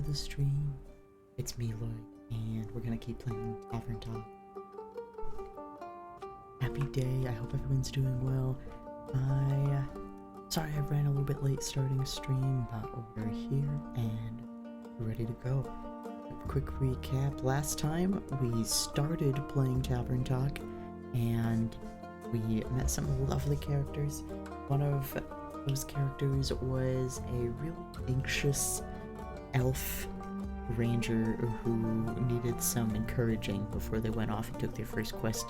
the stream. It's me, Lloyd, and we're gonna keep playing Tavern Talk. Happy day, I hope everyone's doing well. Sorry I ran a little bit late starting stream, but we're here and we're ready to go. A quick recap, last time we started playing Tavern Talk and we met some lovely characters. One of those characters was a really anxious elf ranger who needed some encouraging before they went off and took their first quest.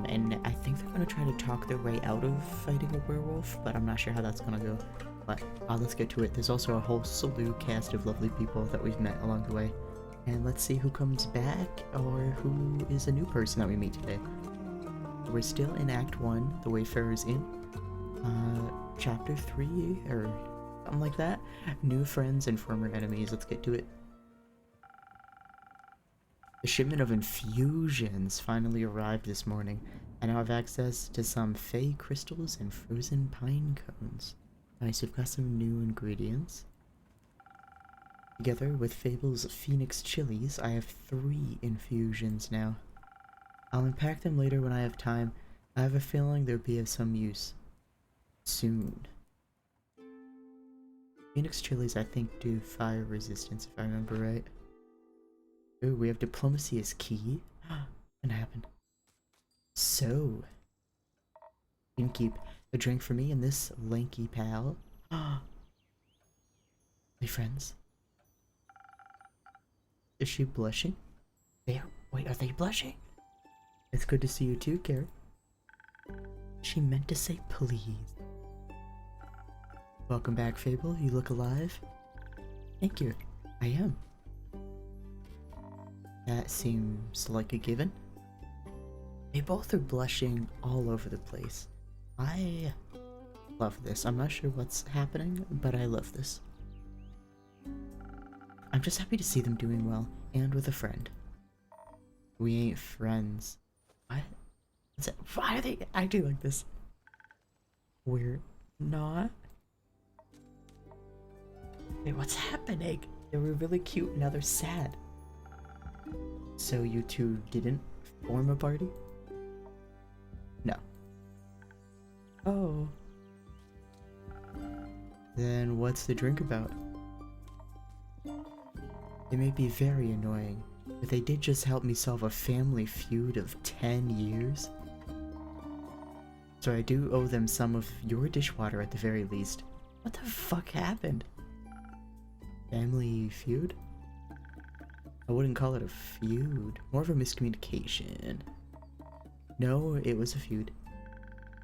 And I think they're going to try to talk their way out of fighting a werewolf, but I'm not sure how that's going to go. But let's get to it. There's also a whole slew cast of lovely people that we've met along the way. And let's see who comes back or who is a new person that we meet today. We're still in Act 1, The Wayfarer's Inn. Chapter 3, or something like that. New friends and former enemies. Let's get to it. The shipment of infusions finally arrived this morning. I now have access to some fey crystals and frozen pine cones. Nice, we've got some new ingredients. Together with Fable's Phoenix chilies, I have 3 infusions now. I'll unpack them later when I have time. I have a feeling they'll be of some use. Soon. Phoenix chilies, I think, do fire resistance, if I remember right. Ooh, we have diplomacy as key. What happened? So, you can keep a drink for me and this lanky pal. Hey, friends. Is she blushing? Wait, are they blushing? It's good to see you too, Kara. She meant to say please. Welcome back, Fable. You look alive. Thank you. I am. That seems like a given. They both are blushing all over the place. I love this. I'm not sure what's happening, but I love this. I'm just happy to see them doing well, and with a friend. We ain't friends. What? Why are they acting like this? We're not? Wait, what's happening? They were really cute, now they're sad. So you two didn't form a party? No. Oh. Then what's the drink about? They may be very annoying, but they did just help me solve a family feud of 10 years. So I do owe them some of your dishwater at the very least. What the fuck happened? Family feud? I wouldn't call it a feud, more of a miscommunication. No, it was a feud.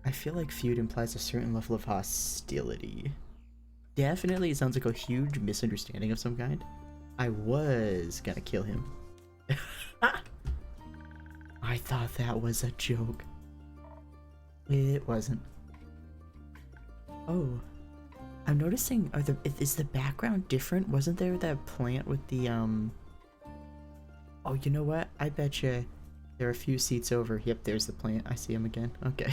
I feel like feud implies a certain level of hostility. Definitely, it sounds like a huge misunderstanding of some kind. I was gonna kill him. I thought that was a joke. It wasn't. Oh. I'm noticing, is the background different? Wasn't there that plant with the, Oh, you know what? I bet you there are a few seats over. Yep, there's the plant. I see him again. Okay.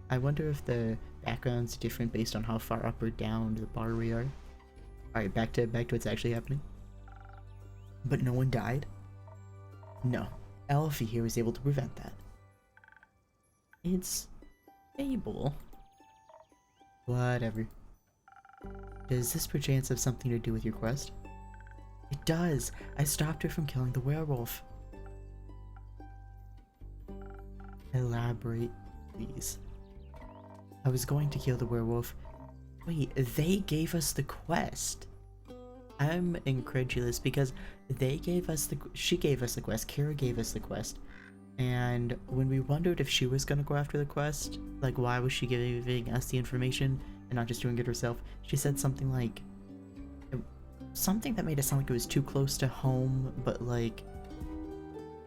I wonder if the background's different based on how far up or down the bar we are. Alright, back to what's actually happening. But no one died? No. Alfie here was able to prevent that. It's Fable. Whatever. Does this perchance have something to do with your quest? It does. I stopped her from killing the werewolf. Elaborate, please. I was going to kill the werewolf. Wait, they gave us the quest. I'm incredulous because she gave us the quest, Kara gave us the quest. And when we wondered if she was gonna go after the quest, like why was she giving us the information and not just doing it herself, she said something like, something that made it sound like it was too close to home, but like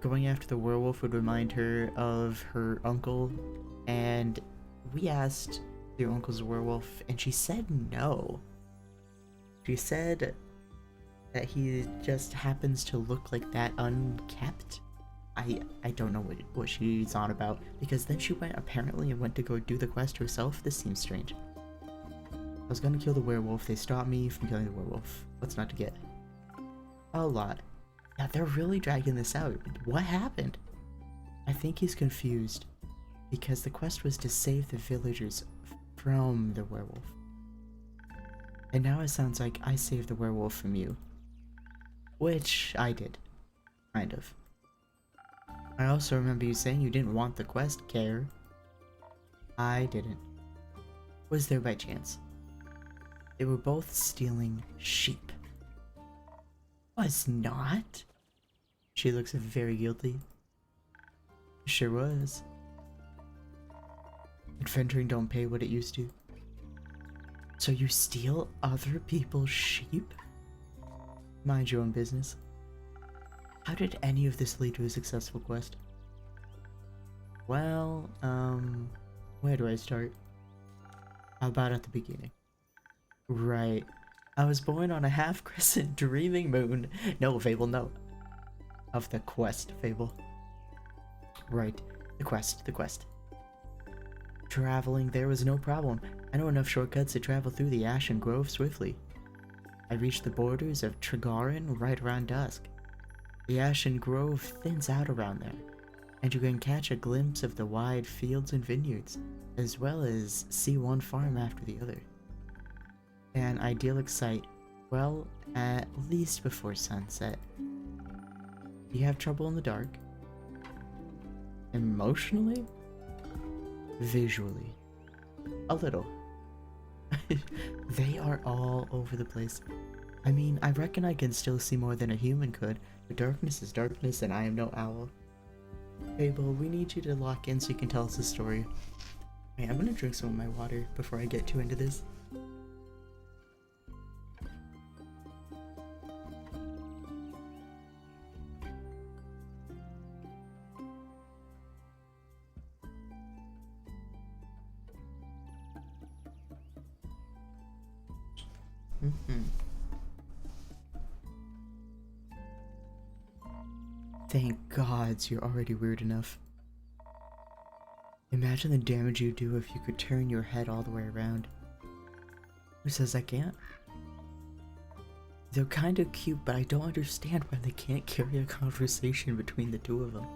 going after the werewolf would remind her of her uncle. And we asked if your uncle's a werewolf and she said no. She said that he just happens to look like that unkept. I don't know what she's on about, because then she went to go do the quest herself. This seems strange. I was gonna kill the werewolf. They stopped me from killing the werewolf. What's not to get? A lot. Yeah, they're really dragging this out. What happened? I think he's confused because the quest was to save the villagers from the werewolf. And now it sounds like I saved the werewolf from you. Which I did. Kind of. I also remember you saying you didn't want the quest, Care. I didn't. Was there by chance? They were both stealing sheep. Was not? She looks very guilty. Sure was. Adventuring don't pay what it used to. So you steal other people's sheep? Mind your own business. How did any of this lead to a successful quest? Well, where do I start? How about at the beginning? Right. I was born on a half-crescent dreaming moon. No, Fable, no. Of the quest, Fable. Right. The quest. Traveling there was no problem. I know enough shortcuts to travel through the Ashen Grove swiftly. I reached the borders of Trigarin right around dusk. The Ashen Grove thins out around there, and you can catch a glimpse of the wide fields and vineyards, as well as see one farm after the other. An idyllic sight, well, at least before sunset. You have trouble in the dark? Emotionally? Visually? A little. They are all over the place. I mean, I reckon I can still see more than a human could, but darkness is darkness and I am no owl. Fable, we need you to lock in so you can tell us a story. Hey, I'm gonna drink some of my water before I get too into this. Thank gods you're already weird enough. Imagine the damage you'd do if you could turn your head all the way around. Who says I can't? They're kind of cute, but I don't understand why they can't carry a conversation between the two of them.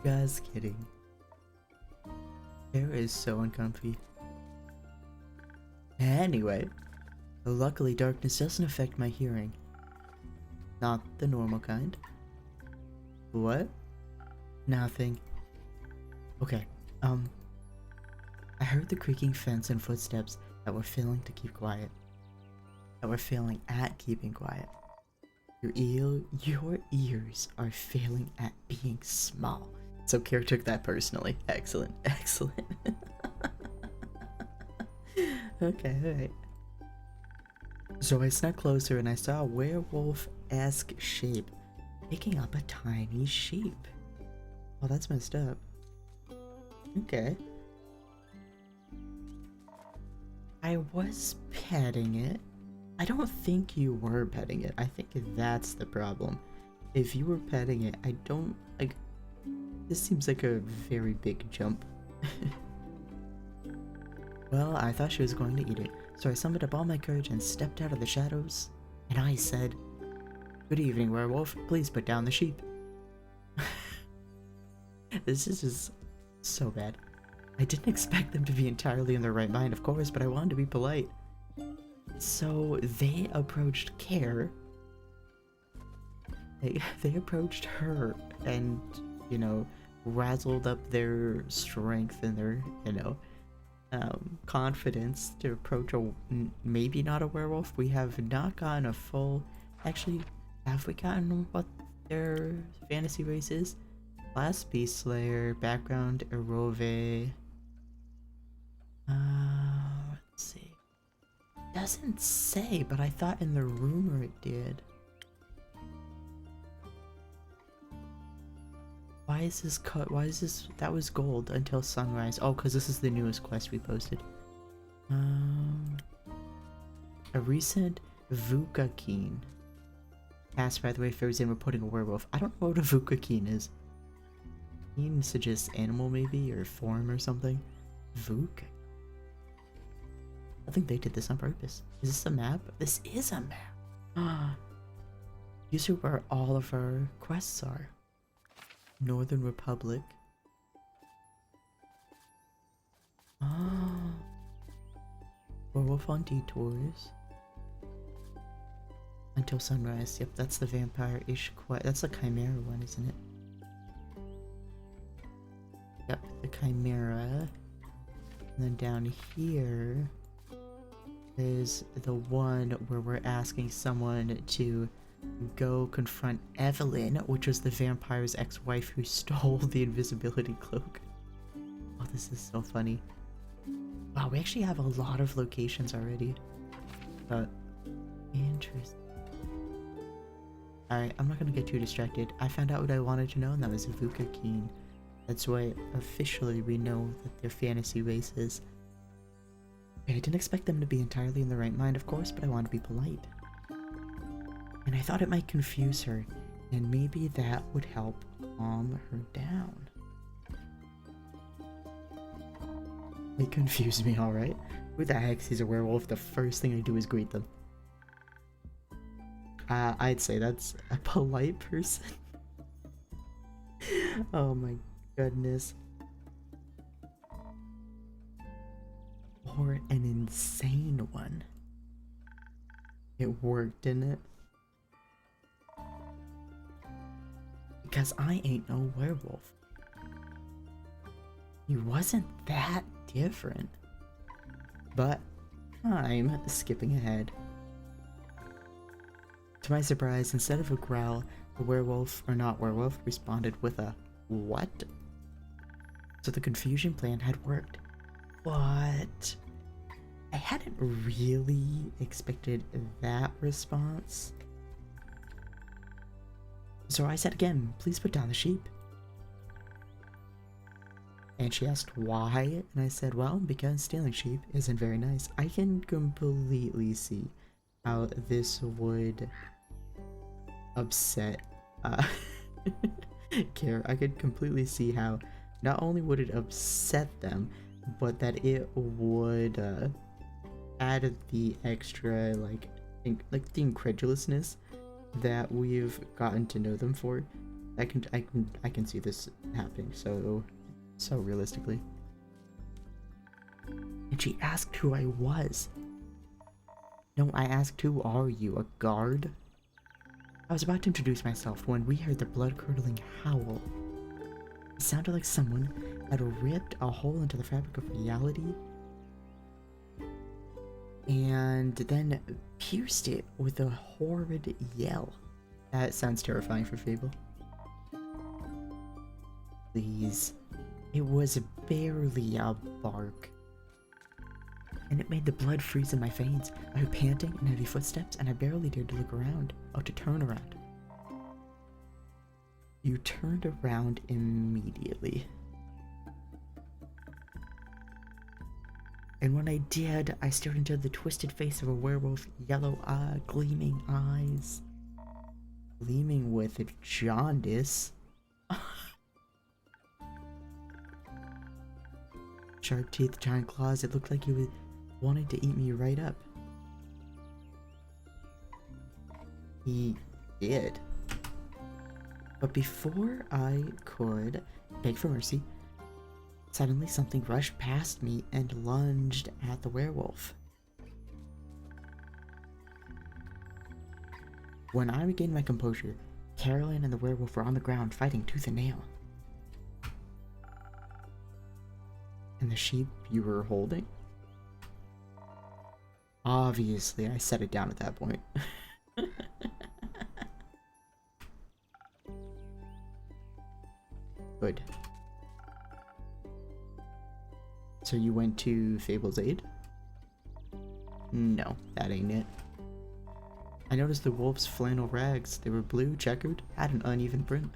Just kidding. Hair is so uncomfy. Anyway, luckily darkness doesn't affect my hearing. Not the normal kind. What? Nothing. Okay, I heard the creaking fence and footsteps that were failing to keep quiet. That were failing at keeping quiet. Your ears are failing at being small. So Kara took that personally. Excellent, excellent. Okay, alright. So I snuck closer and I saw a werewolf-esque shape picking up a tiny sheep. Oh, that's messed up. Okay. I was petting it. I don't think you were petting it. I think that's the problem. If you were petting it, I don't, like, this seems like a very big jump. Well, I thought she was going to eat it, so I summoned up all my courage and stepped out of the shadows, and I said, "Good evening, werewolf. Please put down the sheep." This is just so bad. I didn't expect them to be entirely in their right mind, of course, but I wanted to be polite. So they approached Care. They approached her and, you know, razzled up their strength and their, you know, confidence to approach a, maybe not a werewolf. We have not gotten a full, actually, have we gotten what their fantasy race is? Class Beast Slayer, background Roving. Let's see. Doesn't say, but I thought in the rumor it did. Why is this cut? Why is this? That was gold until sunrise. Oh, because this is the newest quest we posted. A recent Vuka Keen. Cast by the way, fairies in reporting a werewolf. I don't know what a Vuka Keen is. Keen suggests animal maybe, or form or something. Vuka. I think they did this on purpose. Is this a map? This is a map. These are where all of our quests are. Northern Republic. Ah. Werewolf on Detours. Until Sunrise. Yep, that's the vampire-ish quest. That's the Chimera one, isn't it? Yep, the Chimera. And then down here is the one where we're asking someone to go confront Evelyn, which was the vampire's ex-wife who stole the invisibility cloak. Oh, this is so funny. Wow, we actually have a lot of locations already. But interesting. Alright, I'm not gonna get too distracted. I found out what I wanted to know, and that was Vuka Keen. That's why officially we know that they're fantasy races. I didn't expect them to be entirely in the right mind, of course, but I wanted to be polite. And I thought it might confuse her, and maybe that would help calm her down. It confused me, alright? Who the heck sees a werewolf? The first thing I do is greet them. I'd say that's a polite person. Oh my goodness. Or an insane one. It worked, didn't it? Because I ain't no werewolf. He wasn't that different. But I'm skipping ahead. To my surprise, instead of a growl, the werewolf, or not werewolf, responded with a what? So the confusion plan had worked. But I hadn't really expected that response. So I said again, please put down the sheep. And she asked why, and I said, well, because stealing sheep isn't very nice. I can completely see how this would upset Care. I could completely see how not only would it upset them, but that it would add the extra like the incredulousness that we've gotten to know them for. I can see this happening so realistically. And she asked who I was. No, I asked, who are you, a guard? I was about to introduce myself when we heard the blood-curdling howl. It sounded like someone had ripped a hole into the fabric of reality and then pierced it with a horrid yell. That sounds terrifying for Fable. Please. It was barely a bark. And it made the blood freeze in my veins. I heard panting and heavy footsteps, and I barely dared to look around. Oh, to turn around. You turned around immediately. And when I did, I stared into the twisted face of a werewolf, yellow gleaming eyes. Gleaming with jaundice. Sharp teeth, giant claws, it looked like he was wanting to eat me right up. He did. But before I could beg for mercy, suddenly something rushed past me and lunged at the werewolf. When I regained my composure, Caroline and the werewolf were on the ground fighting tooth and nail. And the sheep you were holding? Obviously, I set it down at that point. Good. So you went to Fable's aid? No, that ain't it. I noticed the wolf's flannel rags. They were blue, checkered, had an uneven print.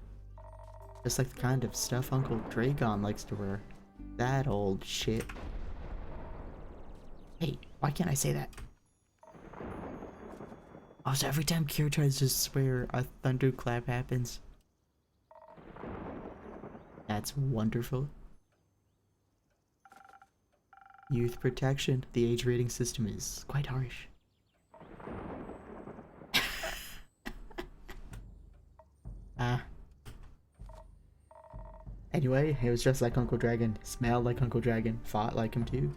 Just like the kind of stuff Uncle Dragon likes to wear. That old shit. Hey, why can't I say that? Also, every time Kier tries to swear, a thunderclap happens. That's wonderful. Youth protection. The age rating system is quite harsh. Anyway, it was just like Uncle Dragon, smelled like Uncle Dragon, fought like him too.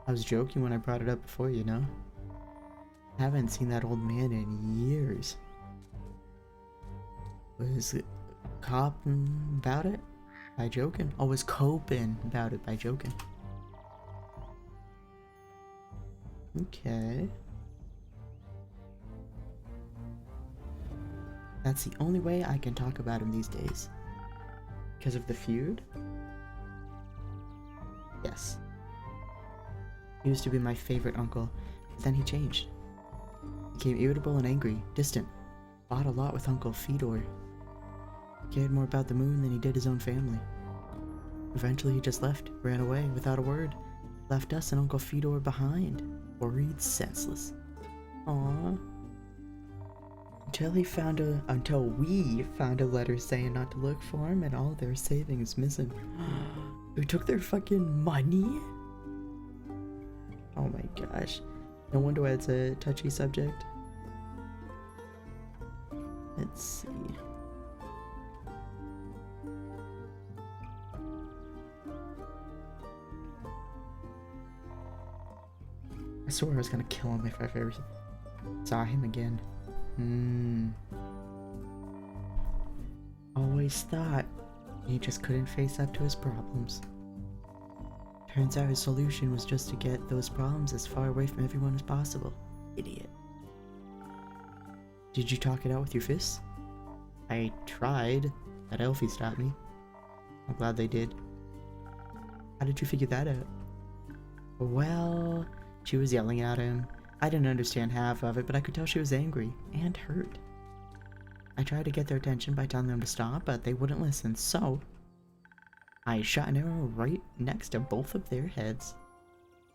I was joking when I brought it up before, you know? I haven't seen that old man in years. Was coping about it by joking? Oh, was coping about it by joking. Okay. That's the only way I can talk about him these days. Because of the feud? Yes. He used to be my favorite uncle, but then he changed. Became irritable and angry, distant. Fought a lot with Uncle Fedor. Cared more about the moon than he did his own family. Eventually he just left, ran away without a word. Left us and Uncle Fedor behind, worried senseless. Aww. Until we found a letter saying not to look for him and all their savings missing. We took their fucking money? Oh my gosh. No wonder why it's a touchy subject. Let's see. I swore I was gonna kill him if I ever saw him again. Always thought he just couldn't face up to his problems. Turns out his solution was just to get those problems as far away from everyone as possible. Idiot. Did you talk it out with your fists? I tried. That Elfie stopped me. I'm glad they did. How did you figure that out? Well, she was yelling at him. I didn't understand half of it, but I could tell she was angry and hurt. I tried to get their attention by telling them to stop, but they wouldn't listen, so I shot an arrow right next to both of their heads.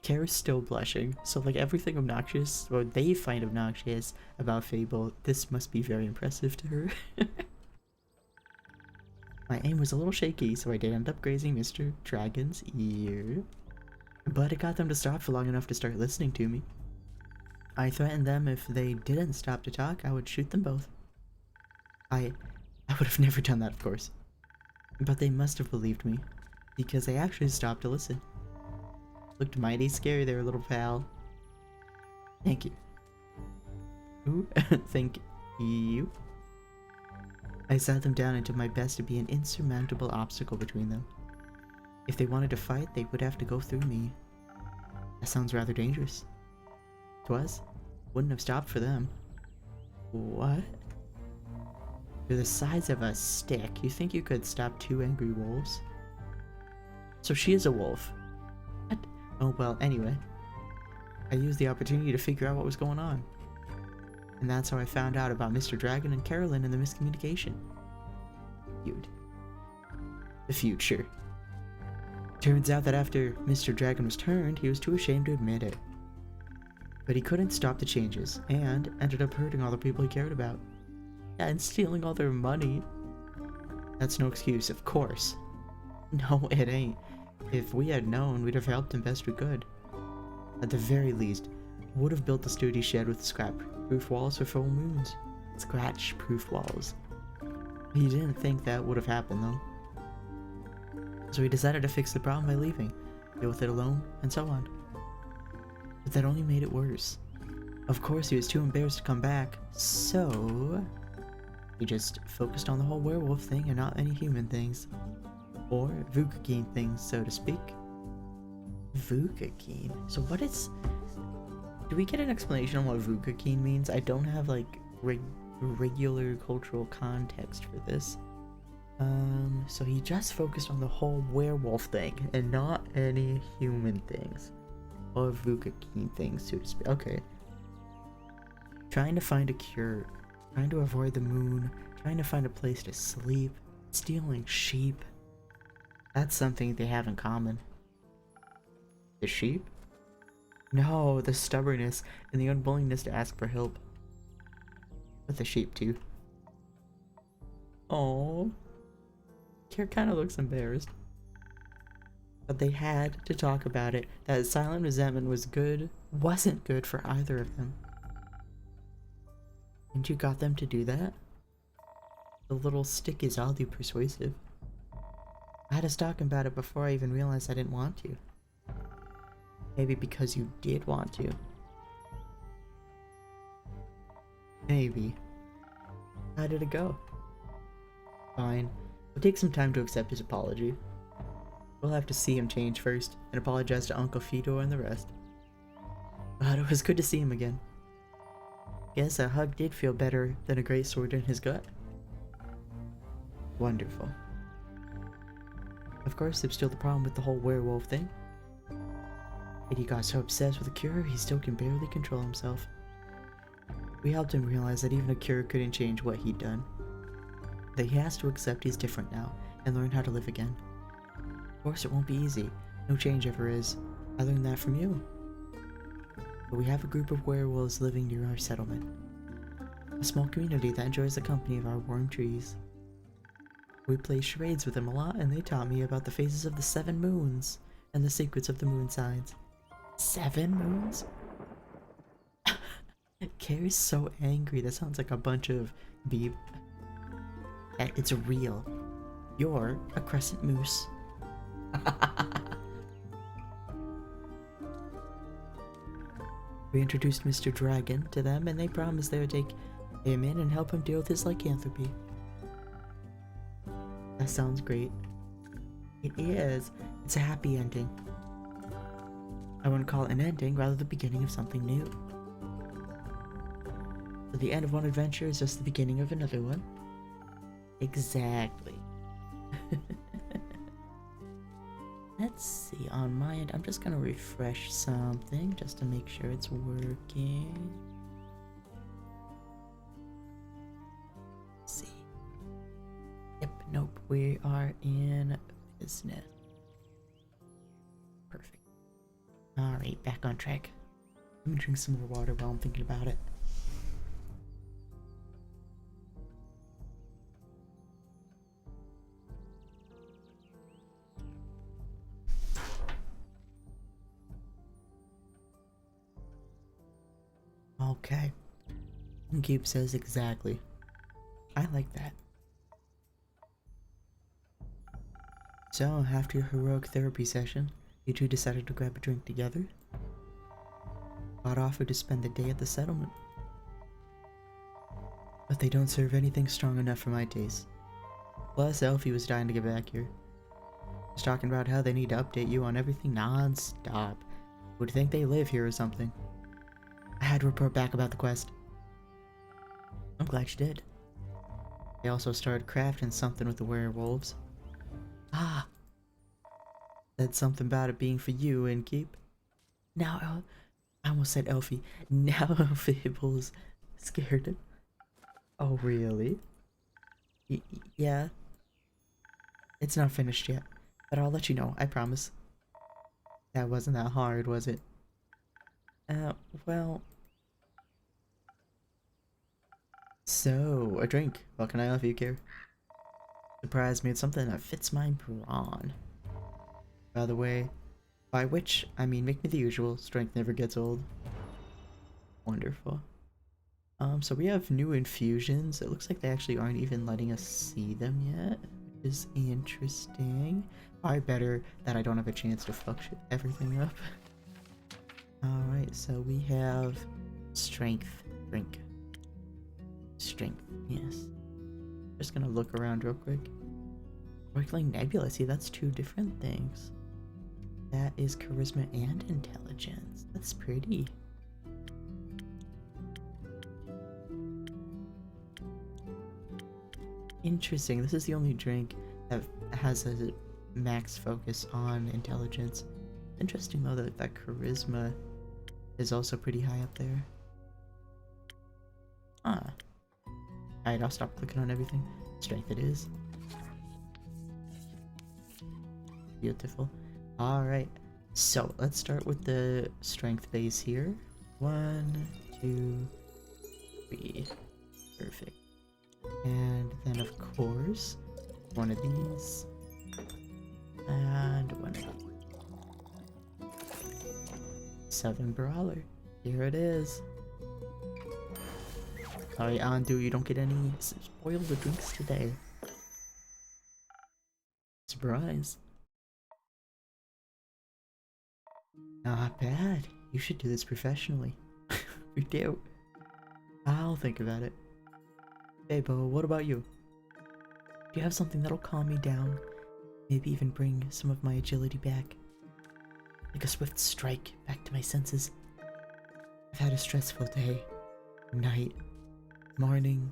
Kara's still blushing, so like everything obnoxious, or they find obnoxious about Fable, this must be very impressive to her. My aim was a little shaky, so I did end up grazing Mr. Dragon's ear. But it got them to stop for long enough to start listening to me. I threatened them if they didn't stop to talk, I would shoot them both. I would have never done that, of course. But they must have believed me, because they actually stopped to listen. Looked mighty scary there, little pal. Thank you. Ooh, thank you. I sat them down and did my best to be an insurmountable obstacle between them. If they wanted to fight, they would have to go through me. That sounds rather dangerous. 'Twas. Wouldn't have stopped for them. What? They're the size of a stick. You think you could stop 2 angry wolves? So she is a wolf. What? Oh well, anyway. I used the opportunity to figure out what was going on. And that's how I found out about Mr. Dragon and Carolyn and the miscommunication. Feud. The future. Turns out that after Mr. Dragon was turned, he was too ashamed to admit it. But he couldn't stop the changes, and ended up hurting all the people he cared about. And stealing all their money. That's no excuse, of course. No, it ain't. If we had known, we'd have helped him best we could. At the very least, would have built the sturdy shed with scratch-proof walls for full moons. Scratch-proof walls. He didn't think that would have happened, though. So he decided to fix the problem by leaving, deal with it alone, and so on. But that only made it worse. Of course, he was too embarrassed to come back, so he just focused on the whole werewolf thing and not any human things. Or Vukakeen things, so to speak. Vukakeen? So what is... Do we get an explanation on what Vukakeen means? I don't have, like, regular cultural context for this. So he just focused on the whole werewolf thing, and not any human things. Or Vukakeen things, so to speak. Okay. Trying to find a cure. Trying to avoid the moon. Trying to find a place to sleep. Stealing sheep. That's something they have in common. The sheep? No, the stubbornness and the unwillingness to ask for help. With the sheep, too. Oh, Kier kind of looks embarrassed. But they had to talk about it. That silent resentment wasn't good for either of them. And you got them to do that? The little stick is oddly persuasive. I had us talking about it before I even realized I didn't want to. Maybe because you did want to. Maybe. How did it go? Fine. It'll take some time to accept his apology. We'll have to see him change first, and apologize to Uncle Fedor and the rest. But it was good to see him again. Guess a hug did feel better than a great sword in his gut. Wonderful. Of course, there's still the problem with the whole werewolf thing. And he got so obsessed with the cure, he still can barely control himself. We helped him realize that even a cure couldn't change what he'd done. That he has to accept he's different now, and learn how to live again. Of course, it won't be easy. No change ever is. I learned that from you. But we have a group of werewolves living near our settlement. A small community that enjoys the company of our warm trees. We play charades with them a lot, and they taught me about the phases of the 7 moons and the secrets of the moon signs. 7 moons? Carrie's so angry. That sounds like a bunch of beep. It's real. You're a crescent moose. We introduced Mr. Dragon to them, and they promised they would take him in and help him deal with his lycanthropy. That sounds great. It is. It's a happy ending. I wouldn't call it an ending, rather the beginning of something new. So the end of one adventure is just the beginning of another one. Exactly. Let's see, on my end, I'm just gonna refresh something just to make sure it's working. Let's see. Yep, nope, we are in business. Perfect. Alright, back on track. Let me drink some more water while I'm thinking about it. Okay. Gabe says exactly. I like that. So, after your heroic therapy session, you two decided to grab a drink together. God offered to spend the day at the settlement. But they don't serve anything strong enough for my taste. Plus, Elfie was dying to get back here. Was talking about how they need to update you on everything non-stop. Would think they live here or something. I had to report back about the quest. I'm glad you did. They also started crafting something with the werewolves. Ah! Said something about it being for you, Innkeep. Now, I almost said Elfie. Now Fable's scared. Oh, really? Yeah. It's not finished yet, but I'll let you know, I promise. That wasn't that hard, was it? Well... So, a drink. What can I offer you, Kier? Surprised me with something that fits my brawn. By the way, by which, I mean make me the usual, strength never gets old. Wonderful. So we have new infusions. It looks like they actually aren't even letting us see them yet, which is interesting. Probably better that I don't have a chance to fuck everything up. Alright, so we have strength drink. Strength, yes. Just gonna look around real quick. Sparkling Nebula, see that's 2 different things. That is charisma and intelligence. That's pretty. Interesting, this is the only drink that has a max focus on intelligence. Interesting though that charisma is also pretty high up there. Ah. Alright, I'll stop clicking on everything. Strength it is. Beautiful. Alright, so let's start with the strength base here. 1, 2, 3. Perfect. And then of course, one of these. And one of these. 7 brawler. Here it is. Sorry, Andu, you don't get any spoiled drinks today. It's Surprise. Not bad. You should do this professionally. We do. I'll think about it. Hey, Bo, what about you? Do you have something that'll calm me down? Maybe even bring some of my agility back? Like a swift strike back to my senses. I've had a stressful day. Night. Morning.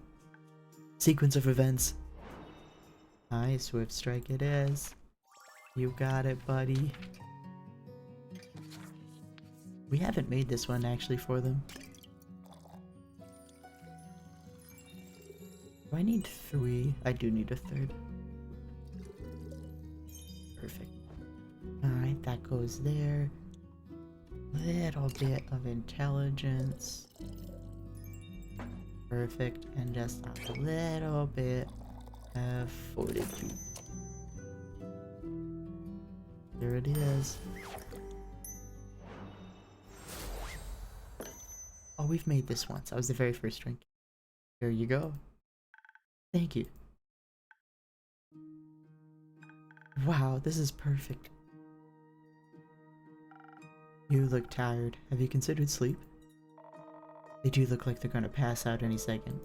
Sequence of events. Nice, swift strike it is. You got it, buddy. We haven't made this one actually for them. Do I need 3? I do need a 3rd. Perfect. Alright, that goes there. Little bit of intelligence. Perfect. And just a little bit of fortitude. There it is. Oh, we've made this once. That was the very first drink. Here you go. Thank you. Wow, this is perfect. You look tired. Have you considered sleep? They do look like they're gonna pass out any second.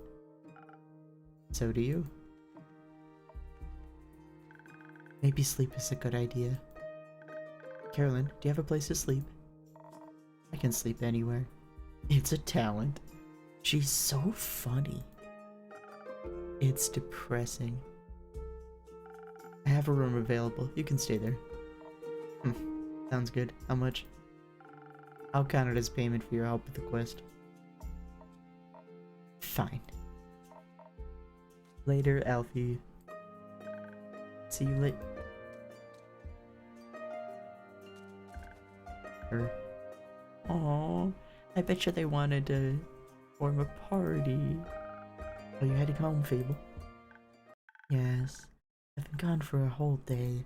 So do you. Maybe sleep is a good idea. Carolyn, do you have a place to sleep? I can sleep anywhere. It's a talent. She's so funny. It's depressing. I have a room available. You can stay there. Sounds good. How much? I'll count it as payment for your help with the quest. Fine. Later, Alfie. See you later. Aww. I bet you they wanted to form a party. Are you heading home, Fable? Yes. I've been gone for a whole day.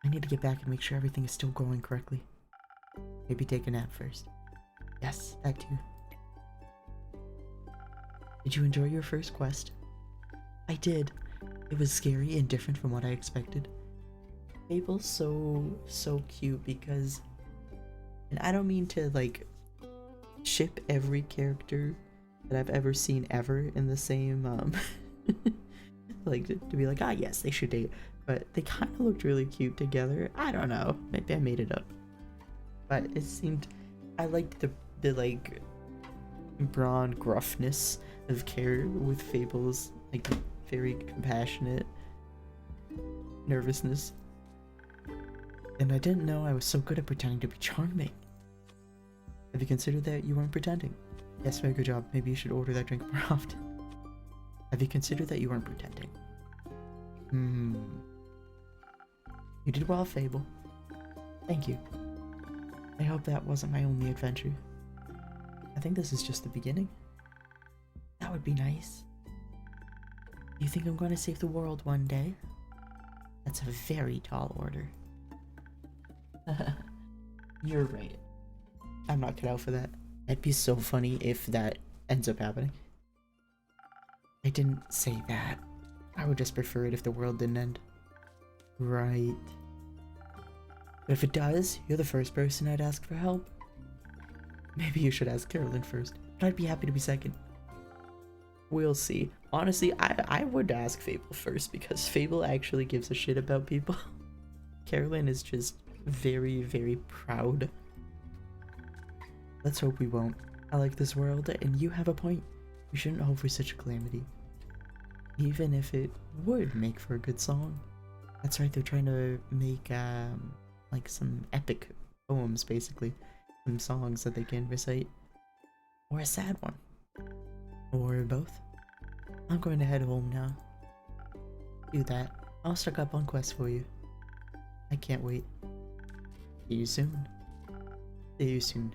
I need to get back and make sure everything is still going correctly. Maybe take a nap first. Yes, that too. Did you enjoy your first quest? I did. It was scary and different from what I expected. Fable's so cute because... And I don't mean to, like, ship every character that I've ever seen ever in the same, like, to be like, ah, yes, they should date. But they kind of looked really cute together. I don't know. Maybe I made it up. But it seemed... I liked the like, brawn gruffness of Care with Fable's, like, very compassionate nervousness. And I didn't know I was so good at pretending to be charming. Have you considered that you weren't pretending? Yes, very good job. Maybe you should order that drink more often. Have you considered that you weren't pretending? You did well, Fable. Thank you. I hope that wasn't my only adventure. I think this is just the beginning. That would be nice. You think I'm going to save the world one day? That's a very tall order. You're right. I'm not cut out for that. That'd be so funny if that ends up happening. I didn't say that. I would just prefer it if the world didn't end. Right. But if it does, you're the first person I'd ask for help. Maybe you should ask Carolyn first, but I'd be happy to be second. We'll see. Honestly, I would ask Fable first because Fable actually gives a shit about people. Carolyn is just very, very proud. Let's hope we won't. I like this world, and you have a point. We shouldn't hope for such a calamity. Even if it would make for a good song. That's right, they're trying to make, like some epic poems, basically. Some songs that they can recite. Or a sad one. Or both. I'm going to head home now. Do that. I'll stock up on quests for you. I can't wait. See you soon. See you soon.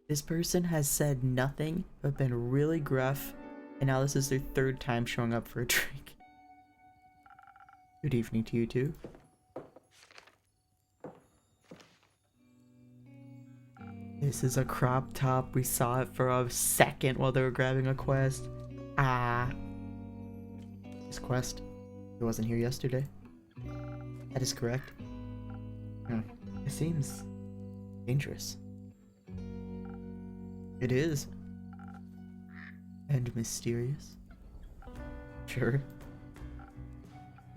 This person has said nothing but been really gruff, and now this is their 3rd time showing up for a drink. Good evening to you too. This is a crop top. We saw it for a second while they were grabbing a quest. Ah. This quest. It wasn't here yesterday. That is correct. It seems dangerous. It is. And mysterious. Sure.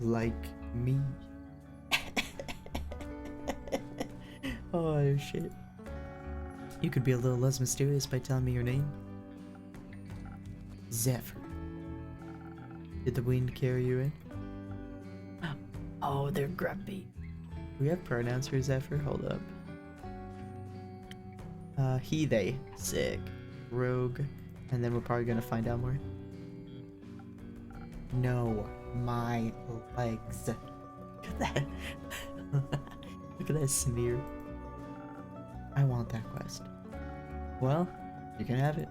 Like me. Oh shit. You could be a little less mysterious by telling me your name. Zephyr. Did the wind carry you in? Oh, they're grumpy. Do we have pronouns for Zephyr? Hold up. He, they. Sick. Rogue. And then we're probably gonna find out more. No. My legs. Look at that. Look at that sneer. I want that quest. Well, you can have it.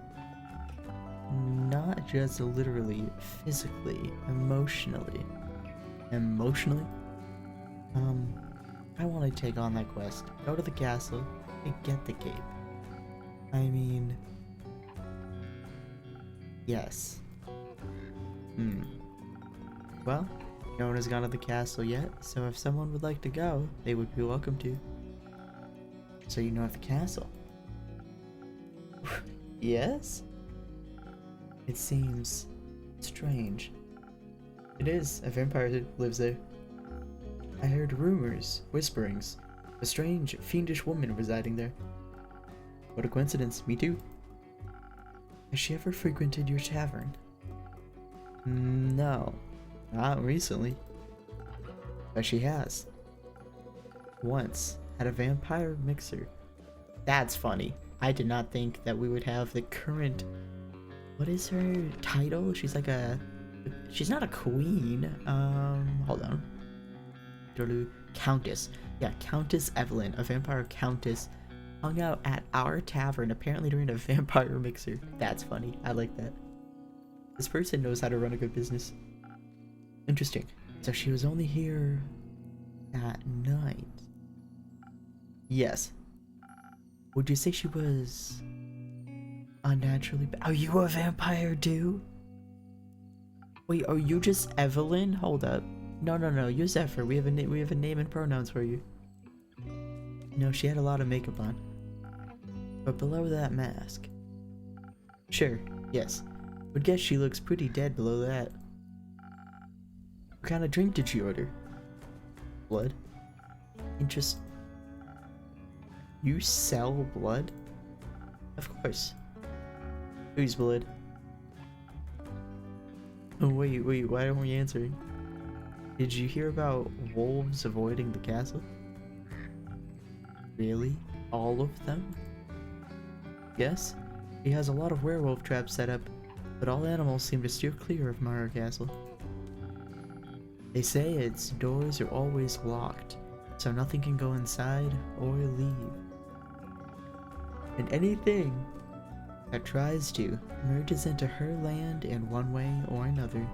Not just literally, physically, emotionally. Emotionally? I want to take on that quest. Go to the castle and get the cape. I mean... Yes. Well, no one has gone to the castle yet, so if someone would like to go, they would be welcome to. So you know of the castle? Yes? It seems strange. It is. A vampire lives there. I heard rumors, whisperings. A strange, fiendish woman residing there. What a coincidence. Me too. Has she ever frequented your tavern? No. Not recently. But she has. Once. At a vampire mixer. That's funny. I did not think that we would have the current... What is her title? She's like a... She's not a queen. Hold on. Countess. Yeah, Countess Evelyn, a vampire countess, hung out at our tavern apparently during a vampire mixer. That's funny. I like that. This person knows how to run a good business. Interesting. So she was only here at night. Yes. Would you say she was unnaturally bad? Are you a vampire too? Wait, are you just Evelyn? Hold up. No, you're Zephyr. We have a name and pronouns for you. No, she had a lot of makeup on. But below that mask. Sure, yes. Would guess she looks pretty dead below that. What kind of drink did she order? Blood? Interest. You sell blood? Of course. Whose blood? Oh, wait, why aren't we answering? Did you hear about wolves avoiding the castle? Really? All of them? Yes. He has a lot of werewolf traps set up, but all animals seem to steer clear of Mara Castle. They say its doors are always locked, so nothing can go inside or leave. And anything that tries to merges into her land in one way or another.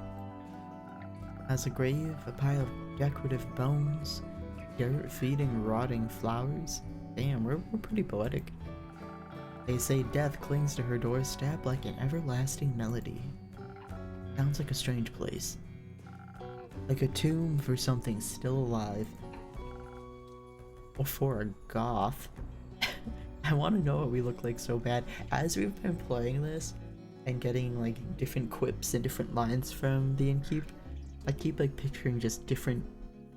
As a grave, a pile of decorative bones, dirt feeding rotting flowers. Damn, we're pretty poetic. They say death clings to her doorstep like an everlasting melody. Sounds like a strange place. Like a tomb for something still alive. Or for a goth. I want to know what we look like so bad. As we've been playing this and getting like different quips and different lines from the innkeep, I keep like picturing just different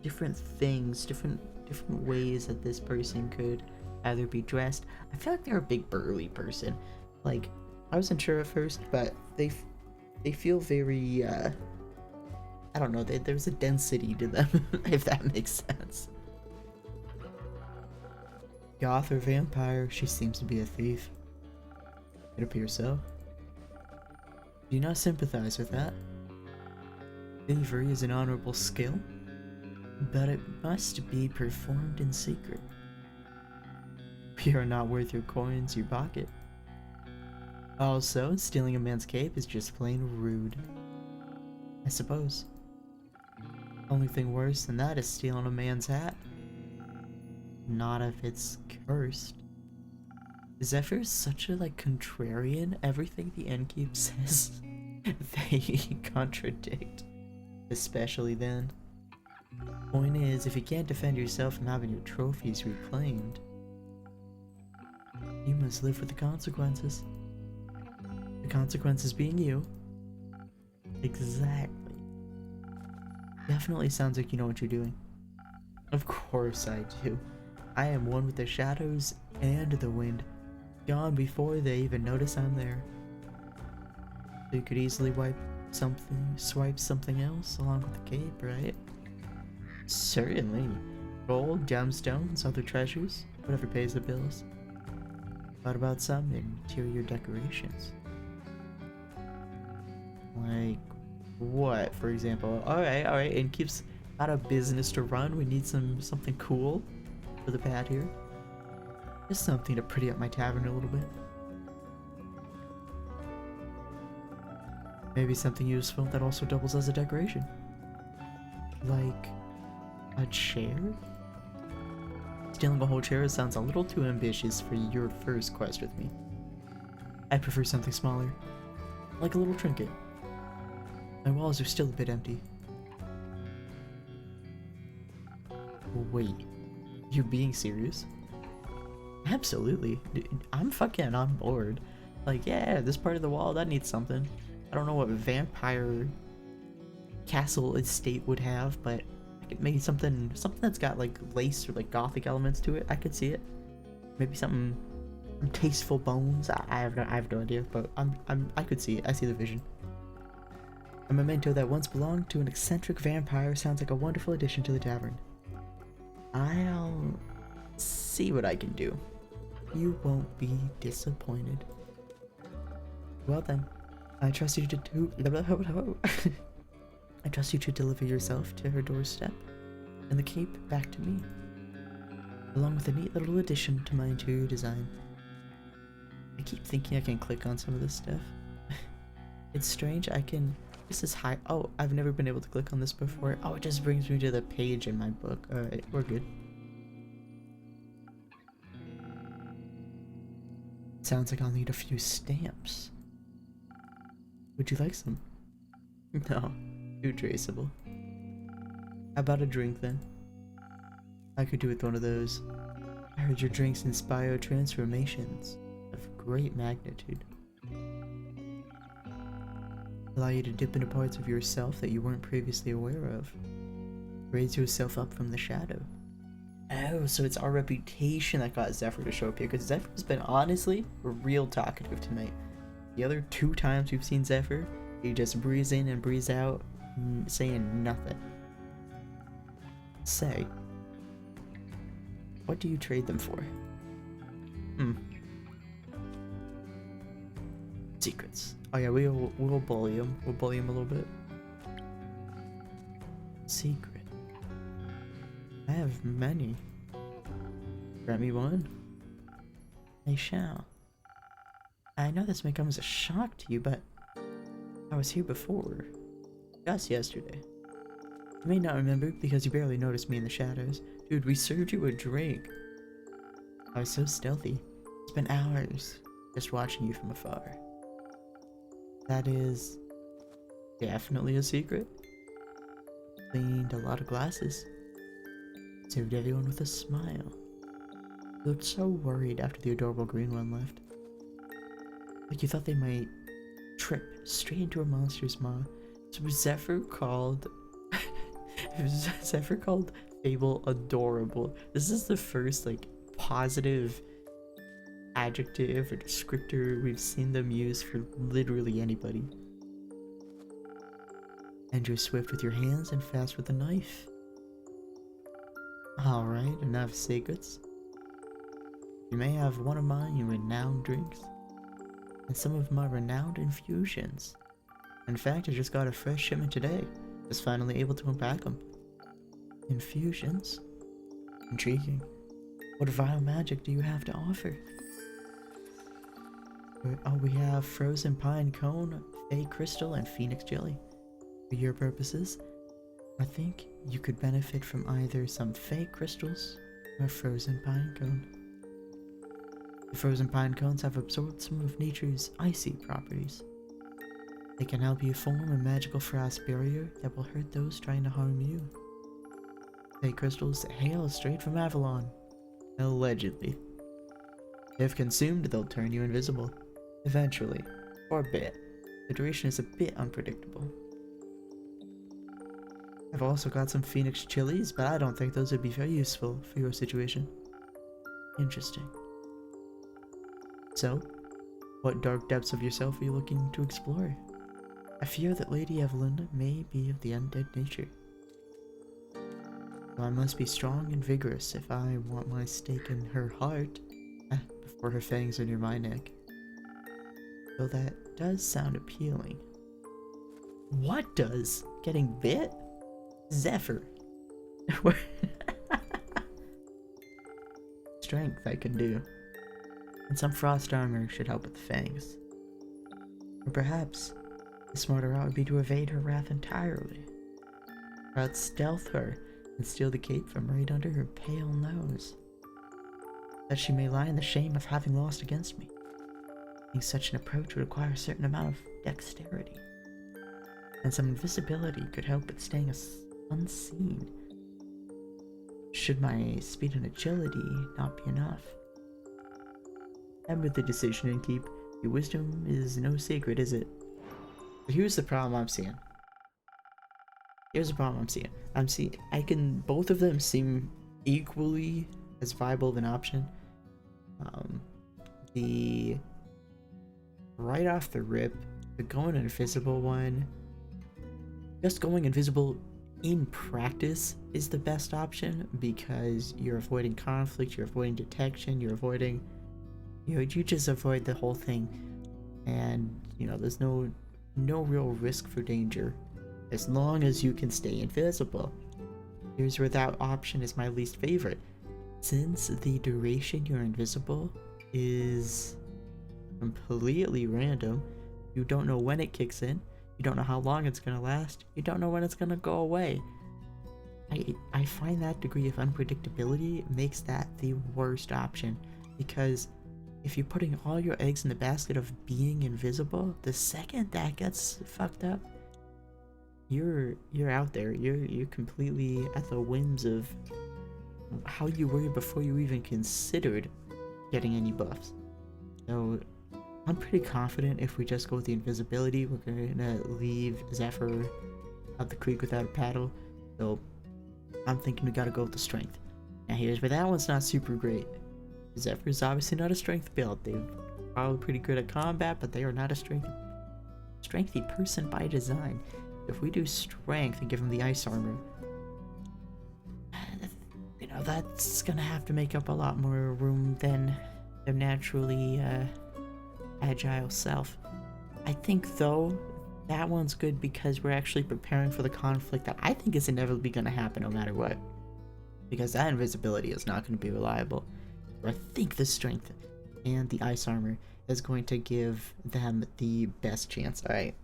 things, different ways that this person could either be dressed. I feel like they're a big burly person. Like, I wasn't sure at first, but they feel very I don't know, there's a density to them, if that makes sense. Goth or vampire, she seems to be a thief. It appears so. Do you not sympathize with that? Thievery is an honorable skill, but it must be performed in secret. We are not worth your coins, your pocket. Also, stealing a man's cape is just plain rude. I suppose. Only thing worse than that is stealing a man's hat. Not if it's cursed. Zephyr is such a like contrarian. Everything the innkeep says, they contradict. Especially then. Point is, if you can't defend yourself from having your trophies reclaimed, you must live with the consequences. The consequences being you. Exactly. Definitely sounds like you know what you're doing. Of course I do. I am one with the shadows and the wind, gone before they even notice I'm there. So you could easily swipe something else along with the cape, right? Certainly. Gold, gemstones, other treasures, whatever pays the bills. What about some interior decorations? Like what, for example? Alright, and keeps got a business to run. We need something cool for the pad here. Just something to pretty up my tavern a little bit. Maybe something useful that also doubles as a decoration. Like a chair? Stealing a whole chair sounds a little too ambitious for your first quest with me. I prefer something smaller, like a little trinket. My walls are still a bit empty. Wait, you're being serious? Absolutely. I'm fucking on board. Like, yeah, this part of the wall, that needs something. I don't know what vampire castle estate would have, but I could maybe something that's got like lace or like gothic elements to it. I could see it. Maybe something tasteful bones. I have no idea, but I could see it. I see the vision. A memento that once belonged to an eccentric vampire sounds like a wonderful addition to the tavern. I'll see what I can do. You won't be disappointed. Well then, I trust you to I trust you to deliver yourself to her doorstep, and the cape back to me, along with a neat little addition to my interior design. I keep thinking I can click on some of this stuff. It's strange, this is high. Oh, I've never been able to click on this before. Oh, it just brings me to the page in my book. Alright, we're good. Sounds like I'll need a few stamps. Would you like some? No, too traceable. How about a drink then? I could do with one of those. I heard your drinks inspire transformations of great magnitude. Allow you to dip into parts of yourself that you weren't previously aware of. Raise yourself up from the shadow. Oh, so it's our reputation that got Zephyr to show up here, because Zephyr's been honestly real talkative tonight. The other 2 times we've seen Zephyr, he just breathes in and breathes out, saying nothing. Say, what do you trade them for? Secrets. Oh yeah, we'll bully him. We'll bully him a little bit. Secret. I have many. Grant me one. I shall. I know this may come as a shock to you, but I was here before. Just yesterday. You may not remember because you barely noticed me in the shadows. Dude, we served you a drink. I was so stealthy. It's been hours just watching you from afar. That is definitely a secret. Cleaned a lot of glasses. Served everyone with a smile. You looked so worried after the adorable green one left. Like you thought they might trip straight into a monster's maw. So Zephyr called Fable adorable. This is the first like positive adjective or descriptor we've seen them use for literally anybody. And you're swift with your hands and fast with the knife. Alright, enough secrets. You may have one of my renowned drinks, and some of my renowned infusions. In fact, I just got a fresh shipment today. Was finally able to unpack them. Infusions? Intriguing. What vile magic do you have to offer? Oh, we have frozen pine cone, fey crystal, and phoenix jelly. For your purposes, I think you could benefit from either some fey crystals or frozen pine cone. The frozen pine cones have absorbed some of nature's icy properties. They can help you form a magical frost barrier that will hurt those trying to harm you. Fey crystals hail straight from Avalon. Allegedly. If consumed, they'll turn you invisible. Eventually. For a bit. The duration is a bit unpredictable. I've also got some phoenix chilies, but I don't think those would be very useful for your situation. Interesting. So, what dark depths of yourself are you looking to explore? I fear that Lady Evelyn may be of the undead nature. So I must be strong and vigorous if I want my stake in her heart before her fangs are near my neck. Though that does sound appealing. What does? Getting bit? Zephyr. Strength I can do. And some frost armor should help with the fangs. Or perhaps the smarter route would be to evade her wrath entirely. Or out-stealth her and steal the cape from right under her pale nose, that she may lie in the shame of having lost against me. I think such an approach would require a certain amount of dexterity, and some invisibility could help with staying unseen, should my speed and agility not be enough. And with the decision and keep, your wisdom is no secret, is it? But here's the problem I'm seeing. Both of them seem equally as viable of an option. The right off the rip, the going invisible one, just going invisible in practice is the best option because you're avoiding conflict, you're avoiding detection, you're avoiding, you just avoid the whole thing, and there's no real risk for danger as long as you can stay invisible. Here's where that option is my least favorite. Since the duration you're invisible is completely random, you don't know when it kicks in, you don't know how long it's gonna last, you don't know when it's gonna go away. I find that degree of unpredictability makes that the worst option, because if you're putting all your eggs in the basket of being invisible, the second that gets fucked up, you're out there. You're completely at the whims of how you were before you even considered getting any buffs. So I'm pretty confident if we just go with the invisibility, we're gonna leave Zephyr out the creek without a paddle. So I'm thinking we gotta go with the strength. Now here's where that one's not super great. Zephyr's obviously not a strength build. They're probably pretty good at combat, but they are not a strengthy person by design. If we do strength and give them the ice armor, that's gonna have to make up a lot more room than their naturally agile self. I think though that one's good because we're actually preparing for the conflict that I think is inevitably gonna happen no matter what, because that invisibility is not going to be reliable. I think the strength and the ice armor is going to give them the best chance. Alright,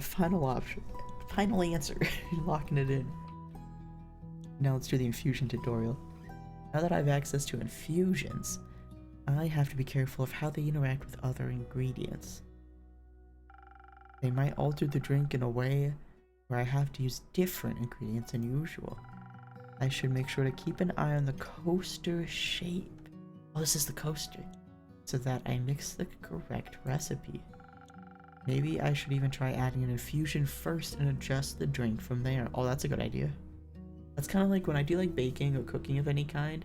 final option. Final answer. Locking it in. Now let's do the infusion tutorial. Now that I have access to infusions, I have to be careful of how they interact with other ingredients. They might alter the drink in a way where I have to use different ingredients than usual. I should make sure to keep an eye on the coaster shape. Oh, this is the coaster. So that I mix the correct recipe. Maybe I should even try adding an infusion first and adjust the drink from there. Oh, that's a good idea. That's kind of like when I do like baking or cooking of any kind.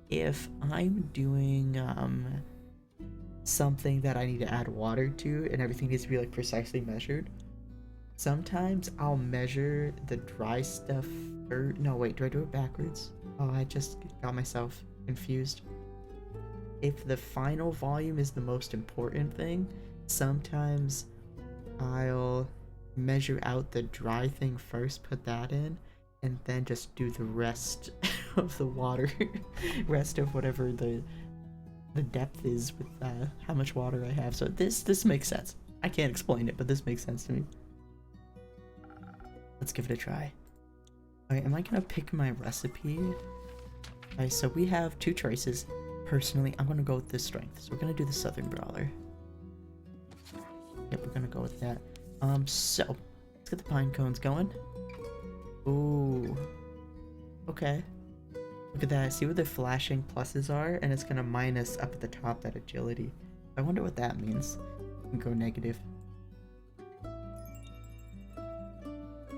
If I'm doing something that I need to add water to and everything needs to be like precisely measured, sometimes I'll measure the dry stuff no wait, do I do it backwards? Oh, I just got myself confused. If the final volume is the most important thing, sometimes I'll measure out the dry thing first, put that in, and then just do the rest of the water, rest of whatever the depth is with how much water I have. So this makes sense. I can't explain it, but this makes sense to me. Let's give it a try. Alright, am I gonna pick my recipe? Alright, so we have two choices. Personally, I'm gonna go with this strength. So we're gonna do the Southern Brawler. Yep, we're gonna go with that. So let's get the pine cones going. Ooh. Okay. Look at that. See where the flashing pluses are? And it's gonna minus up at the top that agility. I wonder what that means. We can go negative.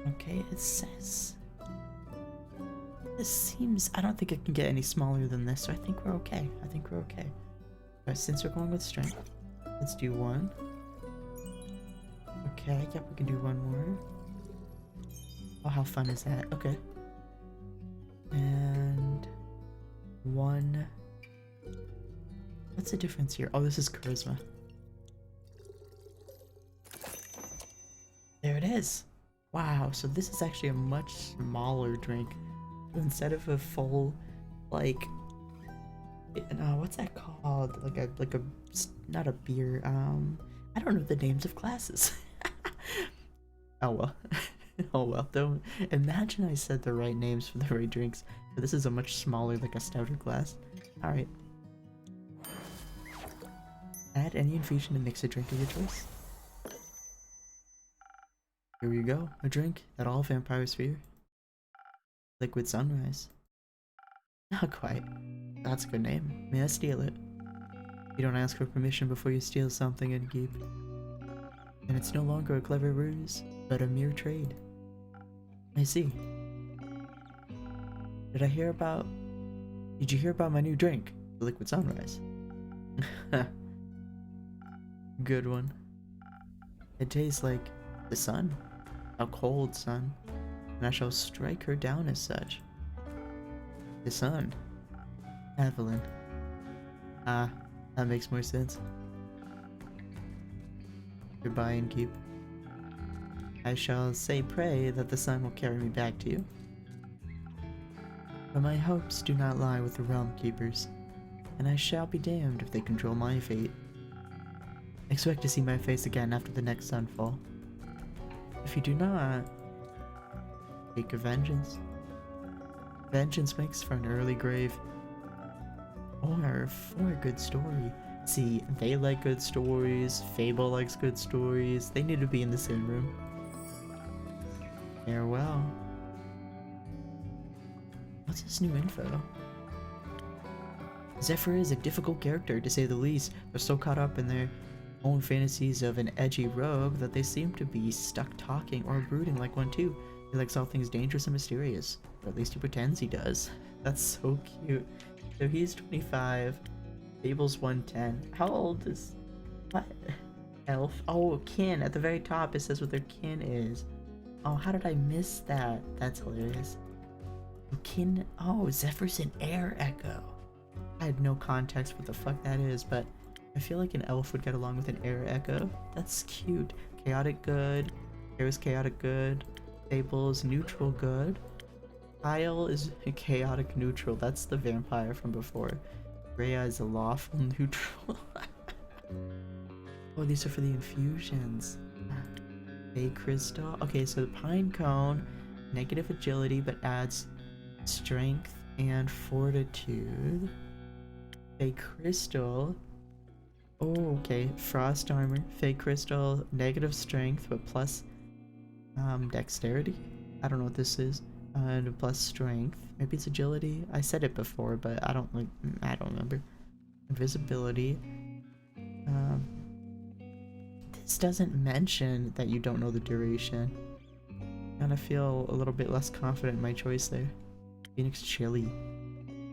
Okay, it says... This seems... I don't think it can get any smaller than this, so I think we're okay. I think we're okay. But since we're going with strength, let's do one. Okay, yep, we can do one more. Oh, how fun is that? Okay. And... one... What's the difference here? Oh, this is charisma. There it is! Wow, so this is actually a much smaller drink. Instead of a full, like, what's that called? Like a, not a beer, I don't know the names of classes. Oh well. Oh well, don't imagine I said the right names for the right drinks. But this is a much smaller, like a stouter glass. Alright. Add any infusion to mix a drink of your choice. Here you go, a drink that all vampires fear. Liquid Sunrise. Not quite. That's a good name. May I steal it? You don't ask for permission before you steal something and keep. And it's no longer a clever ruse, but a mere trade. I see. Did you hear about my new drink? The Liquid Sunrise. Good one. It tastes like the sun. A cold sun. And I shall strike her down as such. The sun. Evelyn. Ah, that makes more sense. Goodbye, innkeep. I shall say pray that the sun will carry me back to you. But my hopes do not lie with the realm keepers, and I shall be damned if they control my fate. Expect to see my face again after the next sunfall. If you do not, take a vengeance. Vengeance makes for an early grave. Or for a good story. See, they like good stories, Fable likes good stories, they need to be in the same room. Farewell. What's this new info? Zephyr is a difficult character, to say the least. They're so caught up in their own fantasies of an edgy rogue that they seem to be stuck talking or brooding like one too. He likes all things dangerous and mysterious, or at least he pretends he does. That's so cute. So he's 25, Fable's 110. How old is... what? Elf? Oh, kin. At the very top it says what their kin is. Oh, how did I miss that? That's hilarious. Kin... oh, Zephyr's an air echo. I had no context what the fuck that is, but I feel like an elf would get along with an air echo. That's cute. Chaotic good. Air's chaotic good. Fable's neutral good. Kyle is a chaotic neutral. That's the vampire from before. Rhea is a lawful neutral. Oh, these are for the infusions. Bay crystal. Okay, so the pine cone, negative agility, but adds strength and fortitude. Bay crystal. Oh, okay. Frost armor. Fake crystal, negative strength, but plus dexterity. I don't know what this is. And plus strength. Maybe it's agility. I said it before, but I don't remember. Invisibility. This doesn't mention that you don't know the duration. Kind of feel a little bit less confident in my choice there. Phoenix Chili.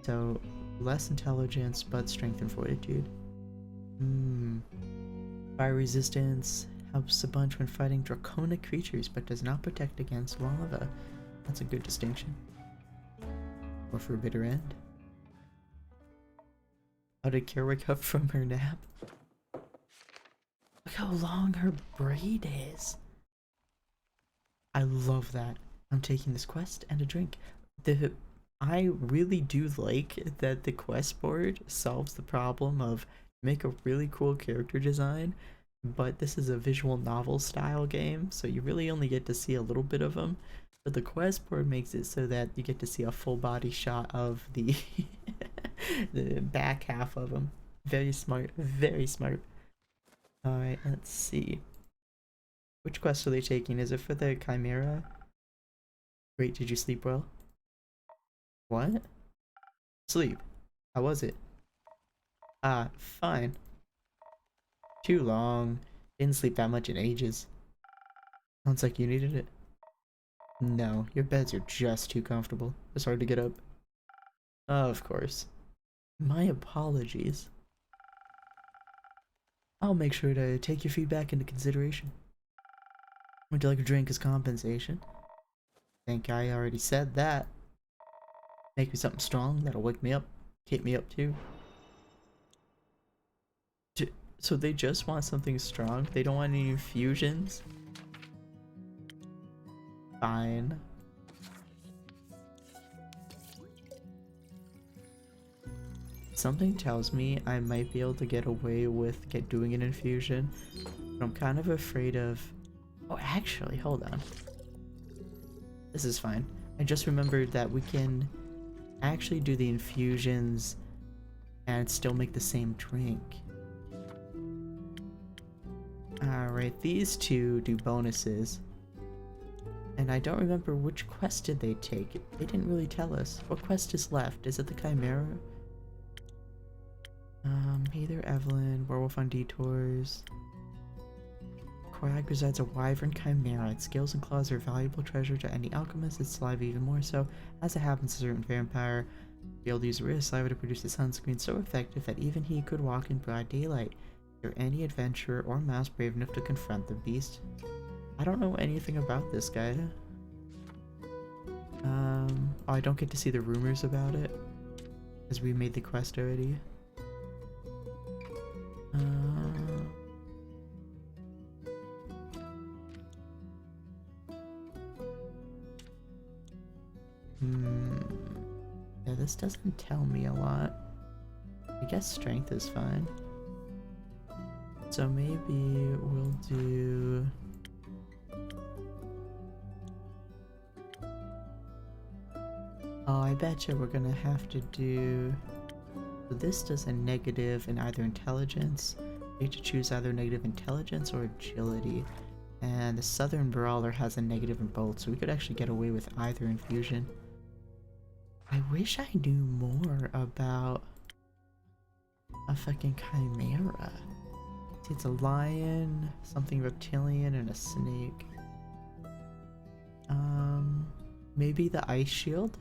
So less intelligence, but strength and fortitude. Fire resistance helps a bunch when fighting draconic creatures, but does not protect against lava. That's a good distinction. Or for a bitter end. How did Kara wake up from her nap? Look how long her braid is. I love that. I'm taking this quest and a drink. I really do like that the quest board solves the problem of make a really cool character design, but this is a visual novel style game, so you really only get to see a little bit of them. But the quest board makes it so that you get to see a full body shot of the The back half of them. Very smart. Very smart. Alright, let's see. Which quest are they taking? Is it for the Chimera? Great, did you sleep well? What? Sleep. How was it? Ah, fine. Too long. Didn't sleep that much in ages. Sounds like you needed it. No, your beds are just too comfortable. It's hard to get up. Of course. My apologies. I'll make sure to take your feedback into consideration. Would you like a drink as compensation? Think I already said that. Make me something strong that'll wake me up. Keep me up too. So they just want something strong? They don't want any infusions? Fine. Something tells me I might be able to get away with doing an infusion, but I'm kind of afraid of... Oh, actually, hold on. This is fine. I just remembered that we can actually do the infusions and still make the same drink. Alright, these two do bonuses. And I don't remember which quest did they take. They didn't really tell us. What quest is left? Is it the Chimera? Hey there, Evelyn. Werewolf on Detours. Quag resides a wyvern chimera. Its scales and claws are a valuable treasure to any alchemist, its saliva even more so. As it happens, a certain vampire will be able to use rare saliva to produce a sunscreen so effective that even he could walk in broad daylight. Is there any adventurer or mouse brave enough to confront the beast? I don't know anything about this guy. Oh, I don't get to see the rumors about it, as we made the quest already. Yeah, this doesn't tell me a lot. I guess strength is fine. So maybe we'll do... Oh, I betcha we're gonna have to do... So this does a negative in either intelligence. You have to choose either negative intelligence or agility. And the Southern Brawler has a negative in both, so we could actually get away with either infusion. I wish I knew more about a fucking chimera. See, it's a lion, something reptilian, and a snake. Maybe the ice shield?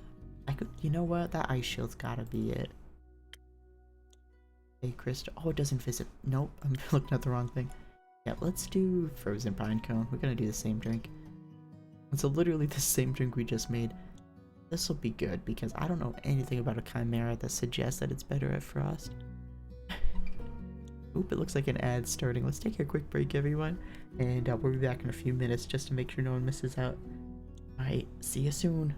I could, you know what? That ice shield's gotta be it. Hey, Crystal. Oh, it doesn't visit. Nope, I'm looking at the wrong thing. Yeah, let's do frozen pine cone. We're gonna do the same drink. It's literally the same drink we just made. This will be good because I don't know anything about a chimera that suggests that it's better at frost. Oop, it looks like an ad starting. Let's take a quick break, everyone, and we'll be back in a few minutes just to make sure no one misses out. Alright, see you soon.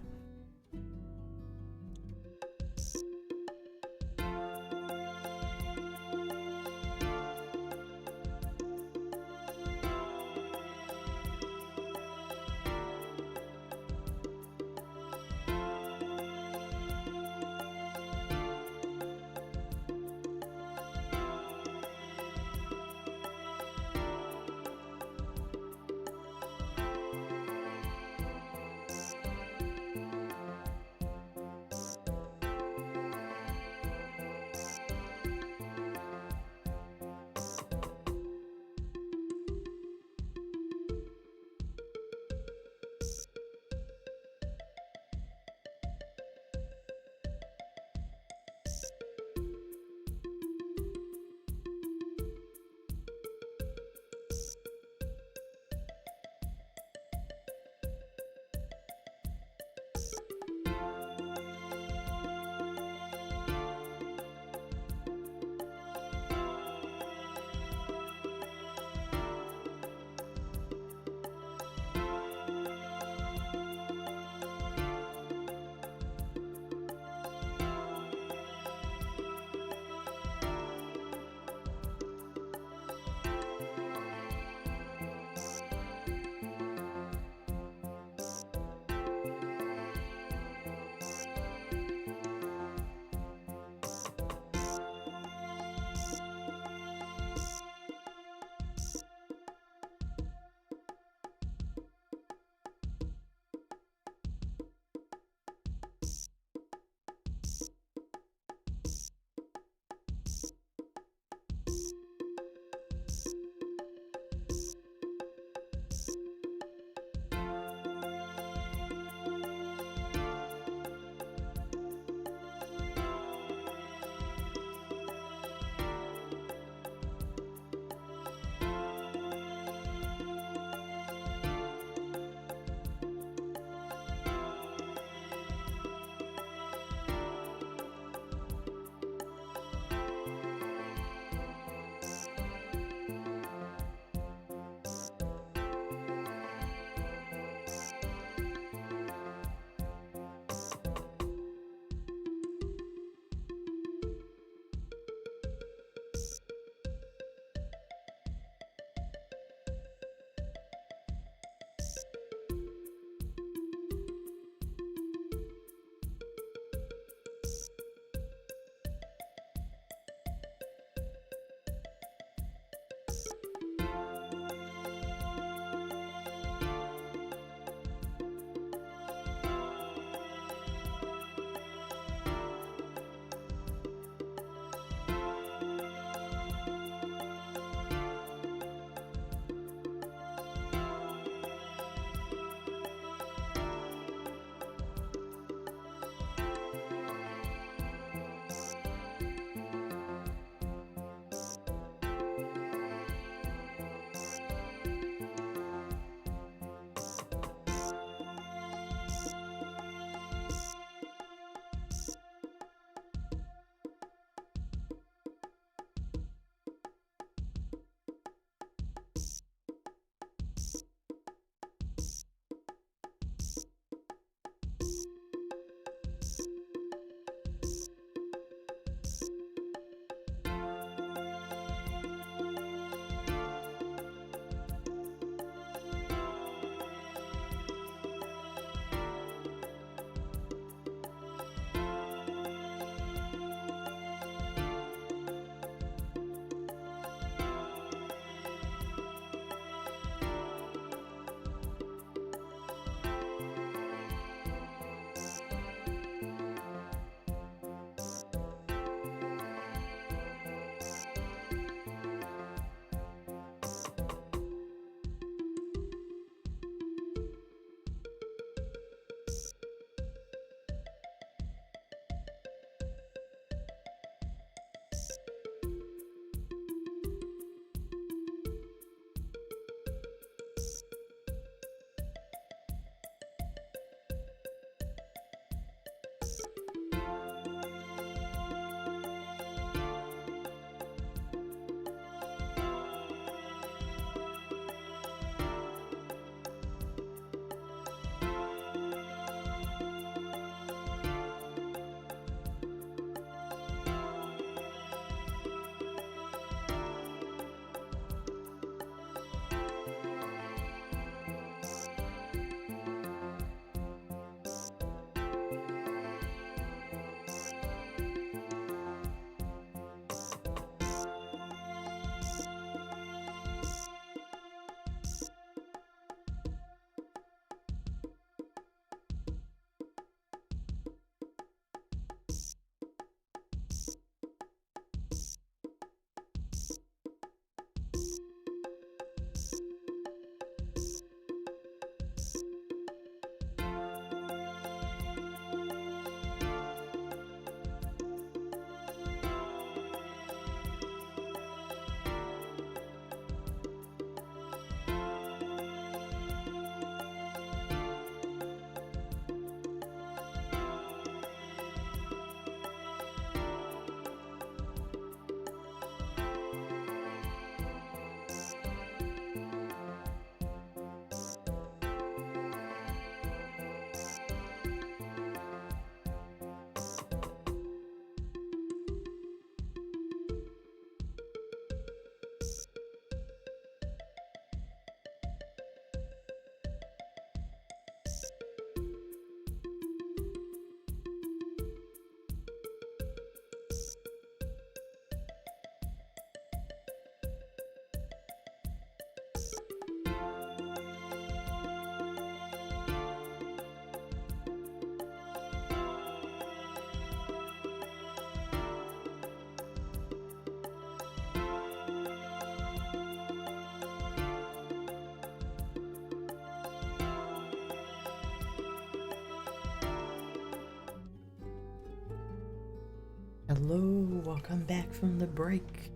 Hello, welcome back from the break.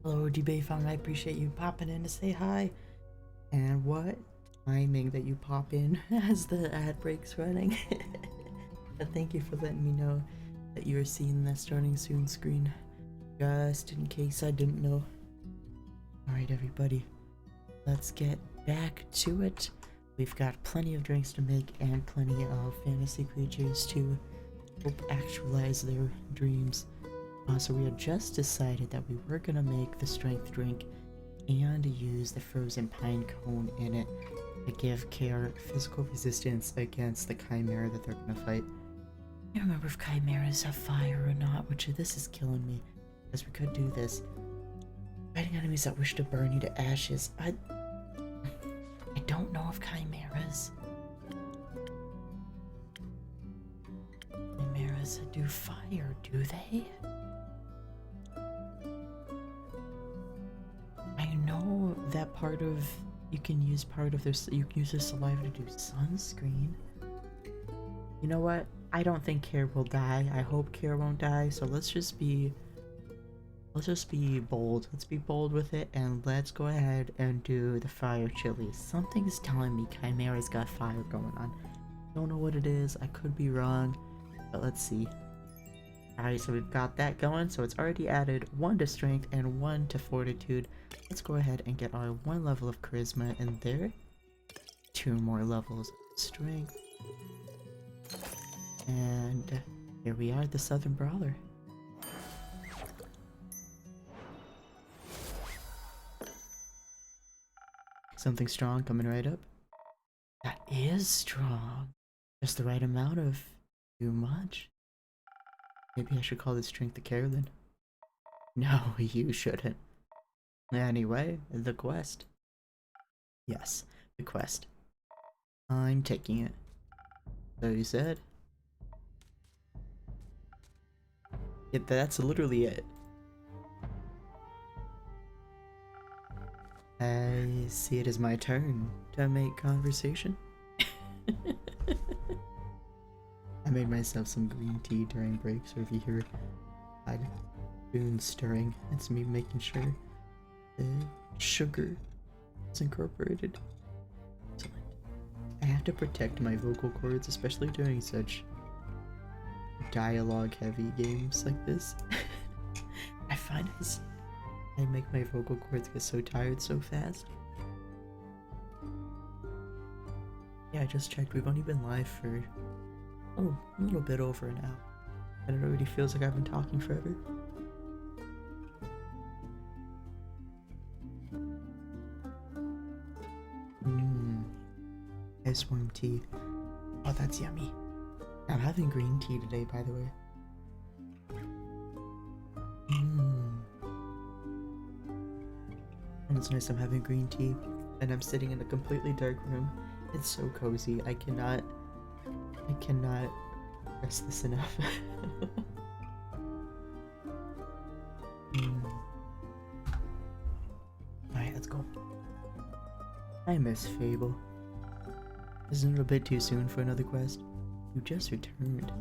Hello, Fang. I appreciate you popping in to say hi. And what timing that you pop in as the ad break's running. And thank you for letting me know that you are seeing the starting soon screen, just in case I didn't know. Alright, everybody, let's get back to it. We've got plenty of drinks to make and plenty of fantasy creatures to help actualize their dreams. So we had just decided that we were gonna make the strength drink and use the frozen pine cone in it to give Care physical resistance against the chimera that they're gonna fight. I don't remember if chimeras have fire or not, which this is killing me, because we could do this. Fighting enemies that wish to burn you to ashes. I don't know if chimeras do fire, do they? I know that part of you can use their saliva to do sunscreen. You know what? I don't think Care will die. I hope Care won't die. So let's just be bold. Let's be bold with it, and let's go ahead and do the fire chilies. Something's telling me Chimera's got fire going on. Don't know what it is. I could be wrong, but let's see. Alright, so we've got that going. So it's already added 1 to strength and 1 to fortitude. Let's go ahead and get our 1 level of charisma in there. 2 more levels of strength. And here we are, the Southern Brawler. Something strong coming right up. That is strong. Just the right amount of too much. Maybe I should call this strength the Carolyn. No, you shouldn't. Anyway, the quest. Yes, the quest. I'm taking it. So you said? Yeah, that's literally it. I see it as my turn to make conversation. I made myself some green tea during break, so if you hear spoons stirring, it's me making sure the sugar is incorporated. Excellent. I have to protect my vocal cords, especially during such dialogue heavy games like this. I find I make my vocal cords get so tired so fast. Yeah, I just checked. We've only been live for a little bit over an hour, and it already feels like I've been talking forever. Ice worm tea. Oh, that's yummy. I'm having green tea today, by the way. And it's nice I'm having green tea, and I'm sitting in a completely dark room. It's so cozy. I cannot stress this enough. Alright, let's go. I miss Fable. Isn't it a bit too soon for another quest? You just returned.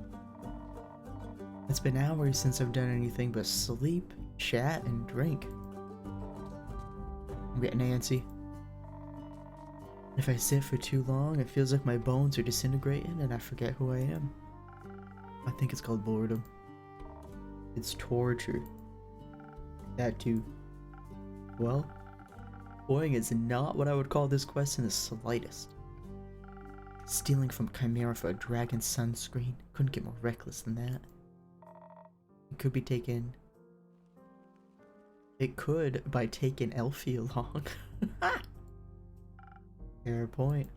It's been hours since I've done anything but sleep, chat, and drink. I'm getting antsy. If I sit for too long, it feels like my bones are disintegrating and I forget who I am. I think it's called boredom. It's torture. That too. Well, boring is not what I would call this quest in the slightest. Stealing from Chimera for a dragon sunscreen. Couldn't get more reckless than that. It could be taken. It could by taking Elfie along. Fair point.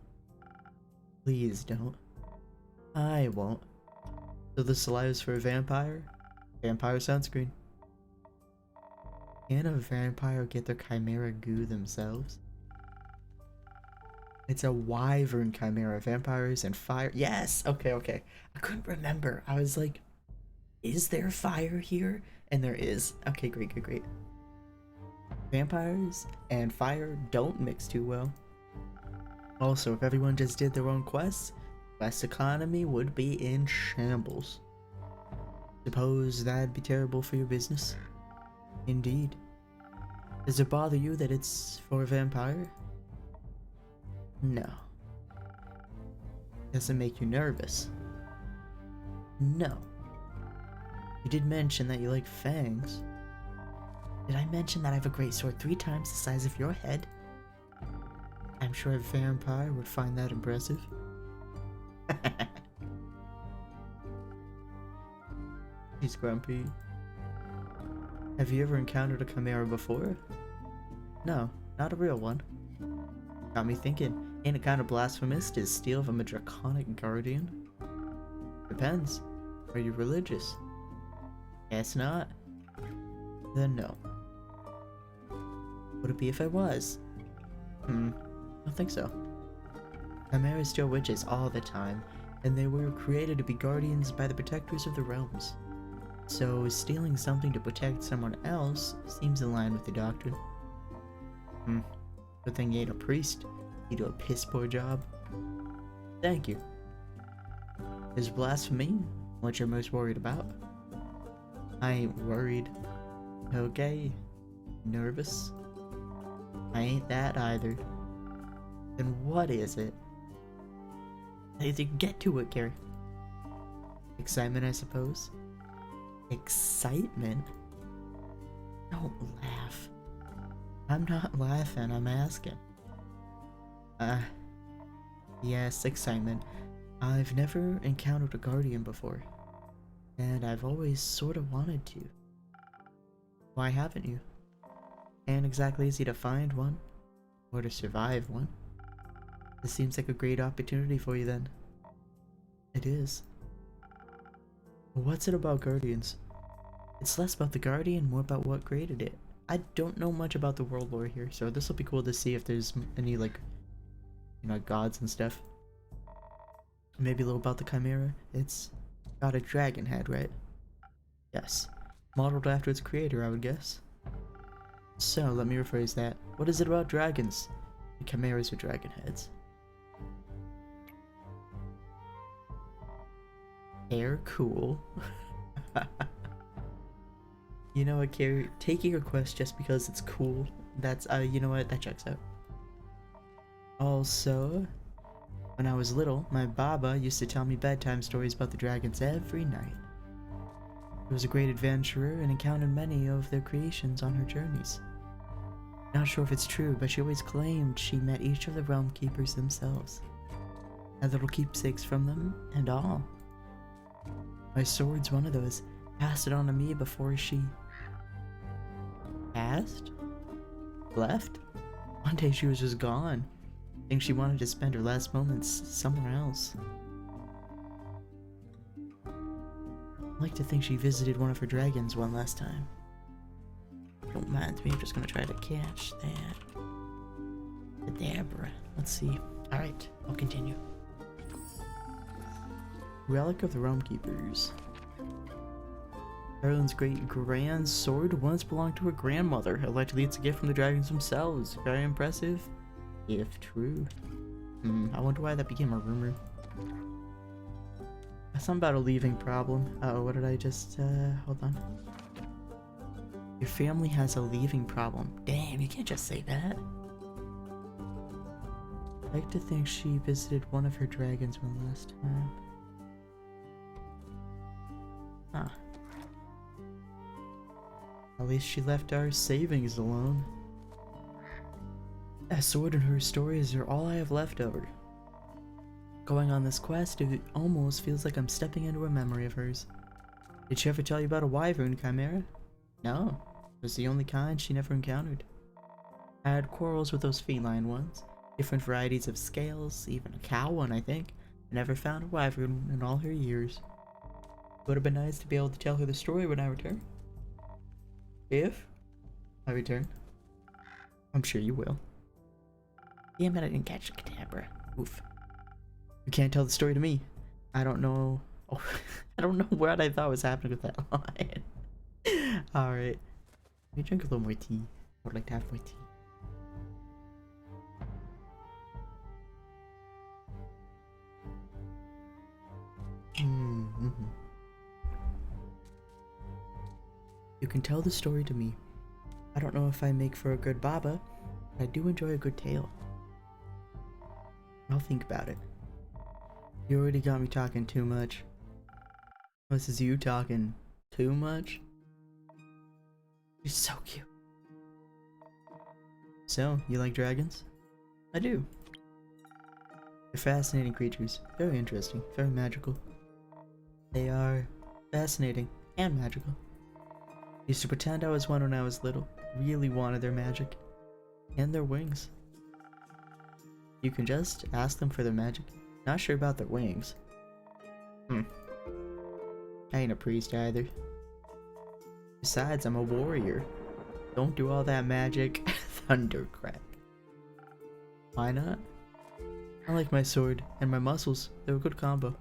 Please don't. I won't. So the saliva's for a vampire? Vampire sunscreen. Can a vampire get their chimera goo themselves? It's a wyvern chimera. Vampires and fire. Yes! Okay. I couldn't remember. I was like, is there fire here? And there is. Okay, great. Vampires and fire don't mix too well. Also, if everyone just did their own quests, quest economy would be in shambles. Suppose that'd be terrible for your business. Indeed. Does it bother you that it's for a vampire? No. Does it make you nervous? No. You did mention that you like fangs. Did I mention that I have a great sword 3 times the size of your head? I'm sure a vampire would find that impressive. He's grumpy. Have you ever encountered a chimera before? No, not a real one. Got me thinking, ain't it kind of blasphemous to steal from a draconic guardian? Depends. Are you religious? Guess not. Then no. Would it be if I was? I don't think so. Chimeras steal witches all the time, and they were created to be guardians by the protectors of the realms. So stealing something to protect someone else seems in line with the doctrine. Good thing you ain't a priest. You do a piss poor job. Thank you. Is blasphemy what you're most worried about? I ain't worried. Okay. Nervous? I ain't that either. Then what is it? Either get to it, Gary. Excitement, I suppose. Excitement? Don't laugh. I'm not laughing, I'm asking. Yes, excitement. I've never encountered a guardian before, and I've always sort of wanted to. Why haven't you? Ain't exactly easy to find one, or to survive one. This seems like a great opportunity for you then. It is. What's it about guardians? It's less about the guardian, more about what created it. I don't know much about the world lore here, so this will be cool to see if there's any, like, you know, gods and stuff. Maybe a little about the chimera. It's got a dragon head, right? Yes. Modeled after its creator, I would guess. So, let me rephrase that. What is it about dragons? And chimeras with dragon heads. Hair cool. You know what, Carrie? Taking a quest just because it's cool. That's, you know what? That checks out. Also, when I was little, my Baba used to tell me bedtime stories about the dragons every night. He was a great adventurer and encountered many of their creations on her journeys. Not sure if it's true, but she always claimed she met each of the realm keepers themselves. Had little keepsakes from them, and all. My sword's one of those. Passed it on to me before she... Passed? Left? One day she was just gone. I think she wanted to spend her last moments somewhere else. I like to think she visited one of her dragons one last time. Don't mind me, I'm just gonna try to catch that. Cadabra. Let's see. Alright, I'll continue. Relic of the Realm Keepers. Carolyn's great-grand sword once belonged to her grandmother. Allegedly, it's a gift from the dragons themselves. Very impressive, if true. I wonder why that became a rumor. Something about a leaving problem. Uh-oh, what did I just, hold on. Your family has a leaving problem. Damn, you can't just say that. I'd like to think she visited one of her dragons one last time. Huh. At least she left our savings alone. A sword and her stories are all I have left over. Going on this quest, it almost feels like I'm stepping into a memory of hers. Did she ever tell you about a wyvern chimera? No, it was the only kind she never encountered. I had quarrels with those feline ones, different varieties of scales, even a cow one I think. I never found a wyvern in all her years. It would have been nice to be able to tell her the story when I return. If I return. I'm sure you will. Damn it, I didn't catch the cadabra. Oof. You can't tell the story to me. I don't know. Oh, I don't know what I thought was happening with that line. Alright. Let me drink a little more tea. I would like to have more tea. You can tell the story to me. I don't know if I make for a good baba, but I do enjoy a good tale. I'll think about it. You already got me talking too much. This is you talking too much? You're so cute. So, you like dragons? I do. They're fascinating creatures. Very interesting. Very magical. They are fascinating and magical. Used to pretend I was one when I was little. Really wanted their magic. And their wings. You can just ask them for their magic. Not sure about their wings. I ain't a priest either. Besides, I'm a warrior. Don't do all that magic. Thundercrack. Why not? I like my sword and my muscles. They're a good combo.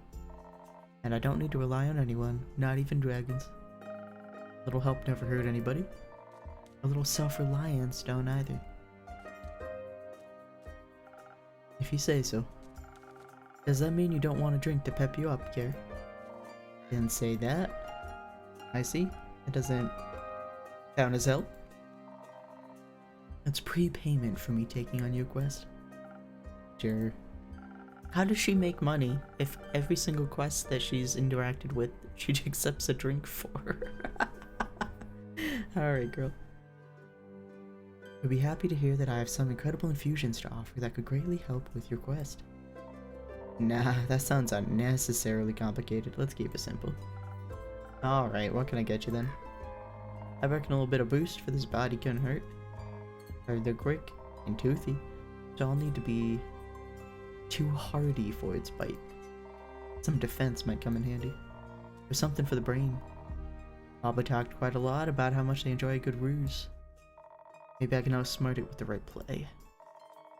And I don't need to rely on anyone, not even dragons. A little help never hurt anybody. A little self-reliance don't either. If you say so. Does that mean you don't want a drink to pep you up, Kier? Didn't say that. I see. It doesn't count as help. It's prepayment for me taking on your quest. Sure. How does she make money if every single quest that she's interacted with, she accepts a drink for? Alright, girl. I'd be happy to hear that I have some incredible infusions to offer that could greatly help with your quest. Nah, that sounds unnecessarily complicated. Let's keep it simple. Alright, what can I get you then? I reckon a little bit of boost for this body couldn't hurt. They're quick and toothy, so I'll need to be too hardy for its bite. Some defense might come in handy. Or something for the brain. Baba talked quite a lot about how much they enjoy a good ruse. Maybe I can outsmart it with the right play.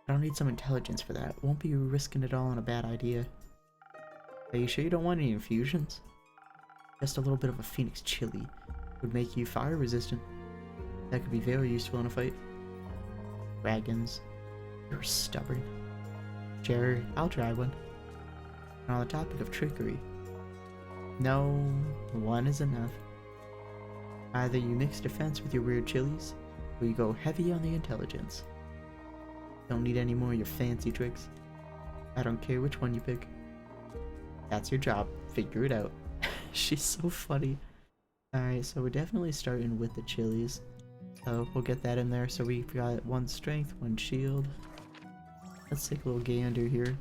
I don't need some intelligence for that. Won't be risking it all on a bad idea. Are you sure you don't want any infusions? Just a little bit of a phoenix chili would make you fire resistant. That could be very useful in a fight. Dragons. You're stubborn. Sure, I'll try one. And on the topic of trickery. No, one is enough. Either you mix defense with your weird chilies, or you go heavy on the intelligence. Don't need any more of your fancy tricks. I don't care which one you pick. That's your job. Figure it out. She's so funny. Alright, so we're definitely starting with the chilies. So we'll get that in there. So we've got 1 strength, 1 shield. Let's take a little gander here.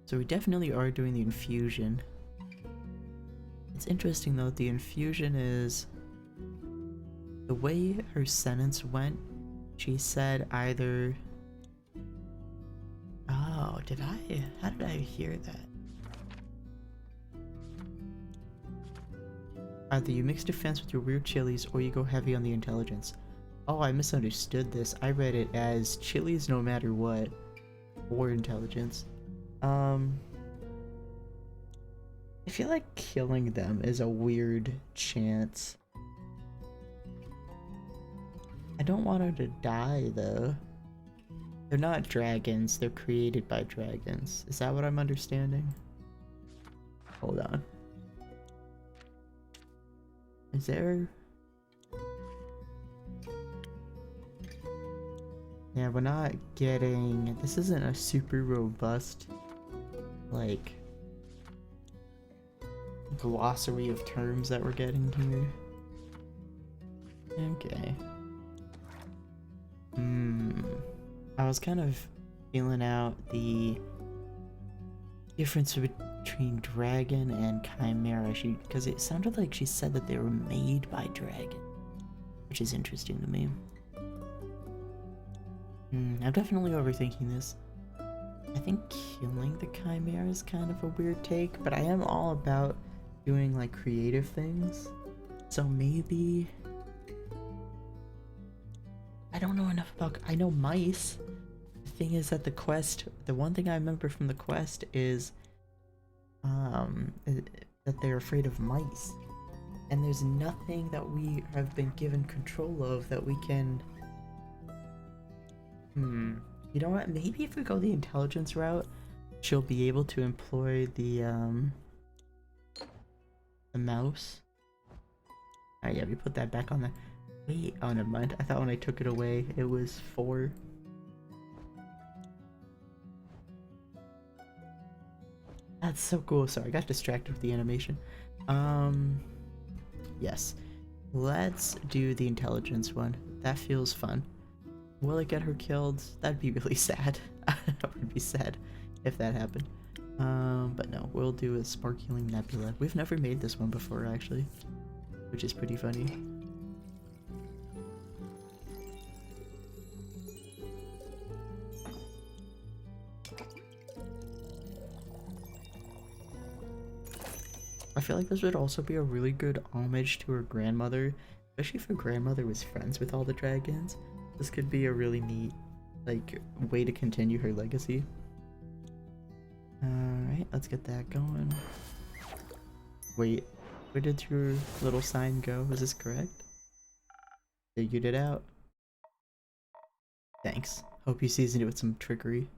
So we definitely are doing the infusion. It's interesting though, the infusion is... The way her sentence went, she said either... Oh, did I? How did I hear that? Either you mix defense with your weird chilies or you go heavy on the intelligence. Oh, I misunderstood this. I read it as chilies no matter what. Or intelligence. I feel like killing them is a weird chance. I don't want her to die though. They're not dragons, they're created by dragons. Is that what I'm understanding? Hold on. Is there... Yeah, we're not getting... This isn't a super robust, like, glossary of terms that we're getting here. Okay. I was kind of feeling out the difference between dragon and chimera, because it sounded like she said that they were made by dragon, which is interesting to me. I'm definitely overthinking this. I think killing the chimera is kind of a weird take, but I am all about doing like creative things, so maybe... I don't know enough about... I know mice. The thing is that the quest... The one thing I remember from the quest is... that they're afraid of mice. And there's nothing that we have been given control of that we can... You know what? Maybe if we go the intelligence route, she'll be able to employ the mouse. Alright, yeah, we put that back on the... Wait, oh, never mind. I thought when I took it away, it was 4. That's so cool. Sorry, I got distracted with the animation. Yes. Let's do the intelligence one. That feels fun. Will it get her killed? That'd be really sad. That would be sad if that happened. But no, we'll do a Sparkling Nebula. We've never made this one before, actually, which is pretty funny. I feel like this would also be a really good homage to her grandmother, especially if her grandmother was friends with all the dragons. This could be a really neat, like, way to continue her legacy. Alright, let's get that going. Wait, where did your little sign go? Is this correct? Figured it out. Thanks. Hope you seasoned it with some trickery.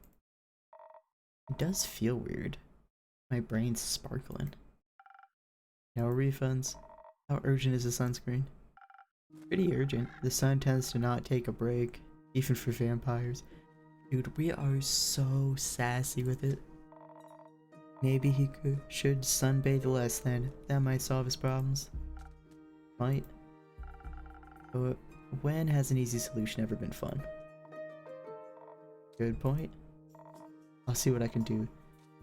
It does feel weird. My brain's sparkling. No refunds. How urgent is the sunscreen? Pretty urgent. The sun tends to not take a break, even for vampires. Dude, we are so sassy with it. Maybe he should sunbathe less then. That might solve his problems. Might. But when has an easy solution ever been fun? Good point. I'll see what I can do.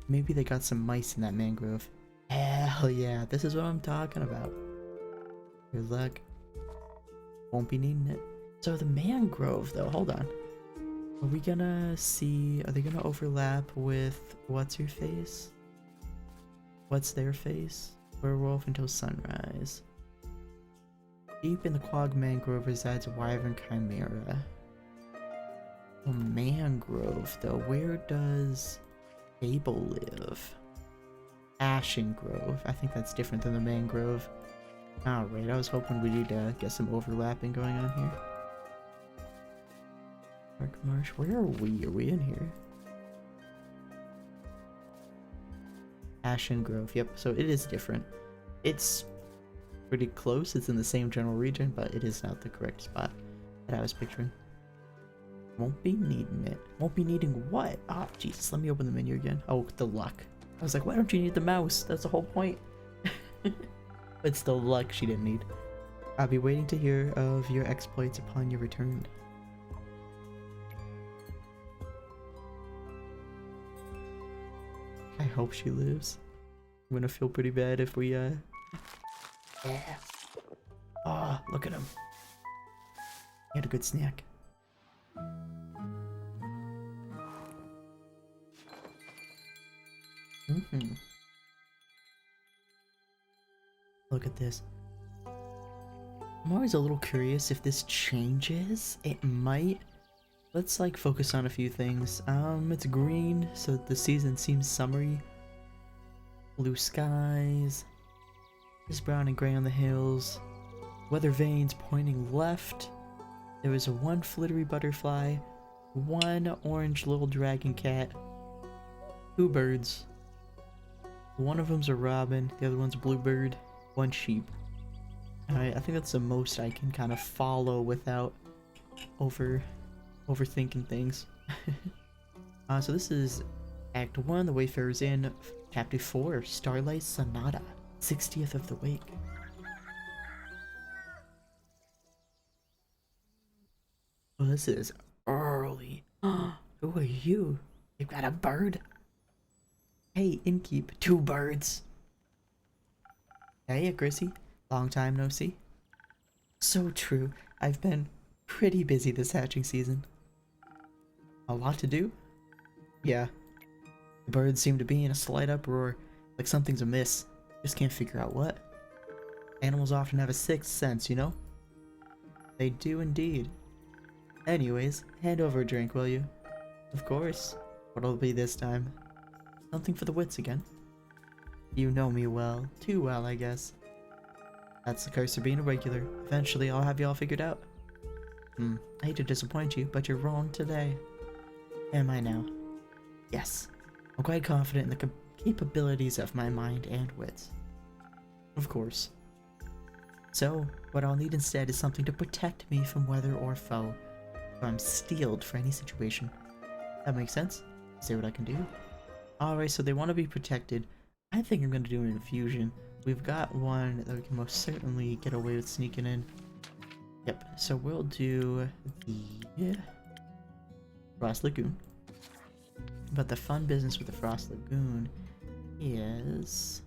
Maybe they got some mice in that mangrove. Hell yeah, this is what I'm talking about. Good luck. Won't be needing it. So the mangrove though, hold on. Are we gonna see, are they gonna overlap with what's your face? What's their face? Werewolf until sunrise. Deep in the Quag Mangrove resides a wyvern chimera. A mangrove though, where does Fable live? Ashen Grove. I think that's different than the mangrove. Alright, I was hoping we'd get some overlapping going on here. Dark Marsh, where are we? Are we in here? Ashen Grove, yep, so it is different. It's pretty close, it's in the same general region, but it is not the correct spot that I was picturing. Won't be needing it. Won't be needing what? Oh, Jesus, let me open the menu again. Oh, the luck. I was like, why don't you need the mouse? That's the whole point. It's the luck she didn't need. I'll be waiting to hear of your exploits upon your return. I hope she lives. I'm gonna feel pretty bad if we, Yeah. Oh, look at him. He had a good snack. Look at this. I'm always a little curious if this changes. It might. Let's like focus on a few things. It's green, so the season seems summery. Blue skies. There's brown and gray on the hills. Weather vanes pointing left. There was one flittery butterfly, one orange little dragon cat, 2 birds. One of them's a robin, the other one's a bluebird, 1 sheep. Alright, I think that's the most I can kind of follow without overthinking things. So this is Act 1, The Wayfarer's Inn, Chapter 4, Starlight Sonata, 60th of the Wake. Well, this is early. Who are you? You've got a bird? Hey, innkeep, 2 birds. Hey, Chrissy. Long time no see. So true. I've been pretty busy this hatching season. A lot to do? Yeah. The birds seem to be in a slight uproar, like something's amiss. Just can't figure out what. Animals often have a 6th sense, you know? They do indeed. Anyways, hand over a drink, will you? Of course. What'll it be this time? Something for the wits again. You know me well. Too well, I guess. That's the curse of being a regular. Eventually, I'll have you all figured out. I hate to disappoint you, but you're wrong today. Am I now? Yes. I'm quite confident in the capabilities of my mind and wits. Of course. So, what I'll need instead is something to protect me from weather or foe, so I'm steeled for any situation. That makes sense? See what I can do? Alright, so they want to be protected. I think I'm going to do an infusion. We've got one that we can most certainly get away with sneaking in. Yep, so we'll do the Frost Lagoon. But the fun business with the Frost Lagoon is...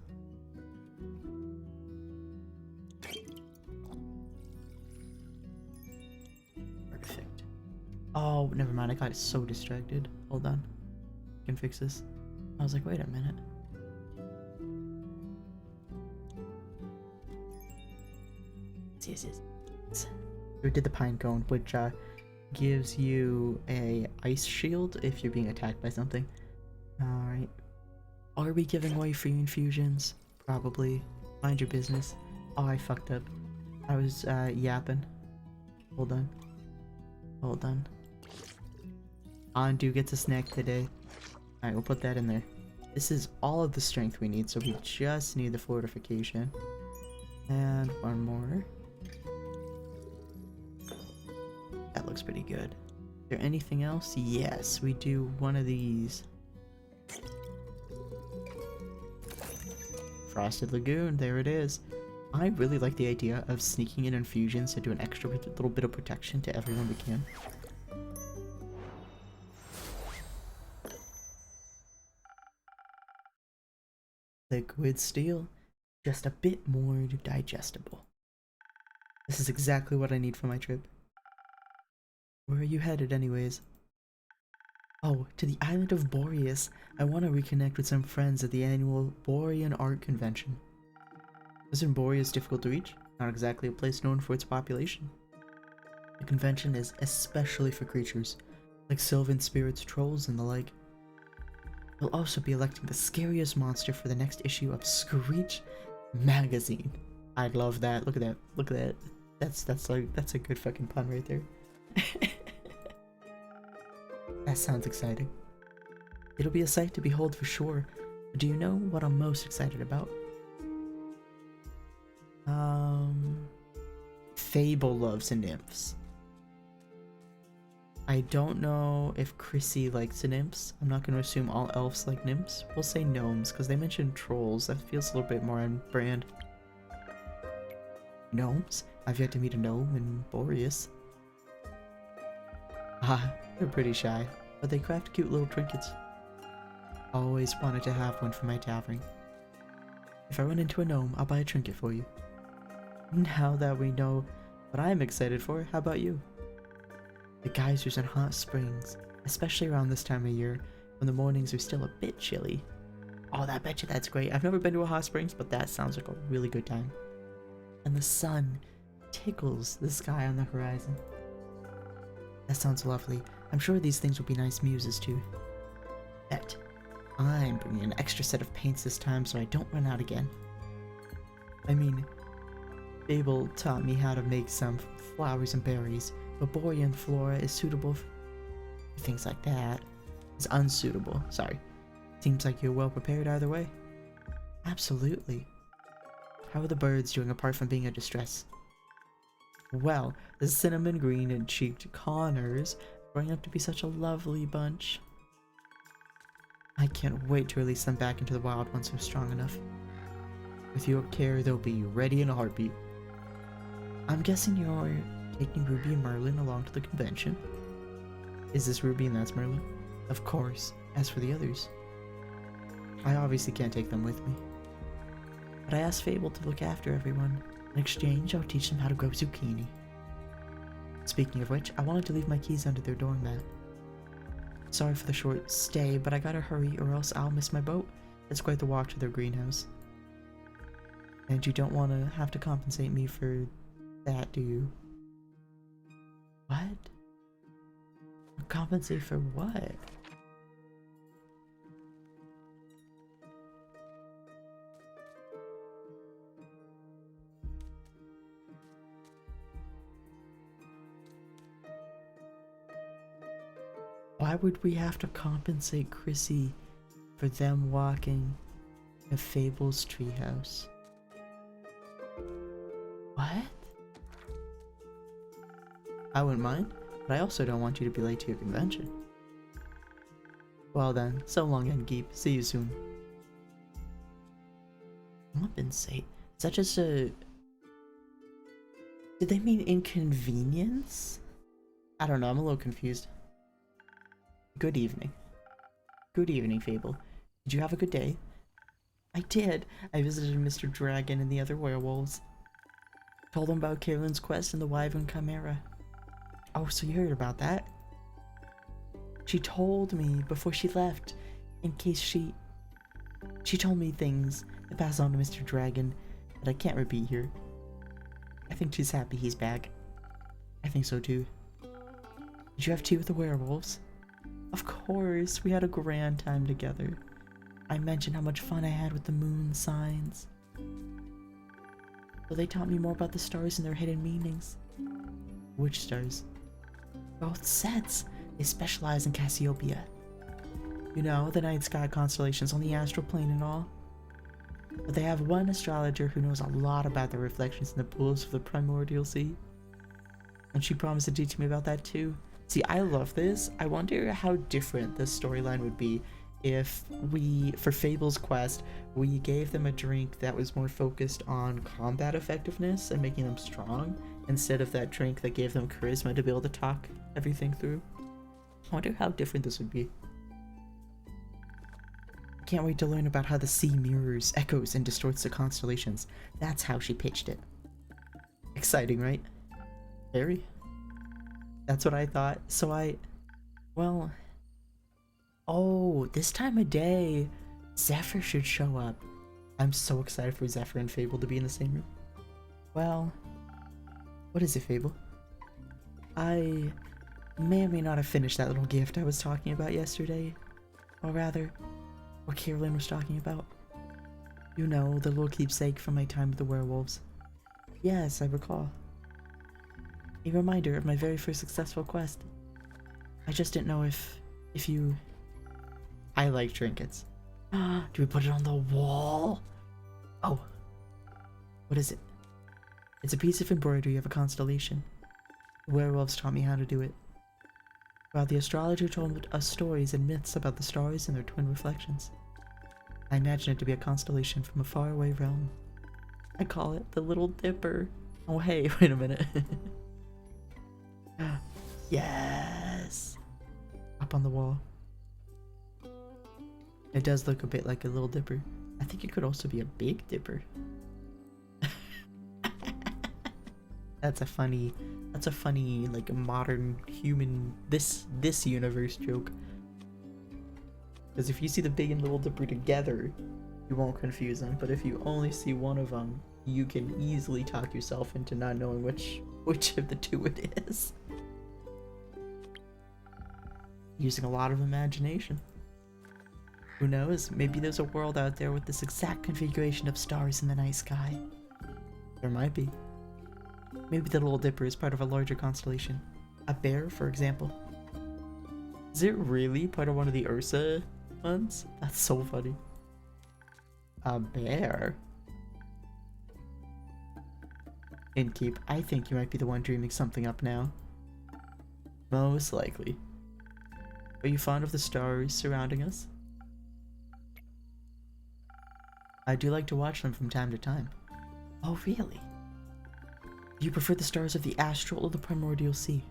Perfect. Oh, never mind, I got so distracted. Hold on. I can fix this. I was like, wait a minute. Yes. We did the pine cone, which gives you a ice shield if you're being attacked by something. Alright. Are we giving away free infusions? Probably. Mind your business. Oh, I fucked up. I was yapping. Hold on. Hold on. Andu gets a snack today. Alright, we'll put that in there. This is all of the strength we need, so we just need the fortification. And one more. That looks pretty good. Is there anything else? Yes, we do one of these. Frosted Lagoon, there it is. I really like the idea of sneaking in infusions to do an extra little bit of protection to everyone we can. Liquid steel, just a bit more digestible. This is exactly what I need for my trip. Where are you headed anyways? Oh, to the island of Boreas. I want to reconnect with some friends at the annual Borean Art Convention. Isn't Boreas difficult to reach? Not exactly a place known for its population. The convention is especially for creatures, like sylvan spirits, trolls, and the like. We'll also be electing the scariest monster for the next issue of Screech Magazine. I love that. Look at that. Look at that. That's a good fucking pun right there. That sounds exciting. It'll be a sight to behold for sure. But do you know what I'm most excited about? Fable loves nymphs. I don't know if Chrissy likes nymphs. I'm not going to assume all elves like nymphs. We'll say gnomes, because they mentioned trolls. That feels a little bit more on brand. Gnomes? I've yet to meet a gnome in Boreas. Ah, they're pretty shy, but they craft cute little trinkets. Always wanted to have one for my tavern. If I run into a gnome, I'll buy a trinket for you. Now that we know what I'm excited for, how about you? The geysers and hot springs, especially around this time of year, when the mornings are still a bit chilly. Oh, I bet you that's great. I've never been to a hot springs, but that sounds like a really good time. And the sun tickles the sky on the horizon. That sounds lovely. I'm sure these things will be nice muses too. Bet. I'm bringing an extra set of paints this time so I don't run out again. I mean, Fable taught me how to make some flowers and berries, but Borean flora is suitable for things like that. It's unsuitable, sorry. Seems like you're well prepared either way. Absolutely. How are the birds doing apart from being a distress? Well, the cinnamon green and cheeked Connors growing up to be such a lovely bunch. I can't wait to release them back into the wild once they're strong enough. With your care, they'll be ready in a heartbeat. I'm guessing you're taking Ruby and Merlin along to the convention. Is this Ruby and that's Merlin? Of course. As for the others, I obviously can't take them with me. But I asked Fable to look after everyone. In exchange, I'll teach them how to grow zucchini. Speaking of which, I wanted to leave my keys under their doormat. Sorry for the short stay, but I gotta hurry or else I'll miss my boat. It's quite the walk to their greenhouse. And you don't want to have to compensate me for that, do you? What? Compensate for what? Why would we have to compensate Chrissy for them walking to Fable's treehouse? What? What? I wouldn't mind, but I also don't want you to be late to your convention. Well then, so long, Endkeep. See you soon. Compensate? Is that just a... Did they mean inconvenience? I don't know, I'm a little confused. Good evening. Good evening, Fable. Did you have a good day? I did. I visited Mr. Dragon and the other werewolves. Told them about Carolyn's quest and the Wyvern Chimera. Oh, so you heard about that? She told me before she left, in case she told me things to pass on to Mr. Dragon that I can't repeat here. I think she's happy he's back. I think so too. Did you have tea with the werewolves? Of course, we had a grand time together. I mentioned how much fun I had with the moon signs. So they taught me more about the stars and their hidden meanings. Which stars? Both sets. They specialize in Cassiopeia. You know, the night sky constellations on the astral plane and all. But they have one astrologer who knows a lot about the reflections in the pools of the primordial sea. And she promised to teach me about that too. See, I love this. I wonder how different this storyline would be if we, for Fable's quest, we gave them a drink that was more focused on combat effectiveness and making them strong, instead of that drink that gave them charisma to be able to talk everything through. I wonder how different this would be. Can't wait to learn about how the sea mirrors, echoes, and distorts the constellations. That's how she pitched it. Exciting, right? Very. That's what I thought. So well... Oh, this time of day, Zephyr should show up. I'm so excited for Zephyr and Fable to be in the same room. Well, what is it, Fable? I may or may not have finished that little gift I was talking about yesterday. Or rather, what Carolyn was talking about. You know, the little keepsake from my time with the werewolves. Yes, I recall. A reminder of my very first successful quest. I just didn't know if you... I like trinkets. Do we put it on the wall? Oh. What is it? It's a piece of embroidery of a constellation. The werewolves taught me how to do it. While the astrologer told us stories and myths about the stars and their twin reflections. I imagine it to be a constellation from a faraway realm. I call it the Little Dipper. Oh hey, wait a minute. Yes! Up on the wall. It does look a bit like a Little Dipper. I think it could also be a Big Dipper. That's a funny, like, modern human, this universe joke. Because if you see the Big and Little Dipper together, you won't confuse them. But if you only see one of them, you can easily talk yourself into not knowing which of the two it is. Using a lot of imagination. Who knows? Maybe there's a world out there with this exact configuration of stars in the night sky. There might be. Maybe the Little Dipper is part of a larger constellation. A bear, for example. Is it really part of one of the Ursa ones? That's so funny. A bear? Innkeep, I think you might be the one dreaming something up now. Most likely. Are you fond of the stars surrounding us? I do like to watch them from time to time. Oh, really? Do you prefer the stars of the astral or the primordial sea?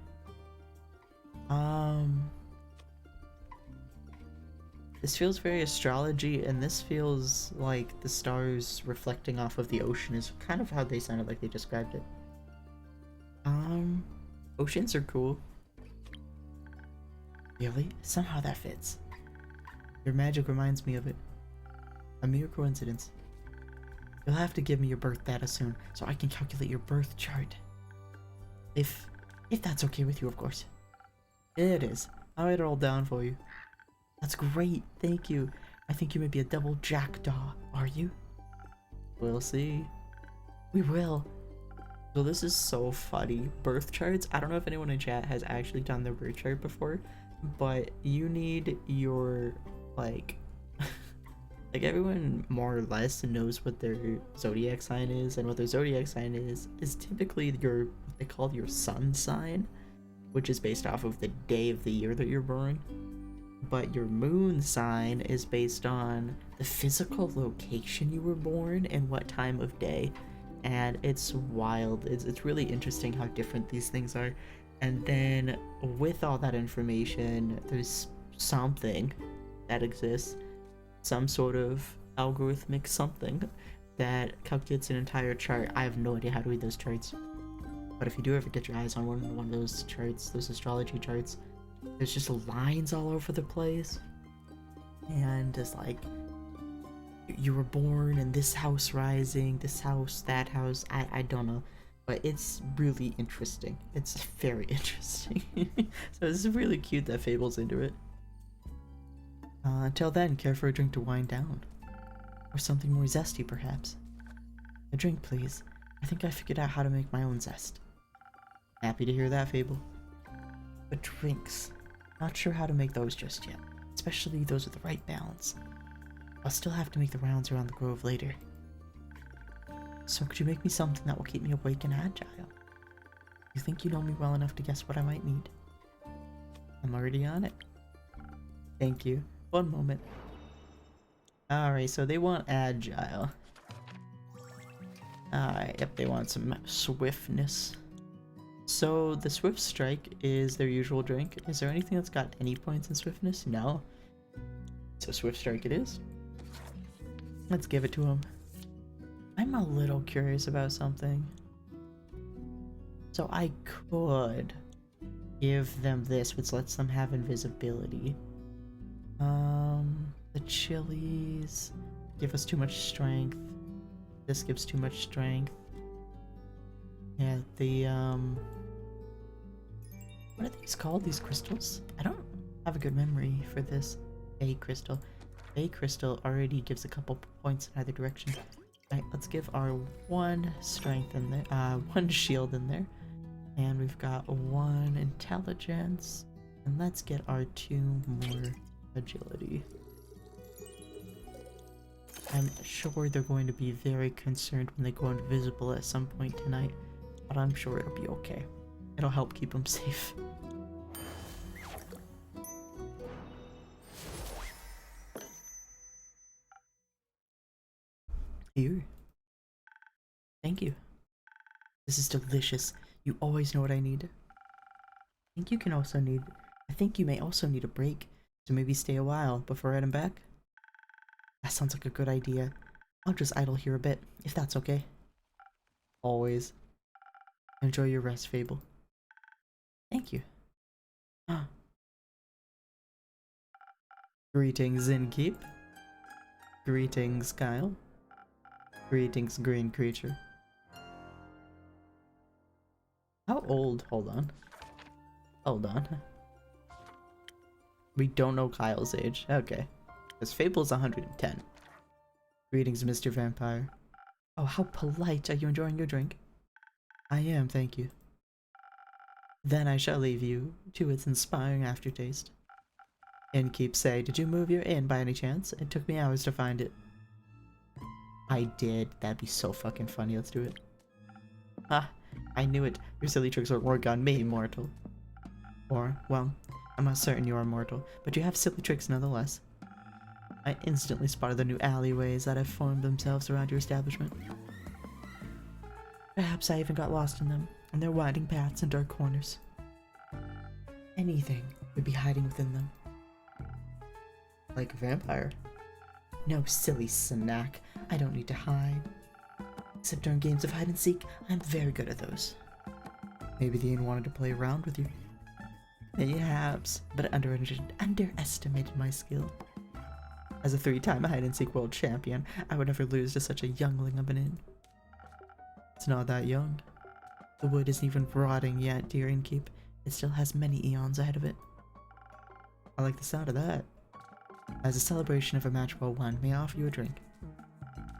This feels very astrology, and this feels like the stars reflecting off of the ocean is kind of how they sounded like they described it. Oceans are cool. Really? Somehow that fits. Your magic reminds me of it. A mere coincidence. You'll have to give me your birth data soon, so I can calculate your birth chart. If that's okay with you, of course. It is. I'll write it all down for you. That's great, thank you. I think you may be a double jackdaw, are you? We'll see. We will. So this is so funny. Birth charts, I don't know if anyone in chat has actually done their birth chart before, but you need your, like, like everyone more or less knows what their zodiac sign is, and what their zodiac sign is typically your what they call your sun sign, which is based off of the day of the year that you're born. But your moon sign is based on the physical location you were born and what time of day. And it's wild. It's really interesting how different these things are. And then with all that information, there's something that exists, some sort of algorithmic something that calculates an entire chart. I have no idea how to read those charts, but if you do ever get your eyes on one of those charts, those astrology charts, there's just lines all over the place, and it's like you were born in this house rising, this house, that house. I don't know, but it's really interesting. It's very interesting. So it's really cute that Fable's into it. Until then, care for a drink to wind down, or something more zesty, perhaps. A drink, please. I think I figured out how to make my own zest. Happy to hear that, Fable. But drinks, not sure how to make those just yet, especially those with the right balance. I'll still have to make the rounds around the grove later. So could you make me something that will keep me awake and agile? You think you know me well enough to guess what I might need? I'm already on it. Thank you. One moment. Alright, so they want agile. Alright, yep, they want some swiftness. So the Swift Strike is their usual drink. Is there anything that's got any points in swiftness? No. So Swift Strike it is. Let's give it to them. I'm a little curious about something. So I could give them this, which lets them have invisibility. The chilies give us too much strength. This gives too much strength. Yeah, the what are these called? These crystals? I don't have a good memory for this. A crystal. A crystal already gives a couple points in either direction. Alright, let's give our one strength in there, one shield in there. And we've got one intelligence. And let's get our 2 more agility. I'm sure they're going to be very concerned when they go invisible at some point tonight, but I'm sure it'll be okay. It'll help keep them safe. Here. Thank you. This is delicious. You always know what I need. I think you may also need a break, so maybe stay a while before heading back. That sounds like a good idea. I'll just idle here a bit, if that's okay. Always. Enjoy your rest, Fable. Thank you. Greetings, Innkeep. Greetings, Kyle. Greetings, green creature. How old? Hold on. Hold on. We don't know Kyle's age. Okay. Because Fable's 110. Greetings, Mr. Vampire. Oh, how polite. Are you enjoying your drink? I am, thank you. Then I shall leave you to its inspiring aftertaste. Innkeep say, did you move your inn by any chance? It took me hours to find it. I did. That'd be so fucking funny. Let's do it. Ah, I knew it. Your silly tricks won't work on me, mortal. Or, well, I'm not certain you are mortal, but you have silly tricks nonetheless. I instantly spotted the new alleyways that have formed themselves around your establishment. Perhaps I even got lost in them, and their winding paths and dark corners. Anything would be hiding within them. Like a vampire. No, silly snack. I don't need to hide. Except during games of hide and seek, I'm very good at those. Maybe the inn wanted to play around with you. Perhaps, but underestimated my skill. As a 3-time hide-and-seek world champion, I would never lose to such a youngling of an inn. It's not that young. The wood isn't even rotting yet, dear innkeep. It still has many eons ahead of it. I like the sound of that. As a celebration of a match well won, may I offer you a drink?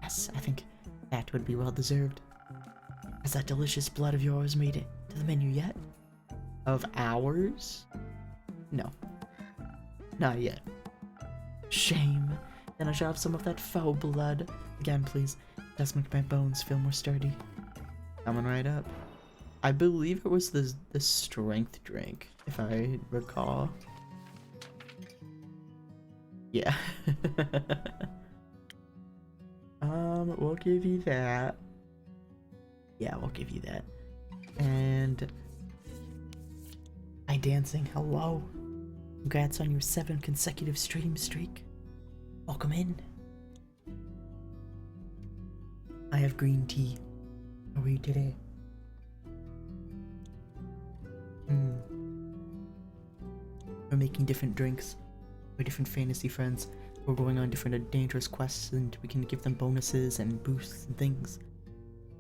Yes, I think that would be well deserved. Has that delicious blood of yours made it to the menu yet? Of ours? No. Not yet. Shame. Then I shall have some of that foul blood. Again, please. It does make my bones feel more sturdy. Coming right up. I believe it was the strength drink, if I recall. Yeah. We'll give you that. Yeah, we'll give you that. And dancing, hello. Congrats on your 7 consecutive stream streak. Welcome in. I have green tea. How are you today? We're making different drinks. We're different fantasy friends. We're going on different dangerous quests, and we can give them bonuses and boosts and things.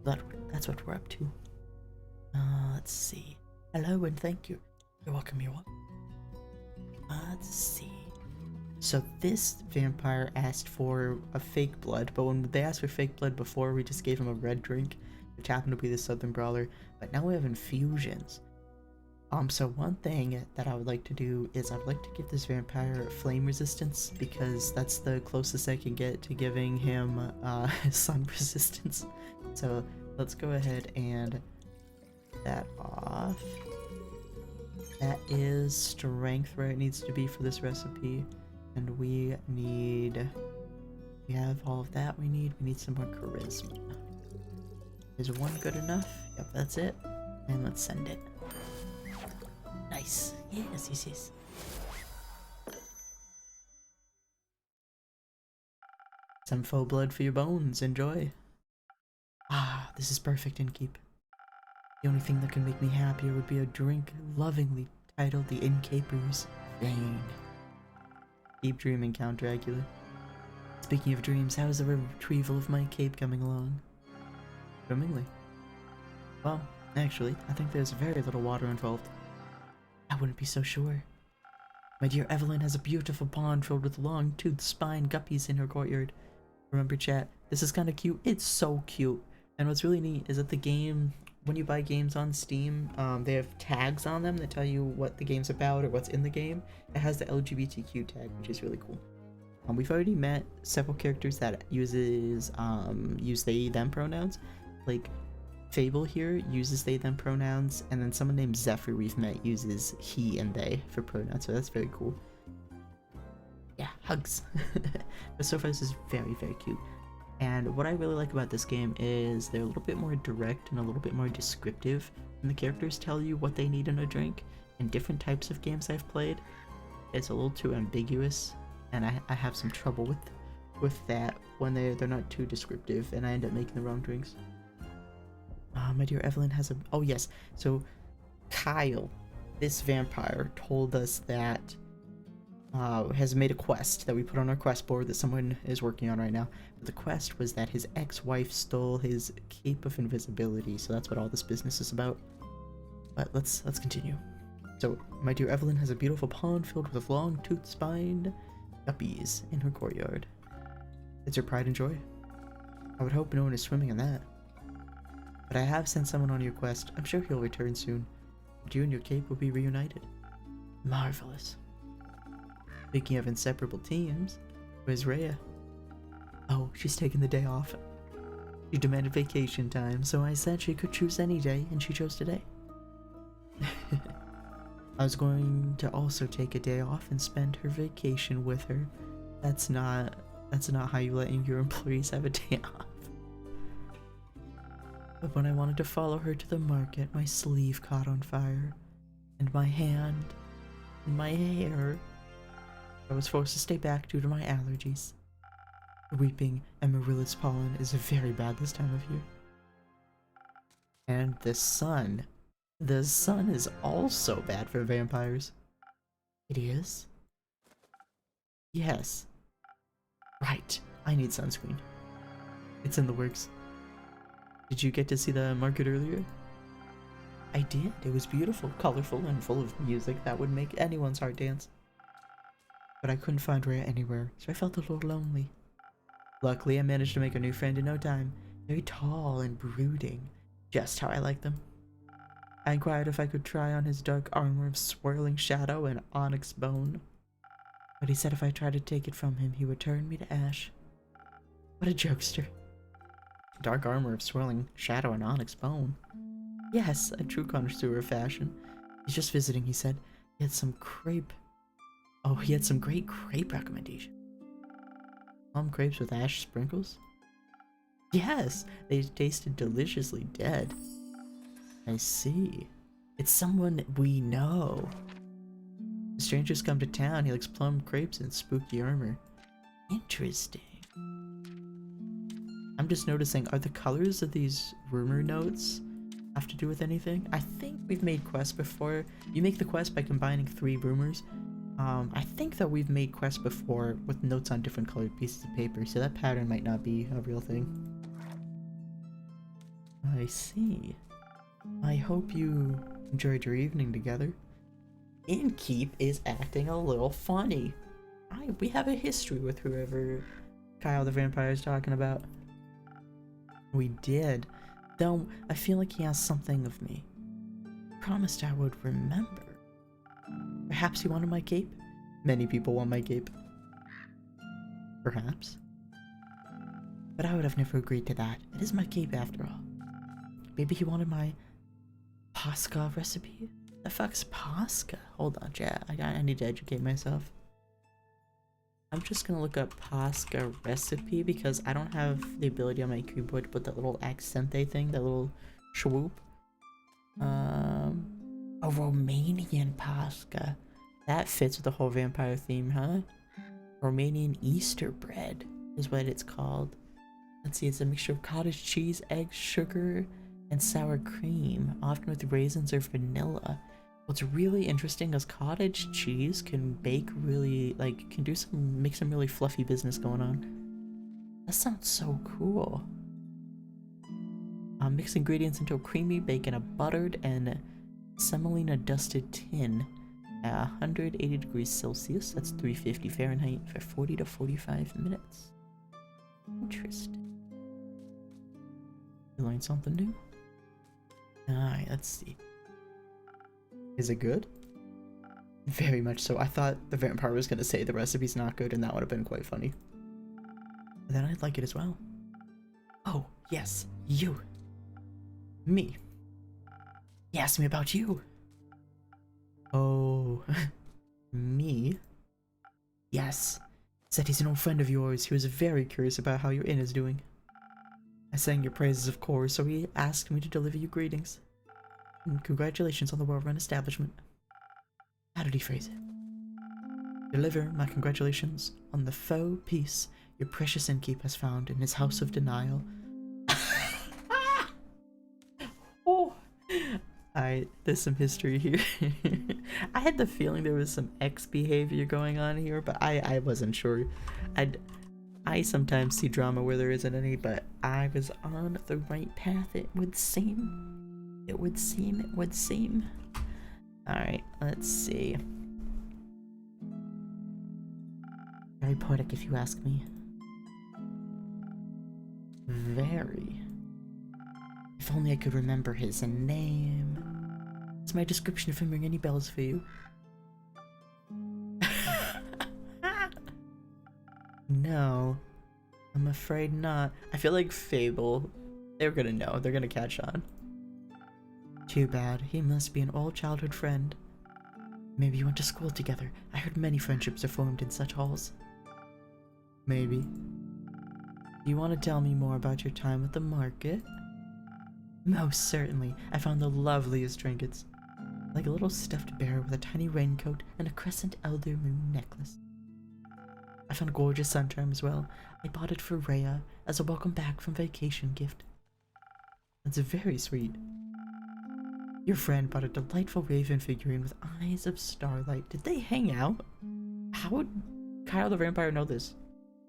That's what we're up to. Let's see. Hello and thank you. You're welcome, you're welcome. Let's see. So this vampire asked for a fake blood, but when they asked for fake blood before, we just gave him a red drink, which happened to be the Southern Brawler. But now we have infusions. So one thing that I would like to do is I would like to give this vampire flame resistance, because that's the closest I can get to giving him sun resistance. So let's go ahead and put that off. That is strength where it needs to be for this recipe, and we have all of that we need some more charisma. Is one good enough? Yep, that's it. And let's send it. Nice. Yes. Some faux blood for your bones. Enjoy. Ah, this is perfect Innkeep. The only thing that can make me happier would be a drink lovingly titled the Innkeeper's Vein. Keep dreaming, Count Dracula. Speaking of dreams, how is the retrieval of my cape coming along? Swimmingly. Well, actually, I think there's very little water involved. I wouldn't be so sure. My dear Evelyn has a beautiful pond filled with long-toothed spine guppies in her courtyard. Remember, chat, this is kind of cute. It's so cute. And what's really neat is that the game, when you buy games on Steam, they have tags on them that tell you what the game's about or what's in the game. It has the LGBTQ tag, which is really cool. We've already met several characters that use they them pronouns. Like Fable here uses they them pronouns, and then someone named Zephyr we've met uses he and they for pronouns, so that's very cool. Yeah, hugs. But so far this is very, very cute. And what I really like about this game is they're a little bit more direct and a little bit more descriptive, and the characters tell you what they need in a drink. In different types of games I've played, it's a little too ambiguous, and I have some trouble with that when they're not too descriptive, and I end up making the wrong drinks. My dear Evelyn has a... Oh yes, so Kyle, this vampire, told us that has made a quest that we put on our quest board that someone is working on right now. But the quest was that his ex-wife stole his cape of invisibility, so that's what all this business is about. But let's continue. So, my dear Evelyn has a beautiful pond filled with long-toothed spined guppies in her courtyard. It's her pride and joy. I would hope no one is swimming in that. But I have sent someone on your quest. I'm sure he'll return soon. And you and your cape will be reunited. Marvelous. Speaking of inseparable teams, where's Rhea? Oh, she's taking the day off. She demanded vacation time, so I said she could choose any day, and she chose today. I was going to also take a day off and spend her vacation with her. That's not how you let your employees have a day off. But when I wanted to follow her to the market, my sleeve caught on fire, and my hand, and my hair. I was forced to stay back due to my allergies. Weeping amaryllis pollen is very bad this time of year. And the sun is also bad for vampires. It is? Yes. Right, I need sunscreen. It's in the works. Did you get to see the market earlier? I did. It was beautiful, colorful, and full of music that would make anyone's heart dance. But I couldn't find Rhea anywhere, so I felt a little lonely. Luckily, I managed to make a new friend in no time. Very tall and brooding, just how I like them. I inquired if I could try on his dark armor of swirling shadow and onyx bone. But he said if I tried to take it from him, he would turn me to ash. What a jokester. Dark armor of swirling shadow and onyx bone. Yes, a true connoisseur of fashion. He's just visiting, he said. He had some crepe. Oh, he had some great crepe recommendation. Plum crepes with ash sprinkles? Yes, they tasted deliciously dead. I see. It's someone we know. The stranger's come to town. He likes plum crepes and spooky armor. Interesting. I'm just noticing, are the colors of these rumor notes have to do with anything? I think we've made quests before. You make the quest by combining 3 rumors. I think that we've made quests before with notes on different colored pieces of paper, so that pattern might not be a real thing. I see. I hope you enjoyed your evening together. Innkeep is acting a little funny. We have a history with whoever Kyle the Vampire is talking about. We did, though I feel like he has something of me. Promised I would remember. Perhaps he wanted my cape? Many people want my cape. Perhaps. But I would have never agreed to that. It is my cape after all. Maybe he wanted my Pascha recipe? The fuck's Pascha? Hold on, chat. I need to educate myself. I'm just gonna look up Pascha recipe because I don't have the ability on my keyboard to put that little accente thing, that little swoop. A Romanian Pascha. That fits with the whole vampire theme, huh? Romanian Easter bread is what it's called. Let's see, it's a mixture of cottage cheese, eggs, sugar, and sour cream, often with raisins or vanilla. What's really interesting is cottage cheese can bake really, make some really fluffy business going on. That sounds so cool. Mix ingredients into a creamy bake in a buttered and semolina dusted tin at 180 degrees Celsius. That's 350 Fahrenheit for 40 to 45 minutes. Interesting. You learned something new? Alright, let's see. Is it good? Very much so. I thought the vampire was gonna say the recipe's not good, and that would have been quite funny. But then I'd like it as well. Oh, yes, you. Me. He asked me about you. Oh, me? Yes. Said he's an old friend of yours. He was very curious about how your inn is doing. I sang your praises, of course, so he asked me to deliver you greetings. And congratulations on the well-run establishment. How did he phrase it? Deliver my congratulations on the faux peace your precious innkeep has found in his house of denial. Oh, alright, there's some history here. I had the feeling there was some X behavior going on here, but I wasn't sure. I sometimes see drama where there isn't any, but I was on the right path, it would seem. It would seem. Alright, let's see. Very poetic, if you ask me. Very. If only I could remember his name. Does my description of him ring any bells for you? No, I'm afraid not. I feel like Fable, they're gonna know. They're gonna catch on. Too bad. He must be an old childhood friend. Maybe you went to school together. I heard many friendships are formed in such halls. Maybe. Do you want to tell me more about your time at the market? Most certainly. I found the loveliest trinkets. Like a little stuffed bear with a tiny raincoat and a crescent elder moon necklace. I found a gorgeous sun charm as well. I bought it for Rhea as a welcome back from vacation gift. That's very sweet. Your friend bought a delightful raven figurine with eyes of starlight. Did they hang out? How would Kyle the Vampire know this?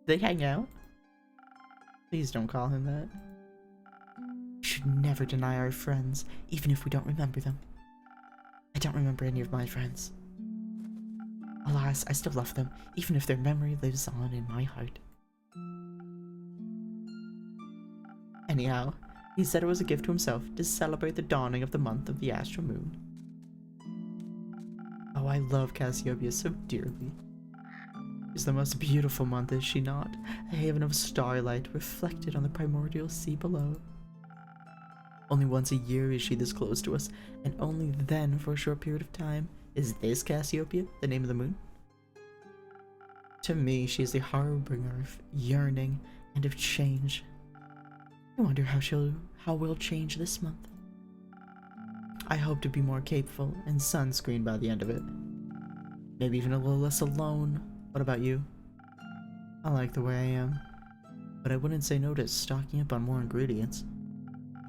Did they hang out? Please don't call him that. We should never deny our friends, even if we don't remember them. I don't remember any of my friends. Alas, I still love them, even if their memory lives on in my heart. Anyhow, he said it was a gift to himself to celebrate the dawning of the month of the astral moon. Oh, I love Cassiopeia so dearly. It's the most beautiful month, is she not? A haven of starlight reflected on the primordial sea below. Only once a year is she this close to us, and only then for a short period of time. Is this Cassiopeia, the name of the moon? To me, she is the harbinger of yearning and of change. I wonder how we'll change this month. I hope to be more capable and sunscreen by the end of it. Maybe even a little less alone. What about you? I like the way I am, but I wouldn't say no to stocking up on more ingredients.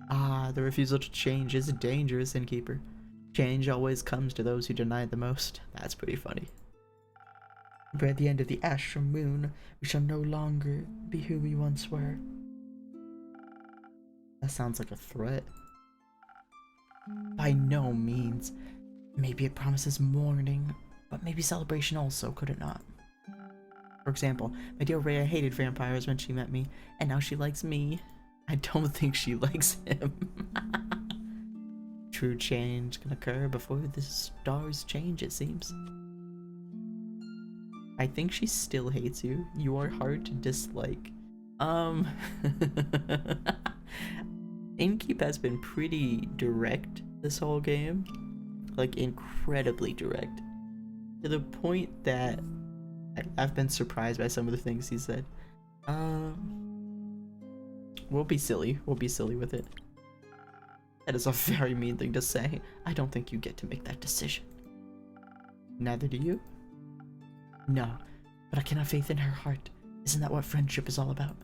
Ah, the refusal to change is dangerous, innkeeper. Change always comes to those who deny it the most. That's pretty funny. By the end of the astral moon, we shall no longer be who we once were. That sounds like a threat. By no means. Maybe it promises mourning, but maybe celebration also, could it not? For example, my dear Rhea hated vampires when she met me, and now she likes me. I don't think she likes him. True change can occur before the stars change, it seems. I think she still hates you. You are hard to dislike. Innkeep has been pretty direct this whole game. Like, incredibly direct. To the point that I've been surprised by some of the things he said. We'll be silly. We'll be silly with it. That is a very mean thing to say. I don't think you get to make that decision. Neither do you? No, but I can have faith in her heart. Isn't that what friendship is all about?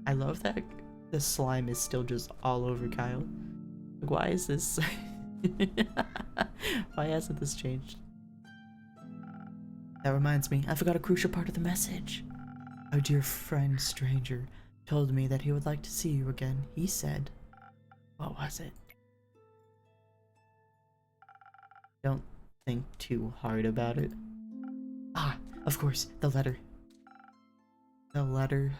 I love that the slime is still just all over Kyle. Like, why is this? Why hasn't this changed? That reminds me, I forgot a crucial part of the message. Our dear friend stranger told me that he would like to see you again. He said, what was it? Don't think too hard about it. Ah, of course, the letter. The letter.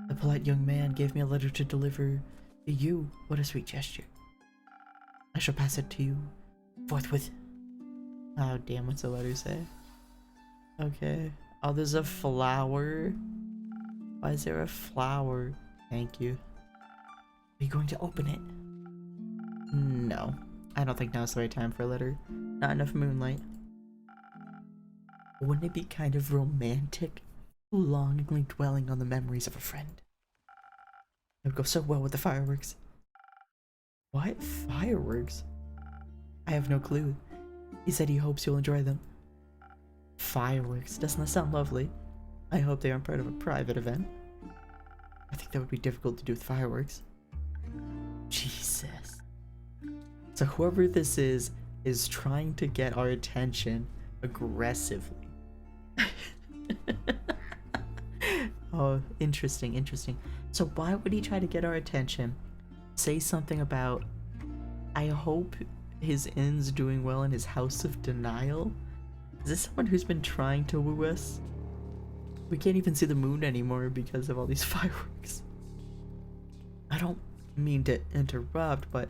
The polite young man gave me a letter to deliver to you. What a sweet gesture. I shall pass it to you forthwith. Oh damn, what's the letter say? Okay. Oh, there's a flower. Why is there a flower? Thank you. Are you going to open it? No. I don't think now's the right time for a letter. Not enough moonlight. Wouldn't it be kind of romantic? Longingly dwelling on the memories of a friend. It would go so well with the fireworks. What? Fireworks? I have no clue. He said he hopes you'll enjoy them. Fireworks? Doesn't that sound lovely? I hope they aren't part of a private event. I think that would be difficult to do with fireworks. Jesus. So whoever this is trying to get our attention aggressively. Oh, interesting, interesting. So why would he try to get our attention? Say something about, I hope his inn's doing well in his house of denial? Is this someone who's been trying to woo us? We can't even see the moon anymore because of all these fireworks. I don't mean to interrupt, but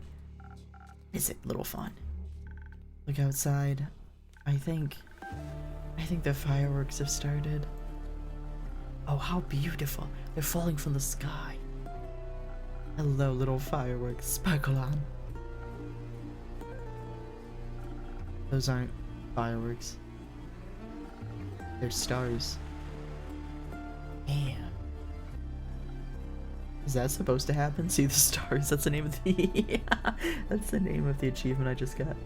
is it a little fun? Look outside. I think the fireworks have started. Oh, how beautiful. They're falling from the sky. Hello, little fireworks. Sparkle on. Those aren't fireworks. They're stars. Damn. Is that supposed to happen? See the stars? That's the name of the that's the name of the achievement I just got.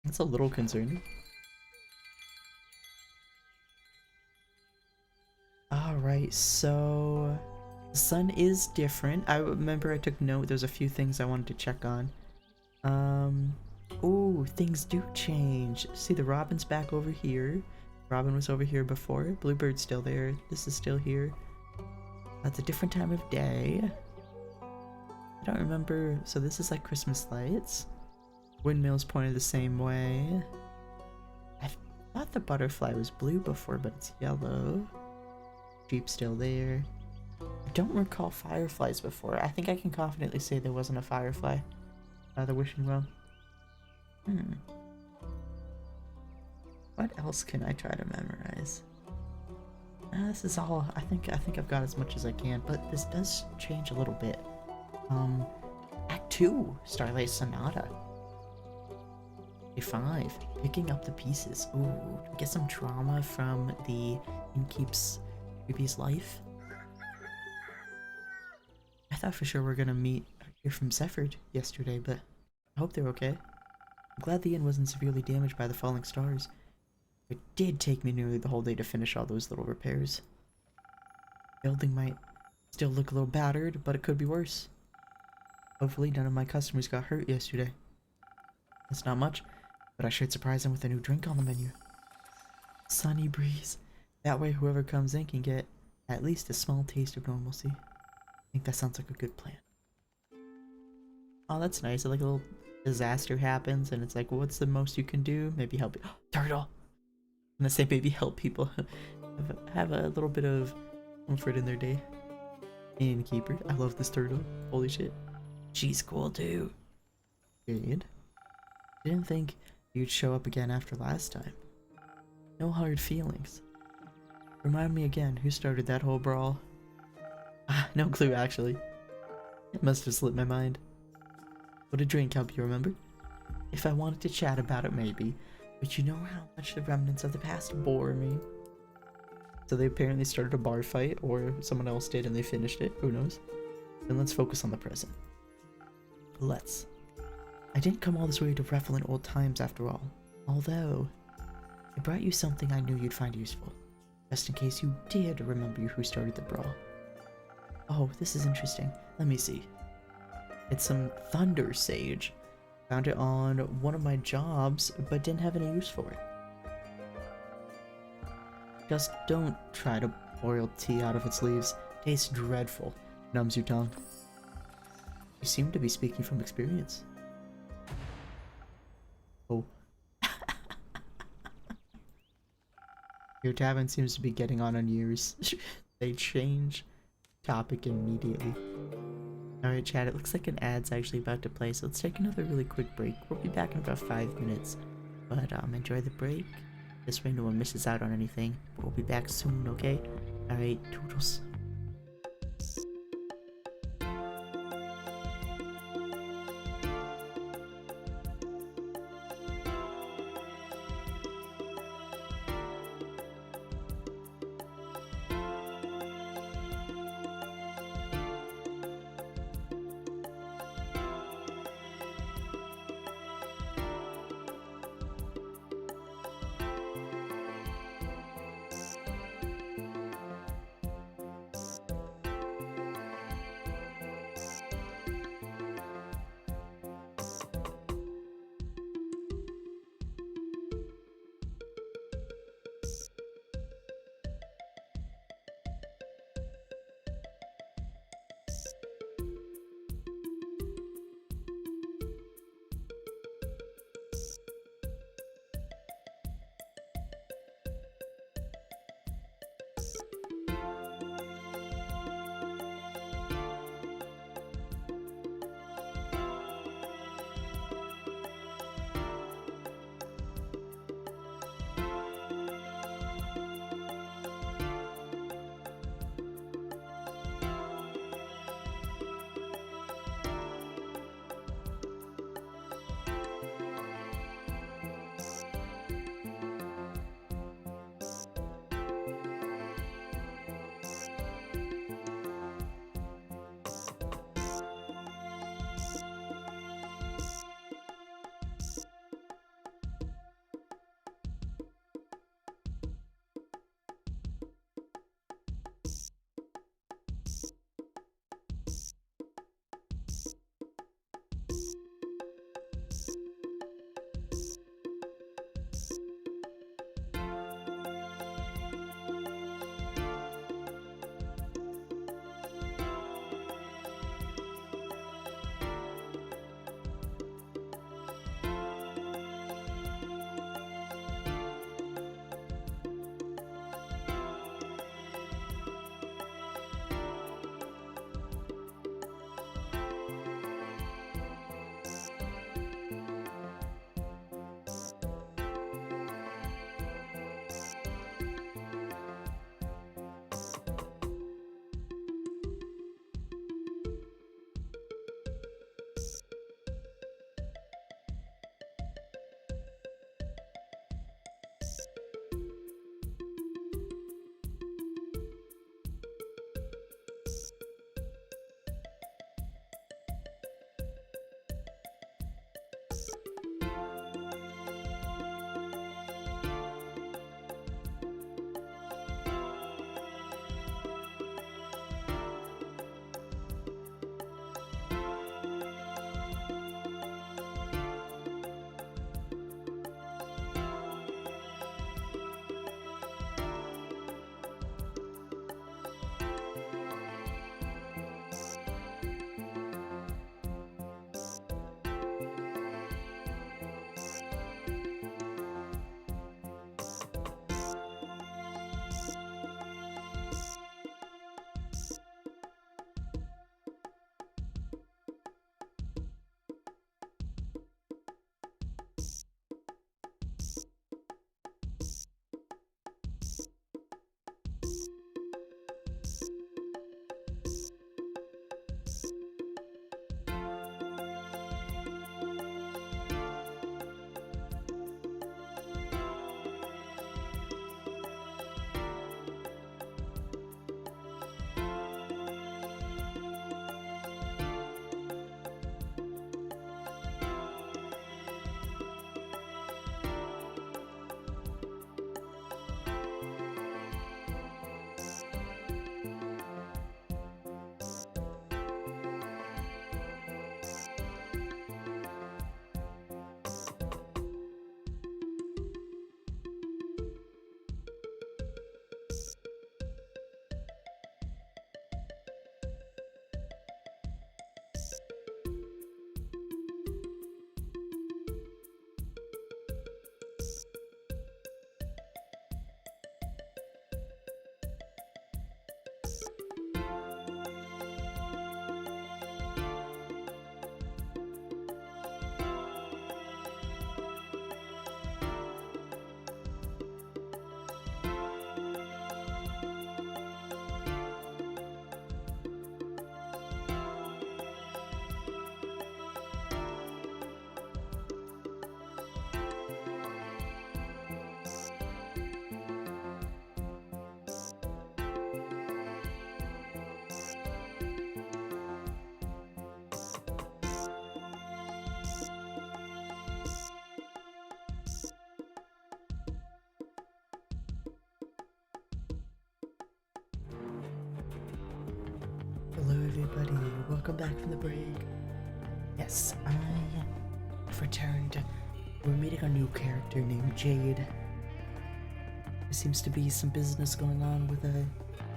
That's a little concerning. Alright, so the sun is different. I remember I took note. There's a few things I wanted to check on. Ooh, things do change. See, the robin's back over here. Robin was over here before. Bluebird's still there. This is still here. That's a different time of day. I don't remember. So this is like Christmas lights. Windmill's pointed the same way. I thought the butterfly was blue before, but it's yellow. Sheep's still there. I don't recall fireflies before. I think I can confidently say there wasn't a firefly. The wishing well. What else can I try to memorize? This is all. I think I've got as much as I can, but this does change a little bit. Act 2, Starlight Sonata. Day 5, picking up the pieces. Ooh, do we get some trauma from the innkeep's previous life? I thought for sure we are gonna hear from Zephyr yesterday, but I hope they're okay. I'm glad the inn wasn't severely damaged by the falling stars. It did take me nearly the whole day to finish all those little repairs. The building might still look a little battered, but it could be worse. Hopefully none of my customers got hurt yesterday. It's not much, but I should surprise them with a new drink on the menu. Sunny breeze. That way whoever comes in can get at least a small taste of normalcy. I think that sounds like a good plan. Oh, that's nice. Like a little disaster happens and it's like, well, what's the most you can do? Maybe help Turtle! I'm gonna say maybe help people have a little bit of comfort in their day. Innkeeper. I love this turtle. Holy shit. She's cool too. Period. Didn't think you'd show up again after last time. No hard feelings. Remind me again, who started that whole brawl? No clue actually. It must have slipped my mind. Would a drink help you remember? If I wanted to chat about it maybe, but you know how much the remnants of the past bore me. So they apparently started a bar fight, or someone else did and they finished it, who knows. Then let's focus on the present. Let's. I didn't come all this way to revel in old times after all, although I brought you something I knew you'd find useful, just in case you did remember who started the brawl. Oh, this is interesting. Let me see. It's some Thunder Sage. Found it on one of my jobs, but didn't have any use for it. Just don't try to boil tea out of its leaves. Tastes dreadful. Numbs your tongue. You seem to be speaking from experience. Oh. Your tavern seems to be getting on years. They change topic immediately. Alright chat, it looks like an ad's actually about to play, so let's take another really quick break. We'll be back in about 5 minutes. But enjoy the break. This way no one misses out on anything. We'll be back soon, okay? Alright, toodles. everybody, welcome back from the break. Yes, I have returned. We're meeting a new character named Jade. There seems to be some business going on with a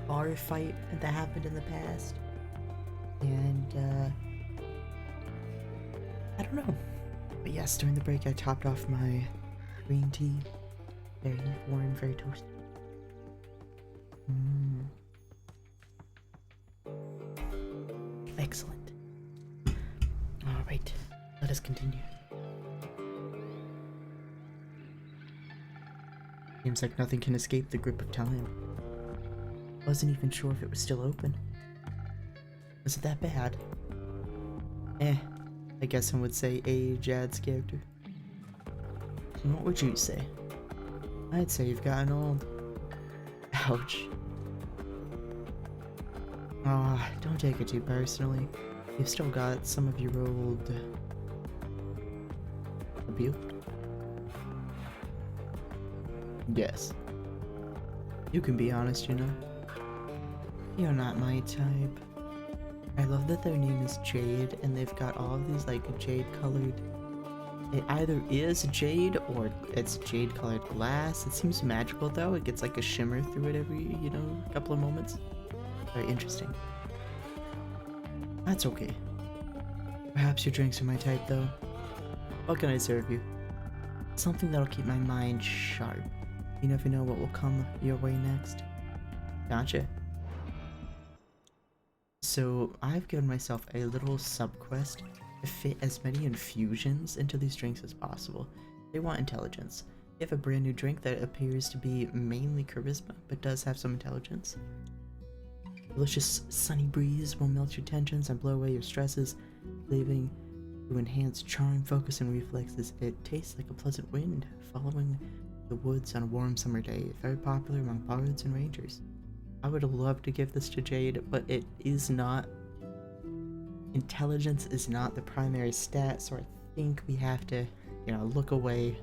bar fight that happened in the past. And, I don't know. But yes, during the break I topped off my green tea. Very warm, very toasty. Excellent. Alright, let us continue. Seems like nothing can escape the grip of time. Wasn't even sure if it was still open. Was it that bad? I guess some would say age adds character. What would you say? I'd say you've gotten old. Ouch. Ah, don't take it too personally. You've still got some of your old appeal. Yes. You can be honest, you know. You're not my type. I love that their name is Jade and they've got all of these like jade colored. It either is jade or it's jade colored glass. It seems magical though. It gets like a shimmer through it every, couple of moments. Very interesting. That's okay. Perhaps your drinks are my type though. What can I serve you? Something that'll keep my mind sharp. You never know what will come your way next. Gotcha. So I've given myself a little sub-quest to fit as many infusions into these drinks as possible. They want intelligence. You have a brand new drink that appears to be mainly charisma, but does have some intelligence. Delicious sunny breeze will melt your tensions and blow away your stresses, leaving to enhance charm, focus, and reflexes. It tastes like a pleasant wind following the woods on a warm summer day, very popular among bards and rangers. I would love to give this to Jade, but it is not. Intelligence is not the primary stat, so I think we have to, look away.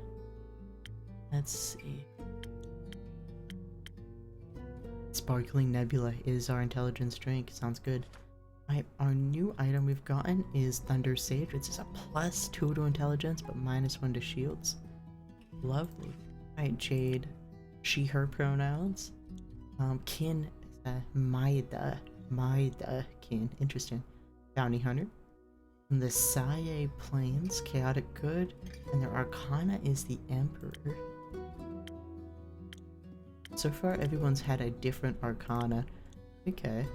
Let's see. Sparkling Nebula is our intelligence drink. Sounds good. Our new item we've gotten is Thunder Sage, which is a +2 to intelligence, but -1 to shields. Lovely. Alright, Jade. She, her pronouns. Kin, Maida kin. Interesting. Bounty Hunter. From the Saye Plains, Chaotic Good. And their Arcana is the Emperor. So far, everyone's had a different Arcana. Okay.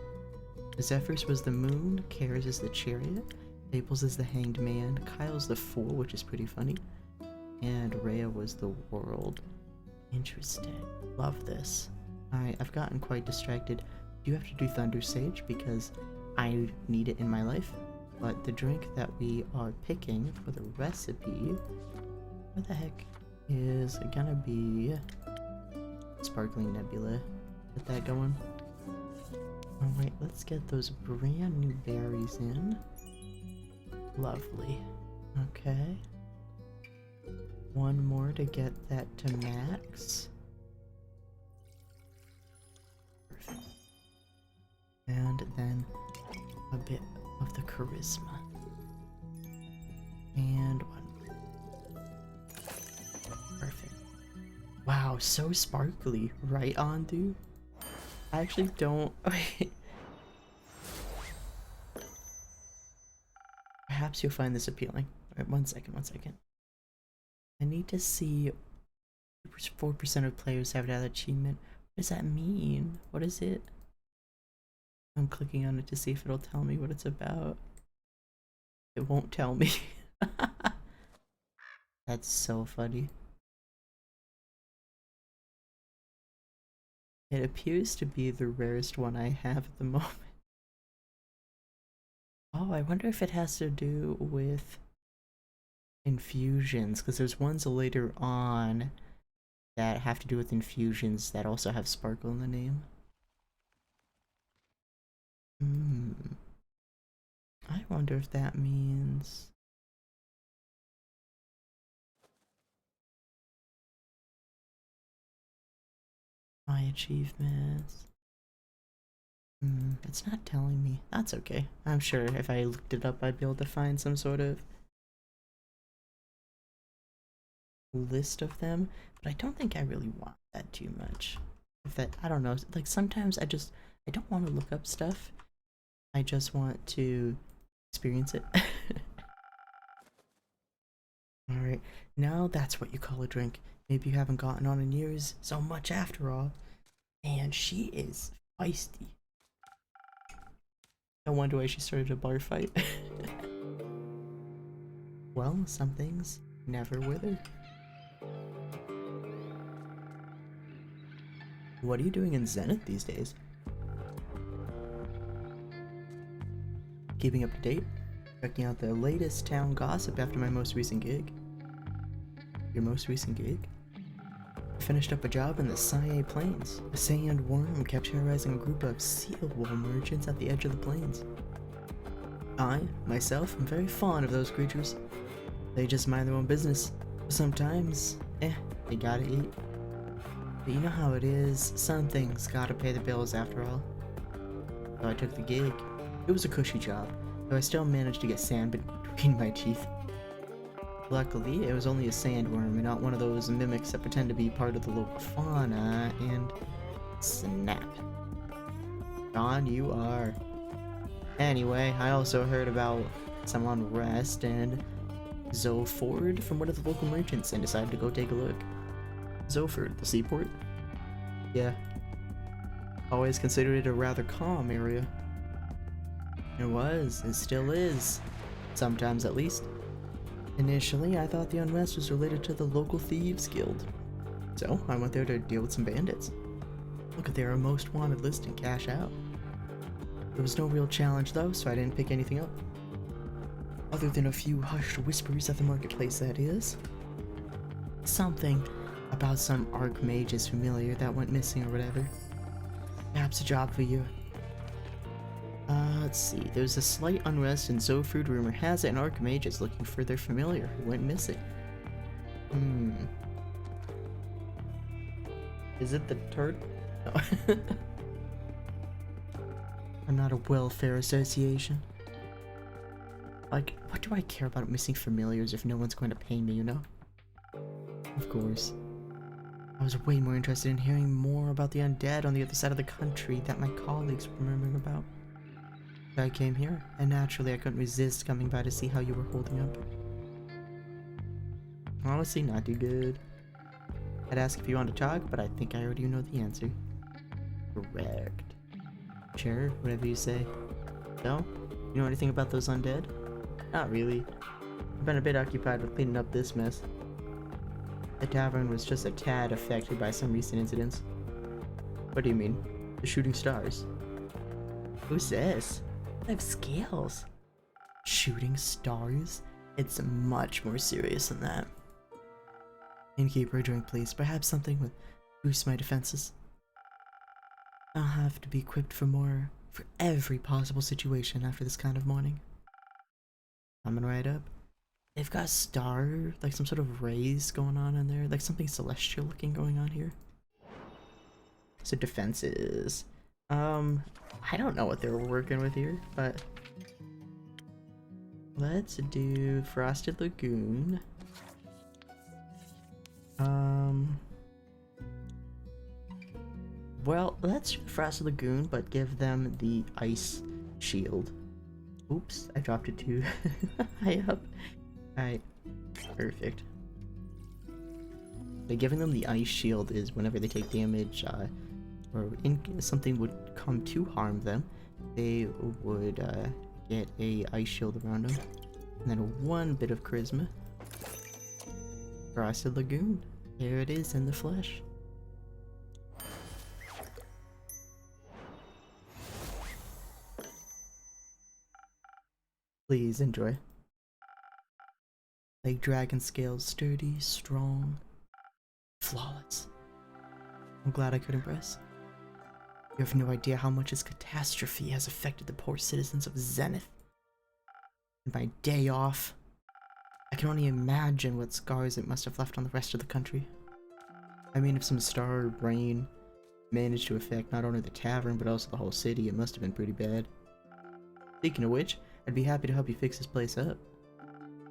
Zephyr's was the Moon, Kara's is the Chariot, Staples is the Hanged Man, Kyle's the Fool, which is pretty funny, and Rhea was the World. Interesting. Love this. I've gotten quite distracted. You have to do Thunder Sage because I need it in my life, but the drink that we are picking for the recipe, what the heck, is gonna be Sparkling Nebula. Get that going. Alright, let's get those brand new berries in. Lovely. Okay. One more to get that to max. Perfect. And then a bit of the charisma. And one. Perfect. Wow, so sparkly. Right on, dude. I actually don't. Perhaps you'll find this appealing. Alright, one second. I need to see 4% of players have that achievement. What does that mean? What is it? I'm clicking on it to see if it'll tell me what it's about. It won't tell me. That's so funny. It appears to be the rarest one I have at the moment. Oh, I wonder if it has to do with infusions, because there's ones later on that have to do with infusions that also have sparkle in the name. I wonder if that means... my achievements. It's not telling me. That's okay. I'm sure if I looked it up, I'd be able to find some sort of list of them, but I don't think I really want that too much. If that, I don't know, like sometimes I don't want to look up stuff. I just want to experience it. Alright, now that's what you call a drink. Maybe you haven't gotten on in years so much after all. And she is feisty. No wonder why she started a bar fight. Well, some things never wither. What are you doing in Zenith these days? Keeping up to date? Checking out the latest town gossip after my most recent gig. Your most recent gig? I finished up a job in the Sanye Plains. A sandworm kept terrorizing a group of seal wool merchants at the edge of the plains. I, myself, am very fond of those creatures. They just mind their own business. Sometimes, they gotta eat. But you know how it is, some things gotta pay the bills after all. So I took the gig. It was a cushy job, though I still managed to get sand between my teeth. Luckily, it was only a sandworm and not one of those mimics that pretend to be part of the local fauna, and snap. Gone you are. Anyway, I also heard about some unrest and Zoford from one of the local merchants and decided to go take a look. Zoford, the seaport? Yeah. Always considered it a rather calm area. It still is. Sometimes at least. Initially, I thought the unrest was related to the local thieves guild. So, I went there to deal with some bandits. Look at their most wanted list and cash out. There was no real challenge though, so I didn't pick anything up. Other than a few hushed whispers at the marketplace, that is. Something about some archmage's familiar that went missing or whatever. Perhaps a job for you. Let's see. There's a slight unrest in Zofruit. Rumor has it an archmage is looking for their familiar who went missing. Is it the turd? No. I'm not a welfare association. Like, what do I care about missing familiars if no one's going to pay me, you know? Of course. I was way more interested in hearing more about the undead on the other side of the country that my colleagues were murmuring about. I came here, and naturally I couldn't resist coming by to see how you were holding up. Honestly, not too good. I'd ask if you want to talk, but I think I already know the answer. Correct. Sure, whatever you say. So, you know anything about those undead? Not really. I've been a bit occupied with cleaning up this mess. The tavern was just a tad affected by some recent incidents. What do you mean? The shooting stars? Who says? I have scales. Shooting stars? It's much more serious than that. Innkeeper, a drink please. Perhaps something with boost my defenses. I'll have to be equipped for every possible situation after this kind of morning. Coming right up. They've got like some sort of rays going on in there, like something celestial looking going on here. So defenses. I don't know what they're working with here, but let's do Frosted Lagoon. Well, let's do Frosted Lagoon, but give them the ice shield. Oops, I dropped it too high up. Alright, perfect. So giving them the ice shield is whenever they take damage, or something would come to harm them, they would get a ice shield around them. And then one bit of charisma. Frosted Lagoon. Here it is in the flesh. Please enjoy. Like dragon scales, sturdy, strong, flawless. I'm glad I could impress. You have no idea how much this catastrophe has affected the poor citizens of Zenith. And my day off, I can only imagine what scars it must have left on the rest of the country. I mean, if some star rain managed to affect not only the tavern, but also the whole city. It must have been pretty bad. Speaking of which, I'd be happy to help you fix this place up.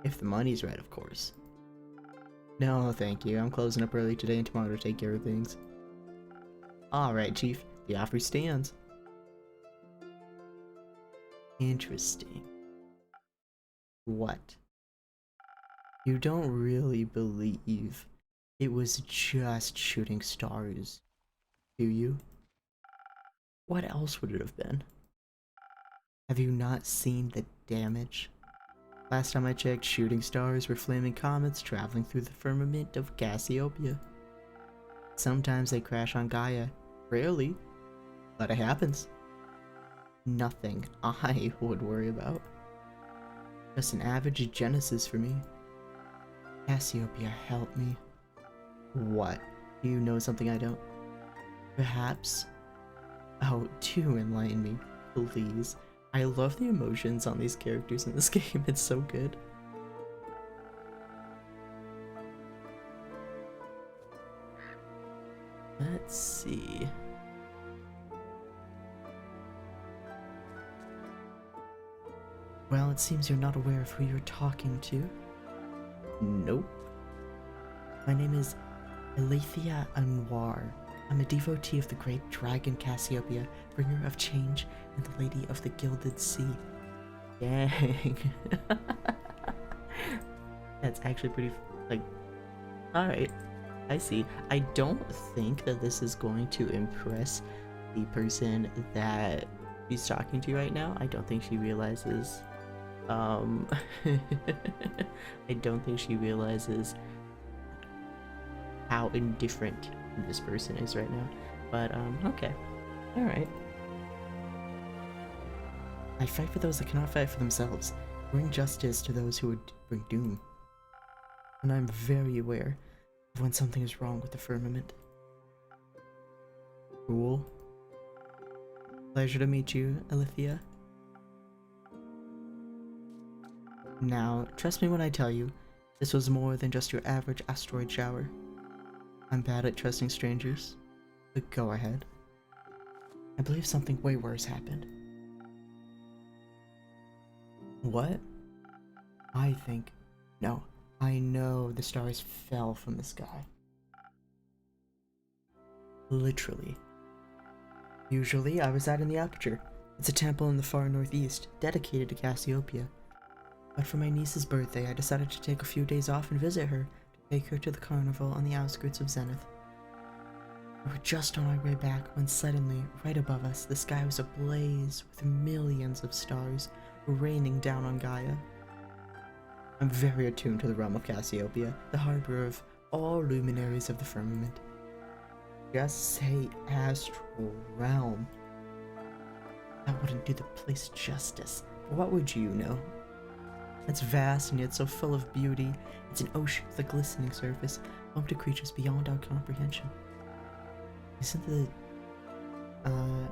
If the money's right, of course. No, thank you. I'm closing up early today and tomorrow to take care of things. Alright, Chief. The offer stands. Interesting. What? You don't really believe it was just shooting stars, do you? What else would it have been? Have you not seen the damage? Last time I checked, shooting stars were flaming comets traveling through the firmament of Cassiopeia. Sometimes they crash on Gaia. Rarely, but it happens. Nothing I would worry about. Just an average Genesis for me. Cassiopeia, help me. What? Do you know something I don't? Perhaps? Oh, do enlighten me, please. I love the emotions on these characters in this game, it's so good. Let's see. Well, it seems you're not aware of who you're talking to. Nope. My name is Alethea Anwar. I'm a devotee of the great dragon Cassiopeia, bringer of change, and the lady of the gilded sea. Dang. That's actually pretty, like, alright. I see. I don't think that this is going to impress the person that she's talking to right now. I don't think she realizes, I don't think she realizes how indifferent this person is right now. But, okay. Alright. I fight for those that cannot fight for themselves. Bring justice to those who would bring doom. And I'm very aware of when something is wrong with the firmament. Cool. Pleasure to meet you, Alethea. Now, trust me when I tell you, this was more than just your average asteroid shower. I'm bad at trusting strangers, but go ahead. I believe something way worse happened. What? I think... No, I know the stars fell from the sky. Literally. Usually, I reside in the Aperture. It's a temple in the far northeast, dedicated to Cassiopeia. But for my niece's birthday, I decided to take a few days off and visit her, to take her to the carnival on the outskirts of Zenith. We were just on our way back when suddenly, right above us, the sky was ablaze with millions of stars raining down on Gaia. I'm very attuned to the realm of Cassiopeia, the harbor of all luminaries of the firmament. Just say astral realm. That wouldn't do the place justice, but what would you know? It's vast and yet so full of beauty. It's an ocean with a glistening surface, home to creatures beyond our comprehension. Isn't the...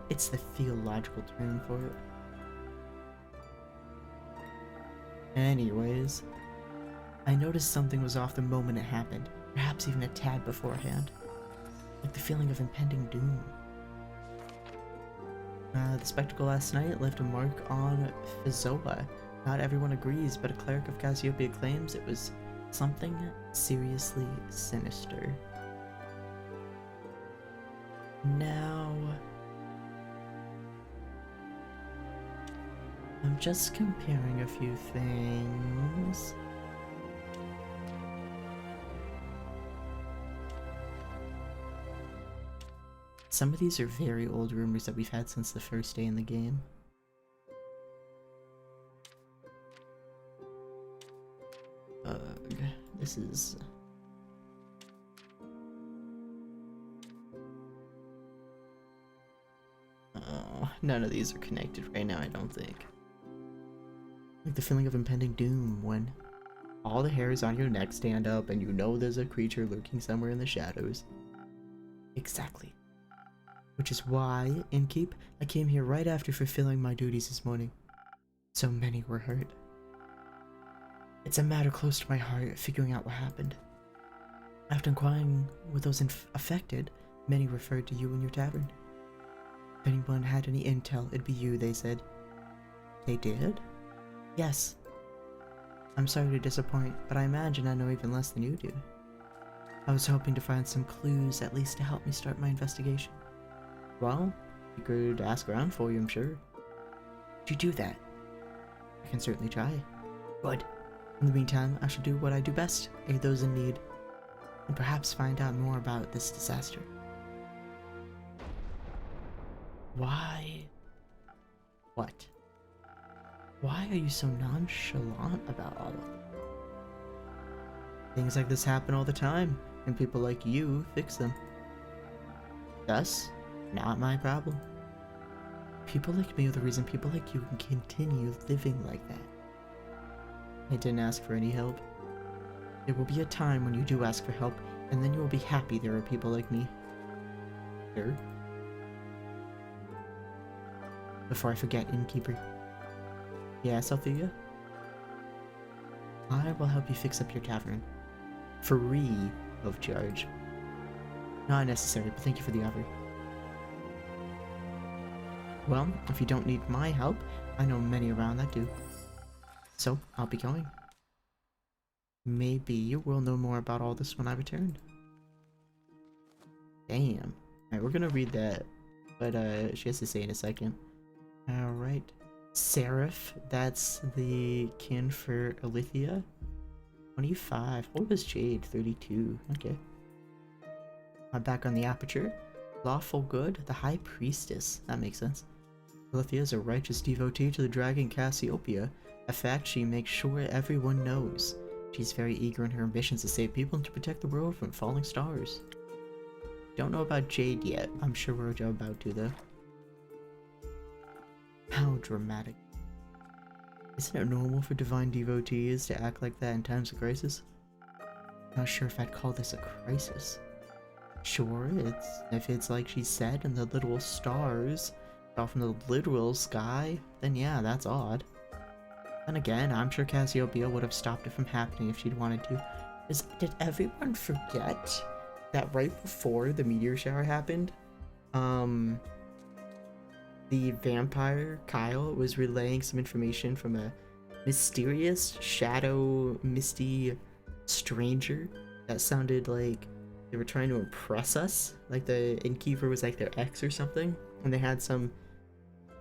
it's the theological term for it. Anyways, I noticed something was off the moment it happened, perhaps even a tad beforehand. Like the feeling of impending doom. The spectacle last night left a mark on Fizoa. Not everyone agrees, but a cleric of Cassiopeia claims it was something seriously sinister. Now... I'm just comparing a few things. Some of these are very old rumors that we've had since the first day in the game. This is... Oh, none of these are connected right now, I don't think. Like the feeling of impending doom when all the hairs on your neck stand up and you know there's a creature lurking somewhere in the shadows. Exactly. Which is why, Innkeep, I came here right after fulfilling my duties this morning. So many were hurt. It's a matter close to my heart, figuring out what happened. After inquiring with those affected, Many referred to you in your tavern. If anyone had any intel, it'd be you, they said. They did? Yes. I'm sorry to disappoint, but I imagine I know even less than you do. I was hoping to find some clues, at least to help me start my investigation. Well, you could ask around for you, I'm sure. Would you do that? I can certainly try. Good. In the meantime, I shall do what I do best, aid those in need, and perhaps find out more about this disaster. Why? What? Why are you so nonchalant about all of it? Things like this happen all the time, and people like you fix them. Thus, not my problem. People like me are the reason people like you can continue living like that. I didn't ask for any help. There will be a time when you do ask for help, and then you will be happy there are people like me. Sure. Before I forget, innkeeper. Yes, Althea? I will help you fix up your tavern. Free of charge. Not necessary, but thank you for the offer. Well, if you don't need my help, I know many around that do. So, I'll be going. Maybe you will know more about all this when I return. Damn. Alright, we're gonna read that, but she has to say in a second. Alright. Seraph, that's the kin for Alithia. 25. What was Jade? 32. Okay. I'm back on the aperture. Lawful good, the High Priestess. That makes sense. Alithia is a righteous devotee to the dragon Cassiopeia, a fact she makes sure everyone knows. She's very eager in her ambitions to save people and to protect the world from falling stars. Don't know about Jade yet. I'm sure we're about to, though. How dramatic. Isn't it normal for divine devotees to act like that in times of crisis? Not sure if I'd call this a crisis. Sure, if it's like she said, and the literal stars fell from the literal sky, then yeah, that's odd. Then again, I'm sure Cassiopeia would have stopped it from happening if she'd wanted to. Did everyone forget that right before the meteor shower happened, the vampire, Kyle, was relaying some information from a mysterious, shadow, misty stranger that sounded like they were trying to impress us? Like the innkeeper was like their ex or something, and they had some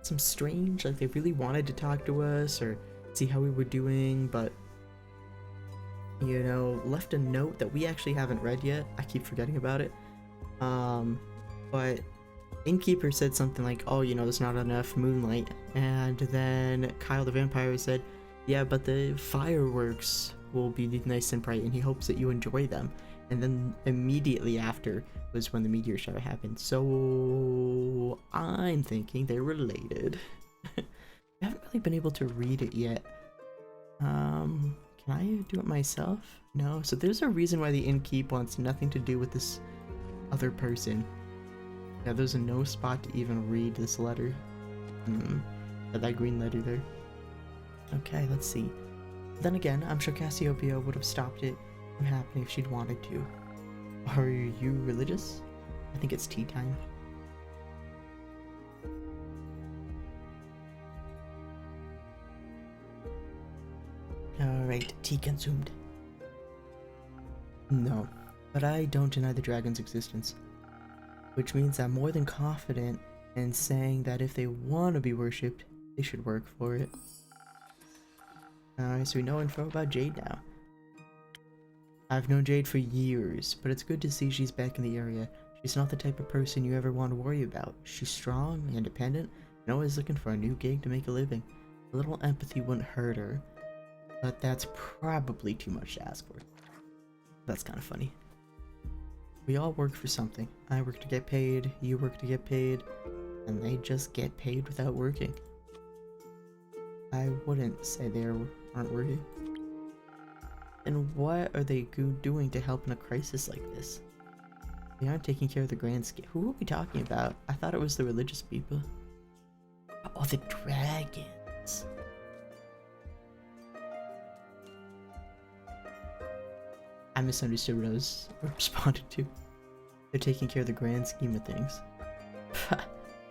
strange, like they really wanted to talk to us or see how we were doing, but you know, left a note that we actually haven't read yet. I keep forgetting about it. But innkeeper said something like, oh, you know, there's not enough moonlight, and then Kyle the vampire said, yeah, but the fireworks will be nice and bright and he hopes that you enjoy them. And then immediately after was when the meteor shower happened. So I'm thinking they're related. I haven't really been able to read it yet. Can I do it myself? No. So there's a reason why the innkeep wants nothing to do with this other person. Yeah, there's no spot to even read this letter. That green letter there. Okay, let's see. Then again, I'm sure Cassiopeia would have stopped it from happening if she'd wanted to. Are you religious? I think it's tea time. Alright, tea consumed. No, but I don't deny the dragon's existence. Which means I'm more than confident in saying that if they want to be worshipped, they should work for it. Alright, so we know info about Jade now. I've known Jade for years, but it's good to see she's back in the area. She's not the type of person you ever want to worry about. She's strong, independent, and always looking for a new gig to make a living. A little empathy wouldn't hurt her, but that's probably too much to ask for. That's kind of funny. We all work for something. I work to get paid, you work to get paid, and they just get paid without working. I wouldn't say they aren't working. And what are they doing to help in a crisis like this? They aren't taking care of the grand scheme. Who are we talking about? I thought it was the religious people. Oh, the dragons. I misunderstood what I was responding to. They're taking care of the grand scheme of things.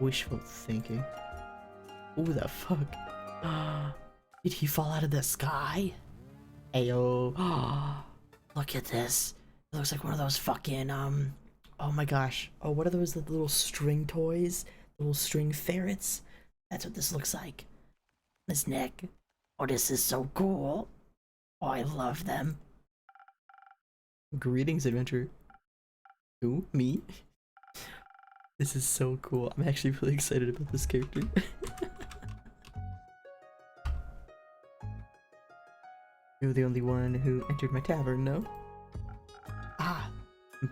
Wishful thinking. Who the fuck? Did he fall out of the sky? Ayo. Look at this. It looks like one of those fucking, oh my gosh. Oh, what are those little string toys? Little string ferrets? That's what this looks like. His neck. Oh, this is so cool. Oh, I love them. Greetings, adventurer. Who? Me? This is so cool. I'm actually really excited about this character. You're the only one who entered my tavern, no? Ah,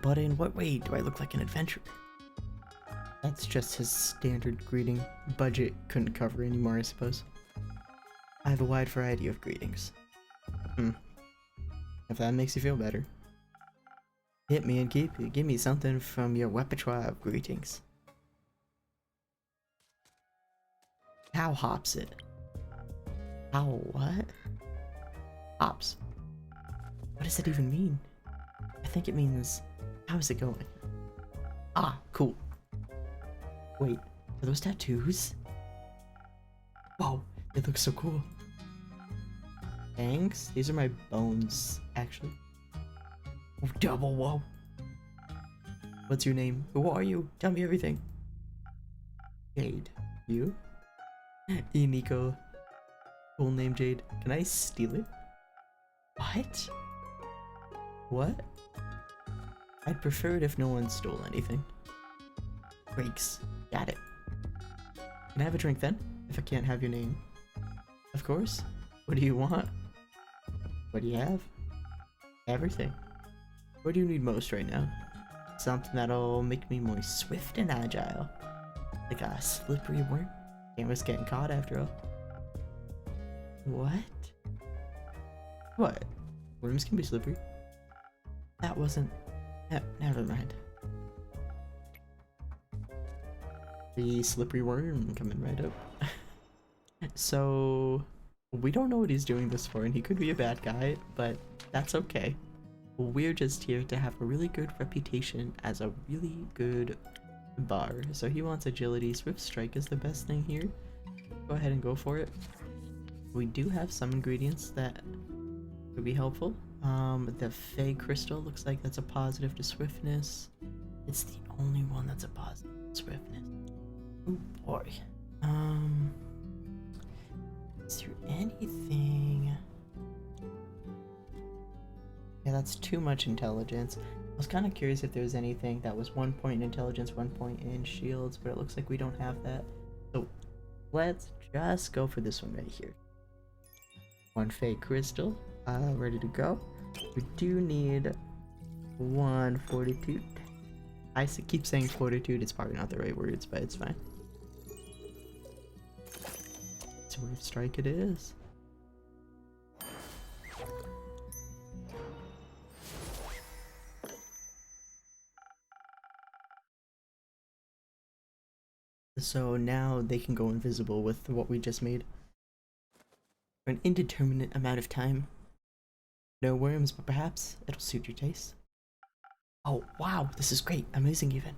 but in what way do I look like an adventurer? That's just his standard greeting. Budget couldn't cover anymore, I suppose. I have a wide variety of greetings. If that makes you feel better. Hit me and give me something from your repertoire of greetings. How hops it? How what? Hops. What does that even mean? I think it means, how's it going? Ah, cool. Wait, are those tattoos? Whoa, they look so cool. Thanks. These are my bones, actually. Oh, double whoa. What's your name? Who are you? Tell me everything. Jade. You? Nico. Cool name, Jade. Can I steal it? What? What? I'd prefer it if no one stole anything. Breaks. Got it. Can I have a drink then? If I can't have your name. Of course. What do you want? What do you have? Everything. What do you need most right now? Something that'll make me more swift and agile. Like a slippery worm? Can't risk getting caught after all. What? What? Worms can be slippery. That wasn't... never mind. The slippery worm coming right up. So... we don't know what he's doing this for, and he could be a bad guy, but that's okay. We're just here to have a really good reputation as a really good bar. So he wants agility. Swift strike is the best thing here. Go ahead and go for it. We do have some ingredients that could be helpful. The Fey crystal looks like that's a positive to swiftness. It's the only one that's a positive to swiftness. Oh boy. Is there anything? Yeah, that's too much intelligence. I was kind of curious if there was anything that was 1 point in intelligence, 1 point in shields, but it looks like we don't have that. So let's just go for this one right here. One Fey crystal, ready to go. We do need 1 fortitude. I keep saying fortitude, it's probably not the right words, but it's fine. Swift strike it is. So now they can go invisible with what we just made. For an indeterminate amount of time. No worms, but perhaps it'll suit your taste. Oh wow, this is great, amazing even.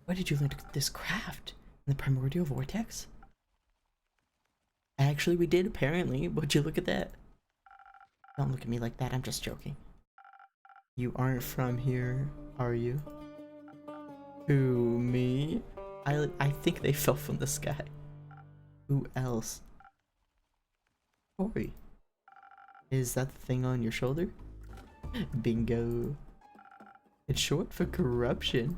Where did you learn this craft? In the primordial vortex? Actually, we did, apparently. Would you look at that? Don't look at me like that, I'm just joking. You aren't from here, are you? Who, me? I think they fell from the sky. Who else? Corey. Is that the thing on your shoulder? Bingo. It's short for corruption.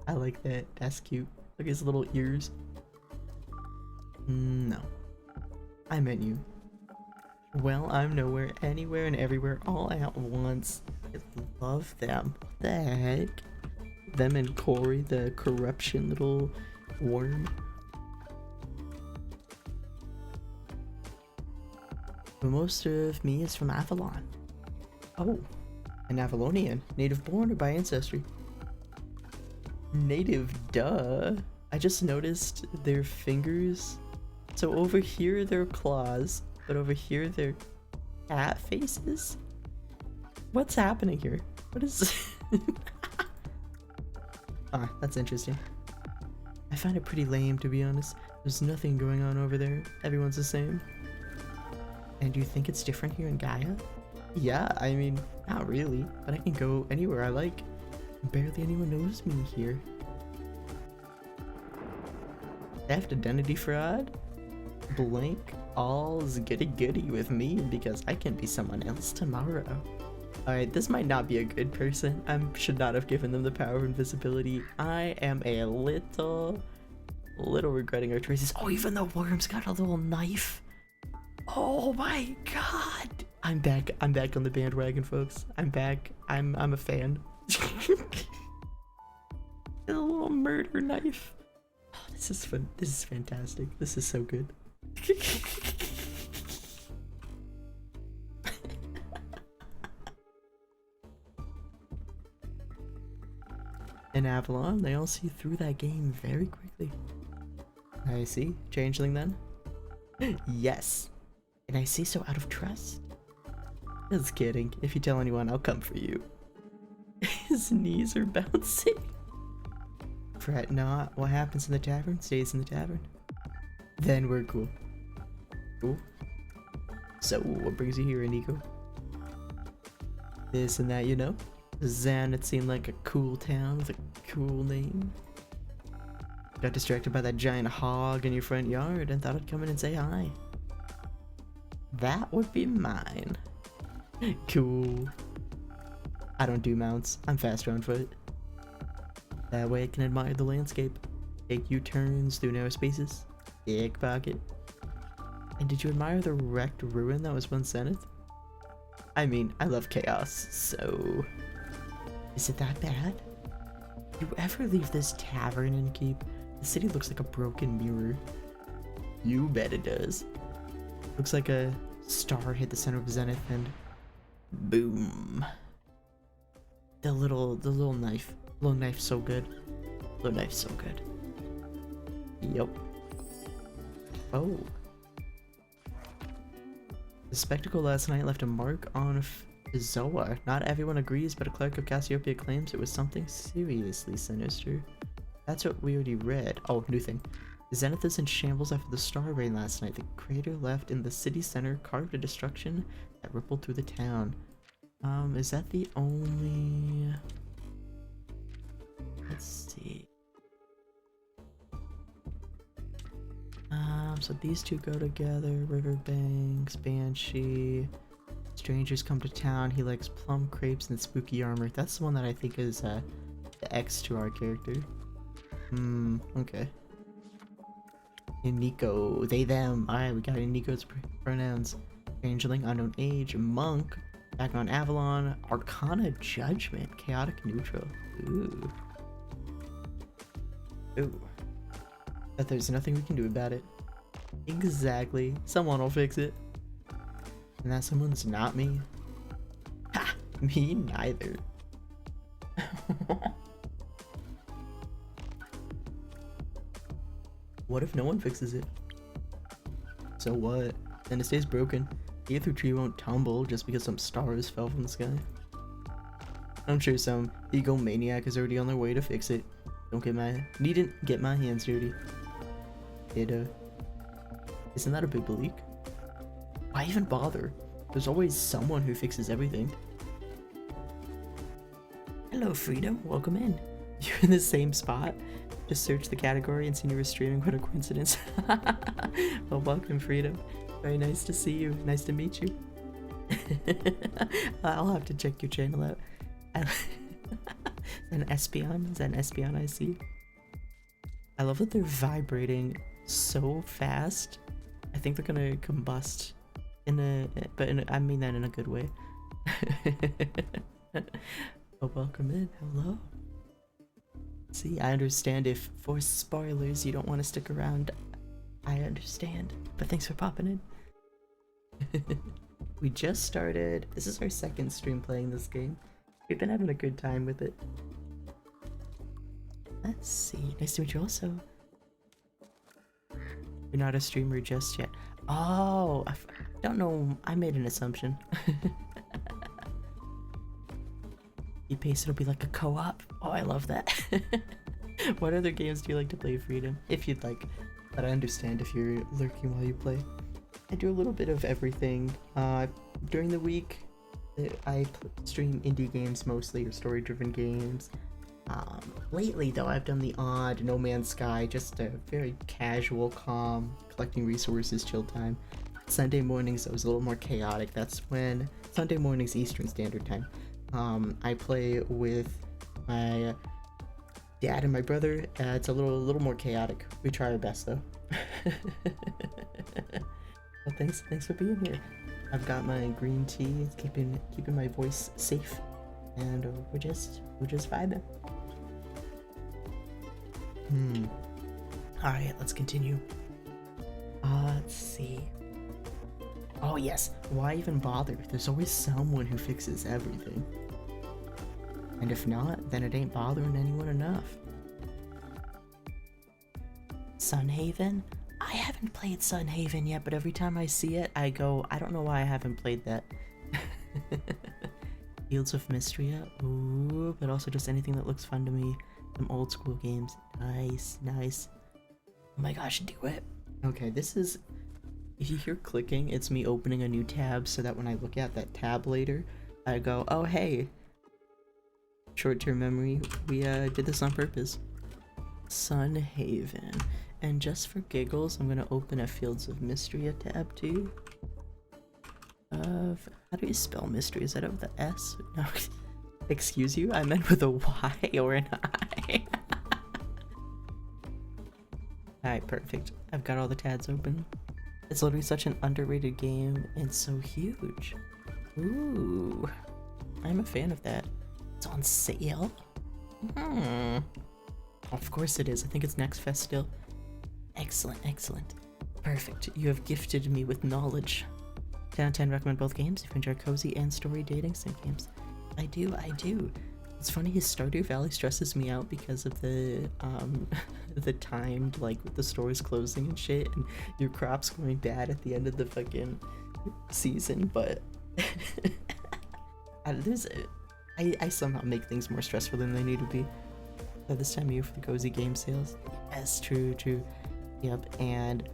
I like that. That's cute. Look at his little ears. No. I meant you. Well, I'm nowhere, anywhere, and everywhere all at once. I love them. What the heck? Them and Corey, the corruption little worm. But most of me is from Avalon. Oh, an Avalonian, native born or by ancestry? Native, duh. I just noticed their fingers. So over here they're claws, but over here they're cat faces? What's happening here? What is... Ah, that's interesting. I find it pretty lame, to be honest. There's nothing going on over there. Everyone's the same. And do you think it's different here in Gaia? Yeah, I mean, not really, but I can go anywhere I like. Barely anyone knows me here. Theft, identity fraud? Blank, all's goody goody with me because I can be someone else tomorrow. Alright, this might not be a good person. I should not have given them the power of invisibility. I am a little regretting our choices. Oh, even the worm's got a little knife. Oh my god. I'm back on the bandwagon, folks. I'm back. I'm a fan. A little murder knife. Oh, this is fun. This is fantastic. This is so good. In Avalon, they all see through that game very quickly. I see. Changeling then? Yes. And I say so out of trust. Just kidding. If you tell anyone, I'll come for you. His knees are bouncing. Fret not. What happens in the tavern stays in the tavern. Then we're cool. Cool. So, what brings you here, Inigo? This and that, you know? Zan, it seemed like a cool town with a cool name. Got distracted by that giant hog in your front yard and thought I'd come in and say hi. That would be mine. Cool. I don't do mounts. I'm faster on foot. That way I can admire the landscape. Take U-turns through narrow spaces. Pickpocket. And did you admire the wrecked ruin that was once Zenith? I mean, I love chaos, so... Is it that bad? You ever leave this tavern and keep? The city looks like a broken mirror. You bet it does. Looks like a star hit the center of Zenith and boom. The little knife. Little knife's so good. Little knife's so good. Yep. Oh. The spectacle last night left a mark on Zoa. Not everyone agrees, but a cleric of Cassiopeia claims it was something seriously sinister. That's what we already read. Oh, new thing. Zenith is in shambles after the star rain last night. The crater left in the city center carved a destruction that rippled through the town. Is that the only... Let's see. So these two go together. Riverbanks, Banshee. Strangers come to town. He likes plum crepes and spooky armor. That's the one that I think is the X to our character. Okay. And Nico, they, them. Alright, we got Nico's pronouns. Changeling, unknown age, monk, back on Avalon, Arcana Judgment, chaotic neutral. Ooh. Ooh. But there's nothing we can do about it. Exactly. Someone will fix it. And that someone's not me. Ha! Me neither. What if no one fixes it? So what? Then it stays broken. The Aether tree won't tumble just because some stars fell from the sky. I'm sure some egomaniac is already on their way to fix it. Needn't get my hands dirty. Isn't that a big leak? Why even bother? There's always someone who fixes everything. Hello, Freedom. Welcome in. You're in the same spot. Just searched the category and seen you were streaming. What a coincidence. Well, welcome, Freedom. Very nice to see you. Nice to meet you. I'll have to check your channel out. An Espion? Is that an Espion I see? I love that they're vibrating so fast. I think they're gonna combust I mean that in a good way. Oh, welcome in. Hello. See, I understand if for spoilers you don't want to stick around. I understand, but thanks for popping in. We just started. This is our second stream playing this game. We've been having a good time with it. Let's see. Nice to meet you also. You're not a streamer just yet. Oh, I don't know. I made an assumption. keep pace, it'll be like a co-op. Oh, I love that. What other games do you like to play, Freedom? If you'd like, but I understand if you're lurking while you play. I do a little bit of everything. During the week, I stream indie games mostly, or story-driven games. Lately though, I've done the odd No Man's Sky, just a very casual, calm, collecting resources, chill time. Sunday mornings, it was a little more chaotic. That's when Sunday mornings Eastern Standard Time. I play with my dad and my brother. It's a little more chaotic. We try our best though. Well, thanks for being here. I've got my green tea. It's keeping my voice safe, and we're just vibing. All right, let's continue. Let's see. Oh yes, why even bother? There's always someone who fixes everything. And if not, then it ain't bothering anyone enough. Sunhaven? I haven't played Sunhaven yet, but every time I see it, I go, I don't know why I haven't played that. Fields of Mystria? Ooh, but also just anything that looks fun to me. Some old school games. Nice. Oh my gosh, do it. Okay, this is... If you hear clicking, it's me opening a new tab so that when I look at that tab later, I go, oh hey. Short-term memory, we did this on purpose. Sunhaven. And just for giggles, I'm gonna open a Fields of Mystria tab too. How do you spell mystery? Is that of the S? No, excuse you? I meant with a Y or an I. Alright, perfect. I've got all the tabs open. It's literally such an underrated game and so huge. Ooh, I'm a fan of that. It's on sale? Of course it is. I think it's next fest still. Excellent. Perfect. You have gifted me with knowledge. 10 out of 10 recommend both games if you enjoy cozy and story dating sim games. I do. It's funny, his Stardew Valley stresses me out because of the the timed, like, with the stores closing and shit, and your crops going bad at the end of the fucking season, but I somehow make things more stressful than they need to be. So this time of year for the cozy game sales. Yes, true. Yep, and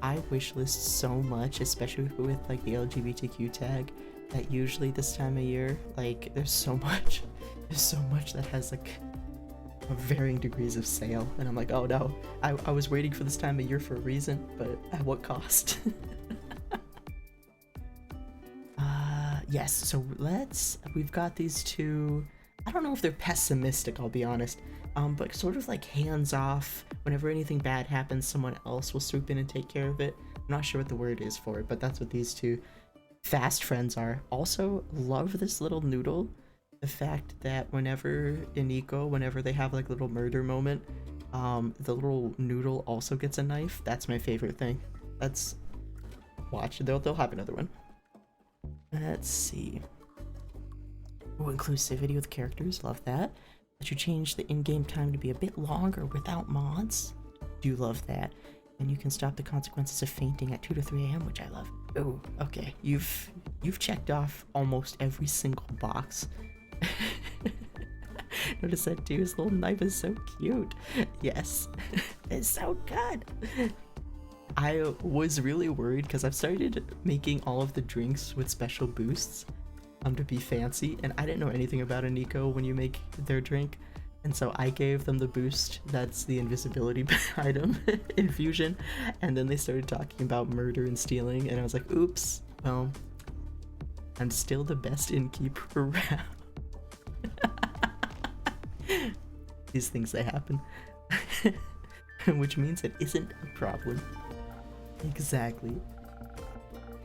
I wishlist so much, especially with like the LGBTQ tag, that usually this time of year, like, there's so much that has like varying degrees of sale, and I'm like, oh no, I was waiting for this time of year for a reason, but at what cost? Yes, so we've got these two, I don't know if they're pessimistic, I'll be honest, but sort of like hands off. Whenever anything bad happens, someone else will swoop in and take care of it. I'm not sure what the word is for it, but that's what these two fast friends are. Also, love this little noodle. The fact that whenever they have like a little murder moment, the little noodle also gets a knife. That's my favorite thing. Watch, they'll have another one. Let's see. Oh, inclusivity with characters, love that. Let you change the in-game time to be a bit longer without mods. Do love that. And you can stop the consequences of fainting at 2 to 3 a.m., which I love. Oh, okay. You've checked off almost every single box. Notice that too, his little knife is so cute. Yes. It's so good. I was really worried because I've started making all of the drinks with special boosts to be fancy, and I didn't know anything about a Nico when you make their drink, and so I gave them the boost that's the invisibility item infusion, and then they started talking about murder and stealing, and I was like, oops, well, I'm still the best innkeeper around. These things, they happen. Which means it isn't a problem. Exactly.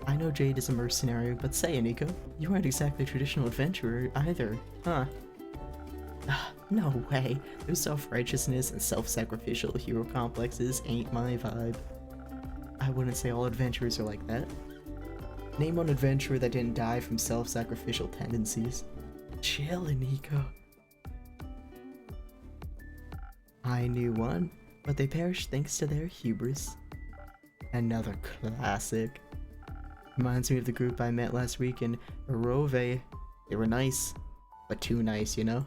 I know Jade is a mercenary, but say, Nico, you aren't exactly a traditional adventurer either, huh? No way. Those self-righteousness and self-sacrificial hero complexes ain't my vibe. I wouldn't say all adventurers are like that. Name one adventurer that didn't die from self-sacrificial tendencies. Chill, Nico. I knew one, but they perished thanks to their hubris. Another classic. Reminds me of the group I met last week in Roving. They were nice. but too nice, you know?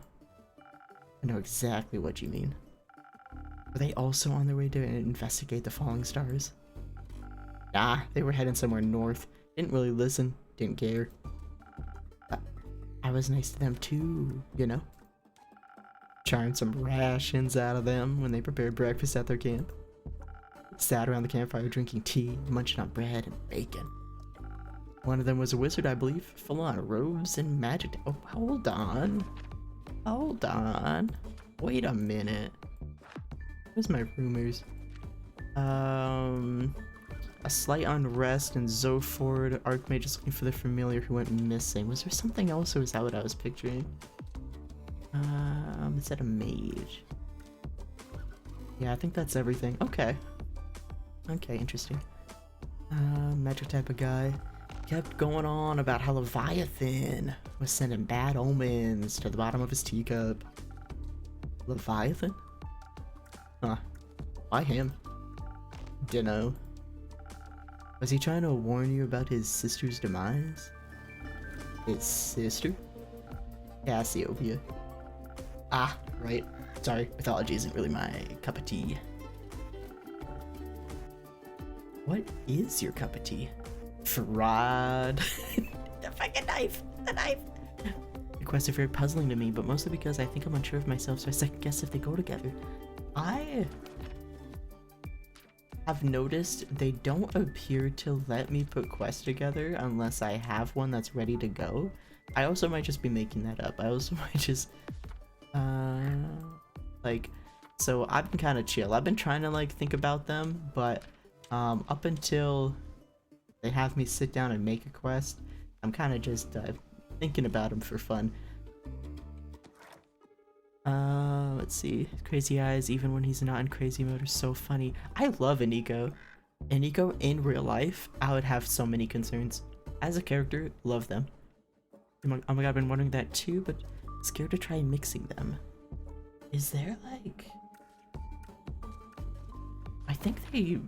I know exactly what you mean. Were they also on their way to investigate the falling stars? Nah, they were heading somewhere north. Didn't really listen, didn't care. I was nice to them too, you know? Charmed some rations out of them when they prepared breakfast at their camp. Sat around the campfire drinking tea, munching on bread and bacon. One of them was a wizard, I believe, full on robes and magic. Oh, hold on. Hold on. Wait a minute. Where's my rumors? A slight unrest in Zoford. Archmage is looking for the familiar who went missing. Was there something else, or was that what I was picturing? Is that a mage? Yeah, I think that's everything. Okay. Okay, interesting. Magic type of guy. Kept going on about how Leviathan was sending bad omens to the bottom of his teacup. Leviathan? Huh. Why him? Dunno. Was he trying to warn you about his sister's demise? His sister? Cassiopeia. Ah, right. Sorry, mythology isn't really my cup of tea. What is your cup of tea? Fraud. The fucking knife! The knife! Requests are very puzzling to me, but mostly because I think I'm unsure of myself, so I second guess if they go together. I have noticed they don't appear to let me put quests together unless I have one that's ready to go. I also might just be making that up. I also might just like, so I've been kind of chill. I've been trying to like think about them, but up until they have me sit down and make a quest, I'm kind of just thinking about them for fun. Let's see. Crazy eyes, even when he's not in crazy mode, are so funny. I love Iniko. Iniko in real life, I would have so many concerns. As a character, love them. Oh my god, I've been wondering that too, but scared to try mixing them. Is there like... I think they...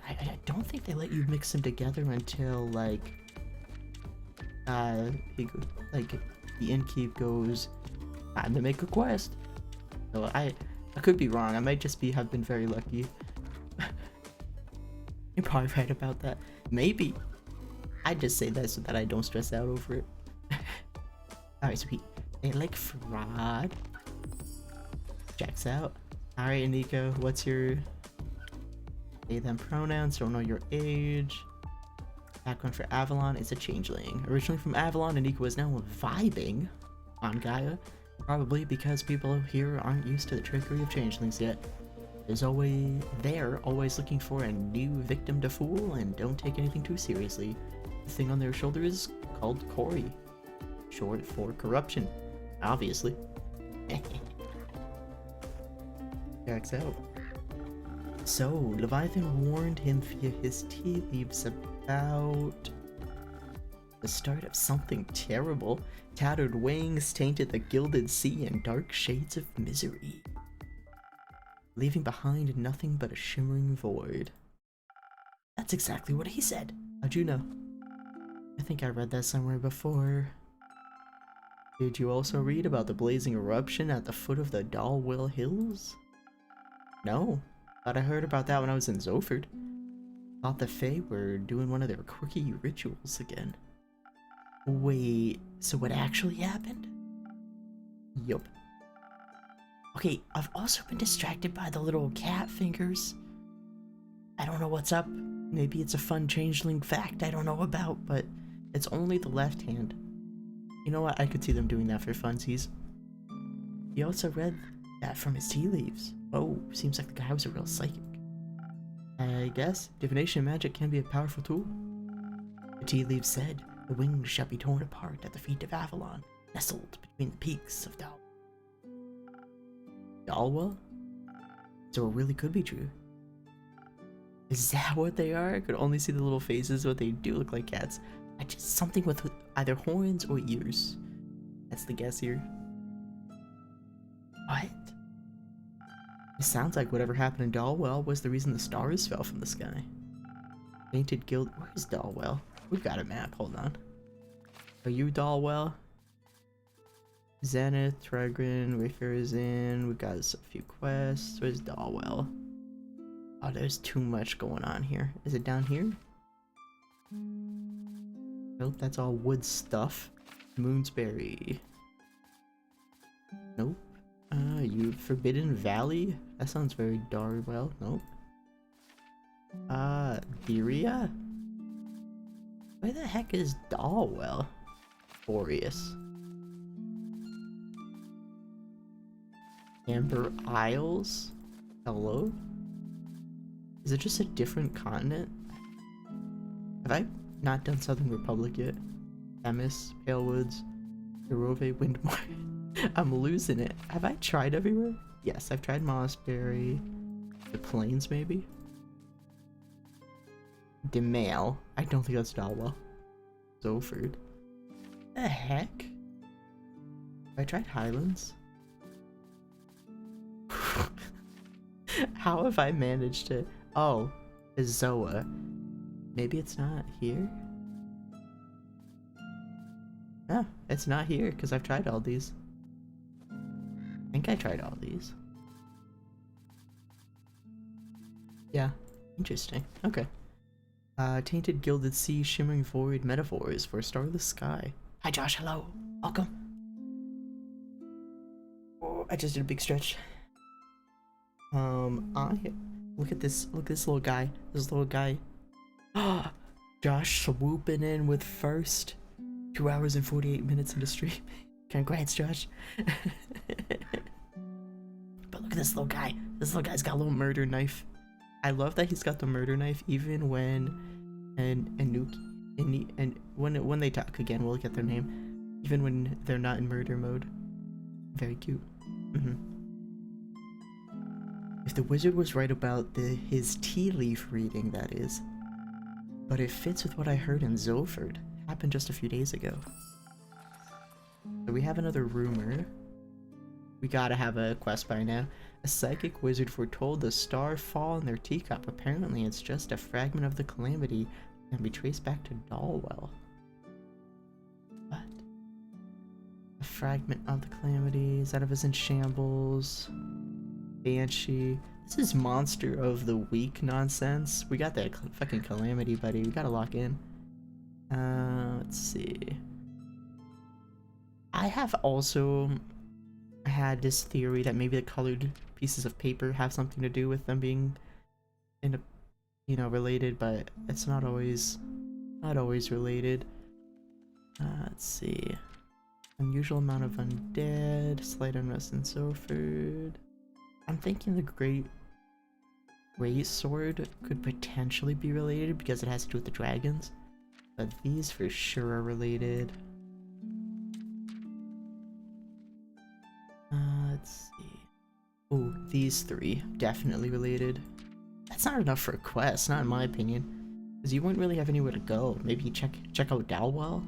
I don't think they let you mix them together until like... the innkeep goes, time to make a quest. So I could be wrong. I might just have been very lucky. You're probably right about that. Maybe. I just say that so that I don't stress out over it. Alright, sweet. They like fraud. Checks out. Alright, Iniko, what's your they them pronouns? Don't know your age. Background for Avalon is a changeling. Originally from Avalon, Iniko is now vibing on Gaia. Probably because people here aren't used to the trickery of changelings yet. They're always looking for a new victim to fool and don't take anything too seriously. The thing on their shoulder is called Cory. Short for corruption, obviously. Checks out. So, Leviathan warned him via his tea leaves about the start of something terrible. Tattered wings tainted the gilded sea in dark shades of misery, leaving behind nothing but a shimmering void. That's exactly what he said. How'd you know? I think I read that somewhere before. Did you also read about the blazing eruption at the foot of the Dalwell Hills? No. Thought I heard about that when I was in Zoford. Thought the Fae were doing one of their quirky rituals again. Wait, so what actually happened? Yup. Okay, I've also been distracted by the little cat fingers. I don't know what's up. Maybe it's a fun changeling fact I don't know about, but it's only the left hand. You know what? I could see them doing that for funsies. He also read that from his tea leaves. Oh, seems like the guy was a real psychic. I guess divination magic can be a powerful tool. The tea leaves said, the wings shall be torn apart at the feet of Avalon, nestled between the peaks of Dalwell? So it really could be true. Is that what they are? I could only see the little faces, but they do look like cats. I just something with either horns or ears. That's the guess here. What? It sounds like whatever happened in Dalwell was the reason the stars fell from the sky. Painted guild. Where's Dalwell? We've got a map. Hold on. Are you Dalwell? Zenith, Trigrin, Wayfarer's Inn. We got a few quests. Where's Dalwell? Oh, there's too much going on here. Is it down here? Nope, that's all wood stuff. Moonsberry. Nope. You Forbidden Valley? That sounds very Darwell. Nope. Beria? Where the heck is Dalwell? Boreas. Amber Isles? Hello? Is it just a different continent? Have I not done Southern Republic yet? Themis, Palewoods, Roving, Windmore. I'm losing it. Have I tried everywhere? Yes, I've tried Mossberry. The Plains, maybe? DeMail. I don't think that's Dalwell. Zoford. The heck? Have I tried Highlands? How have I managed to... Oh, Zoa. Maybe it's not here? No, it's not here, because I've tried all these. I think I tried all these. Yeah, interesting. Okay. Tainted Gilded Sea, Shimmering Void, Metaphors for Starless Sky. Hi Josh, hello. Welcome. Oh, I just did a big stretch. Look at this little guy. This little guy. Josh swooping in with first 2 hours and 48 minutes in the stream. Congrats, Josh. But look at this little guy. This little guy's got a little murder knife. I love that he's got the murder knife even when when they talk again. We'll get their name. Even when they're not in murder mode. Very cute. If the wizard was right about his tea leaf reading, that is. But it fits with what I heard in Zoford. Happened just a few days ago. So we have another rumor. We gotta have a quest by now. A psychic wizard foretold the star fall in their teacup. Apparently it's just a fragment of the calamity and be traced back to Dalwell. What? A fragment of the calamity. Zenith is in shambles. Banshee. This is monster of the week nonsense. We got that fucking calamity, buddy. We gotta lock in. Let's see. I have also had this theory that maybe the colored pieces of paper have something to do with them being in a, related, but it's not always related. Let's see. Unusual amount of undead, slight unrest and so forth. I'm thinking the Great Sword could potentially be related because it has to do with the dragons, but these for sure are related. Let's see. Oh, these three definitely related. That's not enough for a quest, not in my opinion, because you wouldn't really have anywhere to go. Maybe check out Dalwell.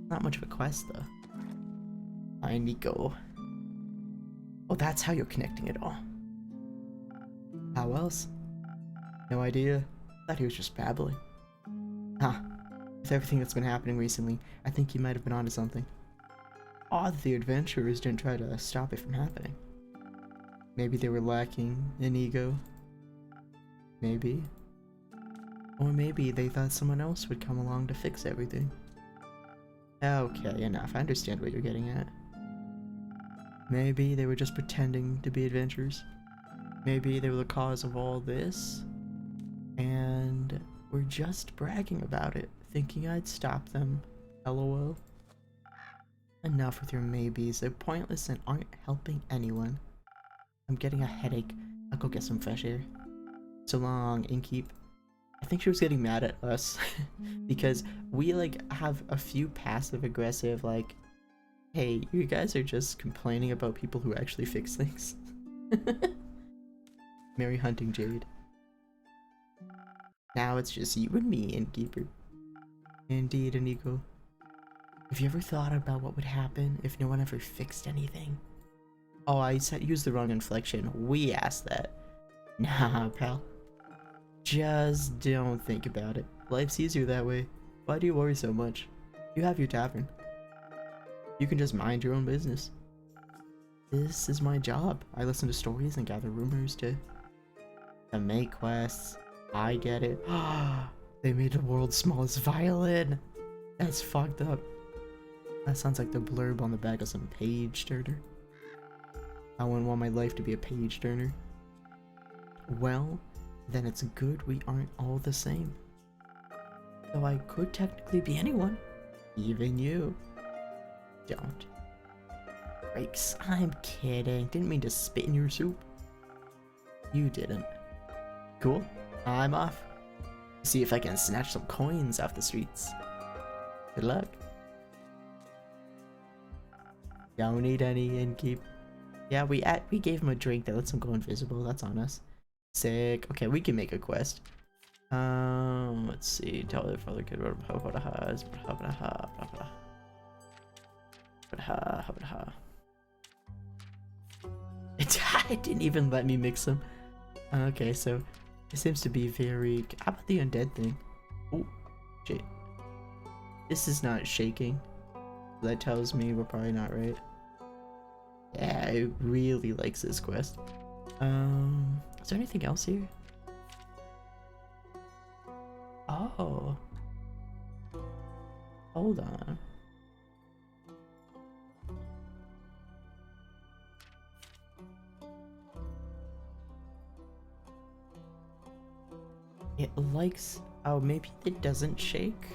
Not much of a quest though. Hi, Nico. Oh, that's how you're connecting it all. How else? No idea. Thought he was just babbling. Huh. With everything that's been happening recently, I think he might have been onto something. Odd the adventurers didn't try to stop it from happening. Maybe they were lacking in ego. Maybe. Or maybe they thought someone else would come along to fix everything. Okay, enough. I understand what you're getting at. Maybe they were just pretending to be adventurers. Maybe they were the cause of all this, and were just bragging about it, thinking I'd stop them. LOL. Enough with your maybes. They're pointless and aren't helping anyone. I'm getting a headache. I'll go get some fresh air. So long, Inkeep. I think she was getting mad at us because we have a few passive aggressive hey, you guys are just complaining about people who actually fix things. Merry hunting, Jade. Now it's just you and me, Innkeeper. Indeed, Inigo. Have you ever thought about what would happen if no one ever fixed anything? Oh, I used the wrong inflection. We asked that. Nah, pal. Just don't think about it. Life's easier that way. Why do you worry so much? You have your tavern. You can just mind your own business. This is my job. I listen to stories and gather rumors to make quests. I get it. They made the world's smallest violin. That's fucked up. That sounds like the blurb on the back of some page turner. I wouldn't want my life to be a page turner. Well, then it's good we aren't all the same. Though I could technically be anyone. Even you. Don't. Breaks. I'm kidding. Didn't mean to spit in your soup. You didn't. Cool. I'm off. See if I can snatch some coins off the streets. Good luck. Don't need any innkeep. Yeah, we gave him a drink that lets him go invisible. That's on us. Sick. Okay, we can make a quest. Let's see. Tell the father kid it didn't even let me mix them. Okay, so it seems to be very. How about the undead thing? Oh, shit. This is not shaking. That tells me we're probably not right. Yeah, it really likes this quest. Is there anything else here? Oh. Hold on. It likes... Oh, maybe it doesn't shake?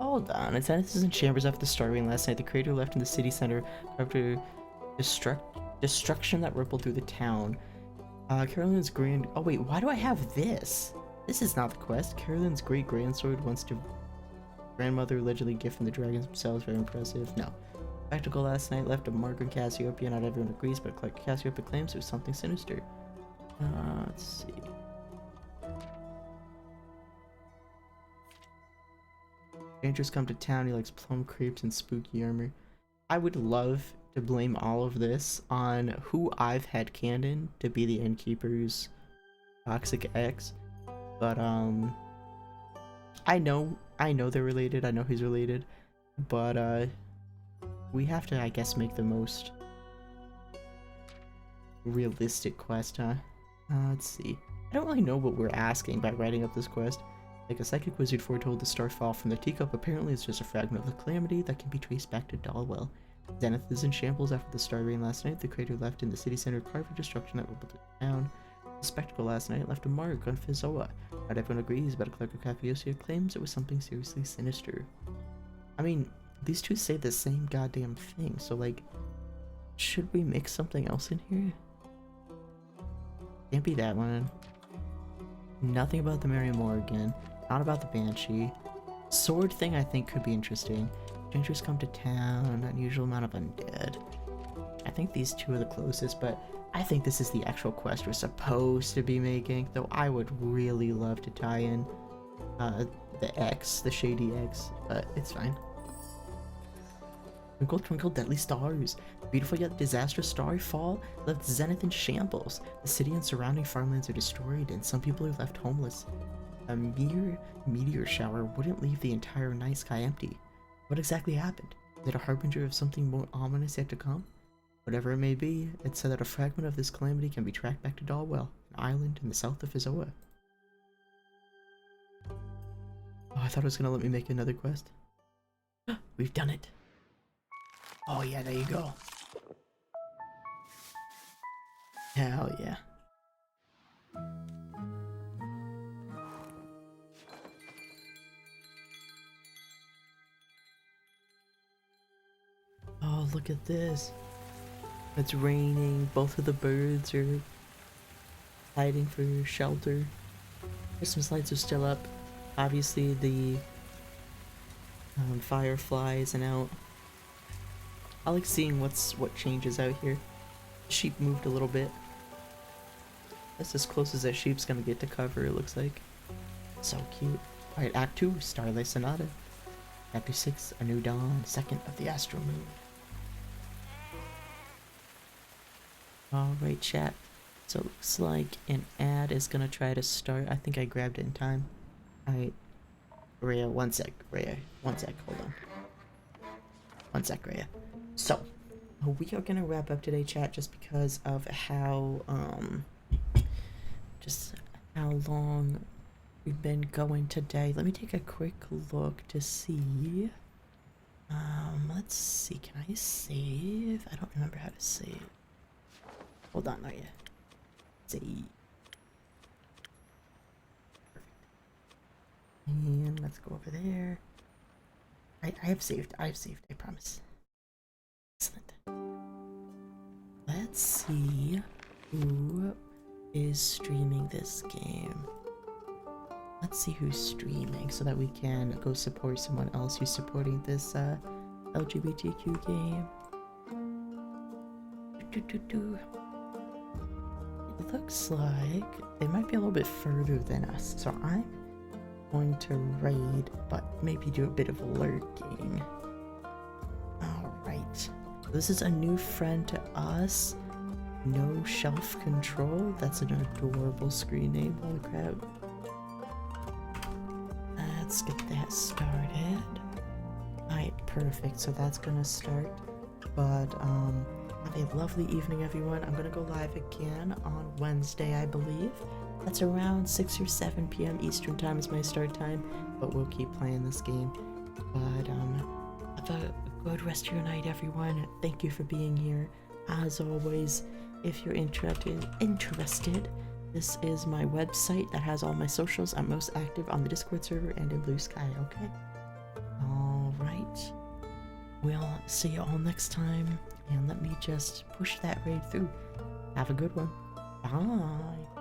Hold on, it's Dennis's in chambers after the starving last night. The creator left in the city center after destruction that rippled through the town. Carolyn's grand... Oh wait, why do I have this? This is not the quest. Carolyn's great grandsword wants to... Grandmother allegedly gift from the dragons themselves. Very impressive. No. Spectacle last night left a mark on Cassiopeia. Not everyone agrees, but Cassiopeia claims it was something sinister. Let's see. Strangers come to town. He likes plum crepes and spooky armor. I would love to blame all of this on who I've had canon to be the innkeeper's toxic ex, but I know they're related. I know he's related, but we have to, I guess, make the most realistic quest, huh? Let's see. I don't really know what we're asking by writing up this quest. Like a psychic wizard foretold the starfall from the teacup, apparently it's just a fragment of the calamity that can be traced back to Dalwell. Zenith is in shambles after the star rain last night. The crater left in the city center carved for destruction that rippled through the town. The spectacle last night left a mark on Fizoa. Not everyone agrees, but a clerk of Capiosia claims it was something seriously sinister. I mean, these two say the same goddamn thing, so like, should we mix something else in here? Can't be that one. Nothing about the Mary Morgan. Not about the Banshee. Sword thing I think could be interesting. Strangers come to town, unusual amount of undead. I think these two are the closest, but I think this is the actual quest we're supposed to be making, though I would really love to tie in the X, the Shady X, but it's fine. Twinkle, twinkle, deadly stars. The beautiful yet disastrous starry fall left Zenith in shambles. The city and surrounding farmlands are destroyed, and some people are left homeless. A mere meteor shower wouldn't leave the entire night sky empty. What exactly happened? Is it a harbinger of something more ominous yet to come? Whatever it may be, it's said that a fragment of this calamity can be tracked back to Dalwell, an island in the south of Fizoa. Oh, I thought it was gonna let me make another quest. We've done it. Oh yeah, there you go. Hell yeah. Oh, look at this. It's raining. Both of the birds are hiding for shelter. Christmas lights are still up. Obviously, the firefly isn't out. I like seeing what changes out here. The sheep moved a little bit. That's as close as that sheep's gonna get to cover, it looks like. So cute. Alright, Act 2, Starlight Sonata. Chapter 6, A New Dawn, second of the Astral Moon. Alright, chat. So it looks like an ad is gonna try to start. I think I grabbed it in time. Alright. Rhea, one sec, Rhea. One sec, hold on. One sec, Rhea. So, we are gonna wrap up today, chat, just because of how, just how long we've been going today. Let me take a quick look to see. Let's see, can I save? I don't remember how to save. Hold on, not yet. Save. Perfect. And let's go over there. I have saved, I promise. Excellent. Let's see who is streaming this game. Let's see who's streaming so that we can go support someone else who's supporting this LGBTQ game. It looks like they might be a little bit further than us, so I'm going to raid, but maybe do a bit of lurking. Alright, this is a new friend to us. No Shelf Control. That's an adorable screen name. Holy crap. Let's get that started. Alright, perfect. So that's gonna start. But have a lovely evening, everyone. I'm gonna go live again on Wednesday, I believe. That's around 6 or 7 p.m. Eastern time is my start time, but we'll keep playing this game. But have a good rest of your night, everyone. Thank you for being here. As always, if you're interested, this is my website that has all my socials. I'm most active on the Discord server and in Blue Sky, okay? Alright. We'll see you all next time, and let me just push that raid through. Have a good one. Bye.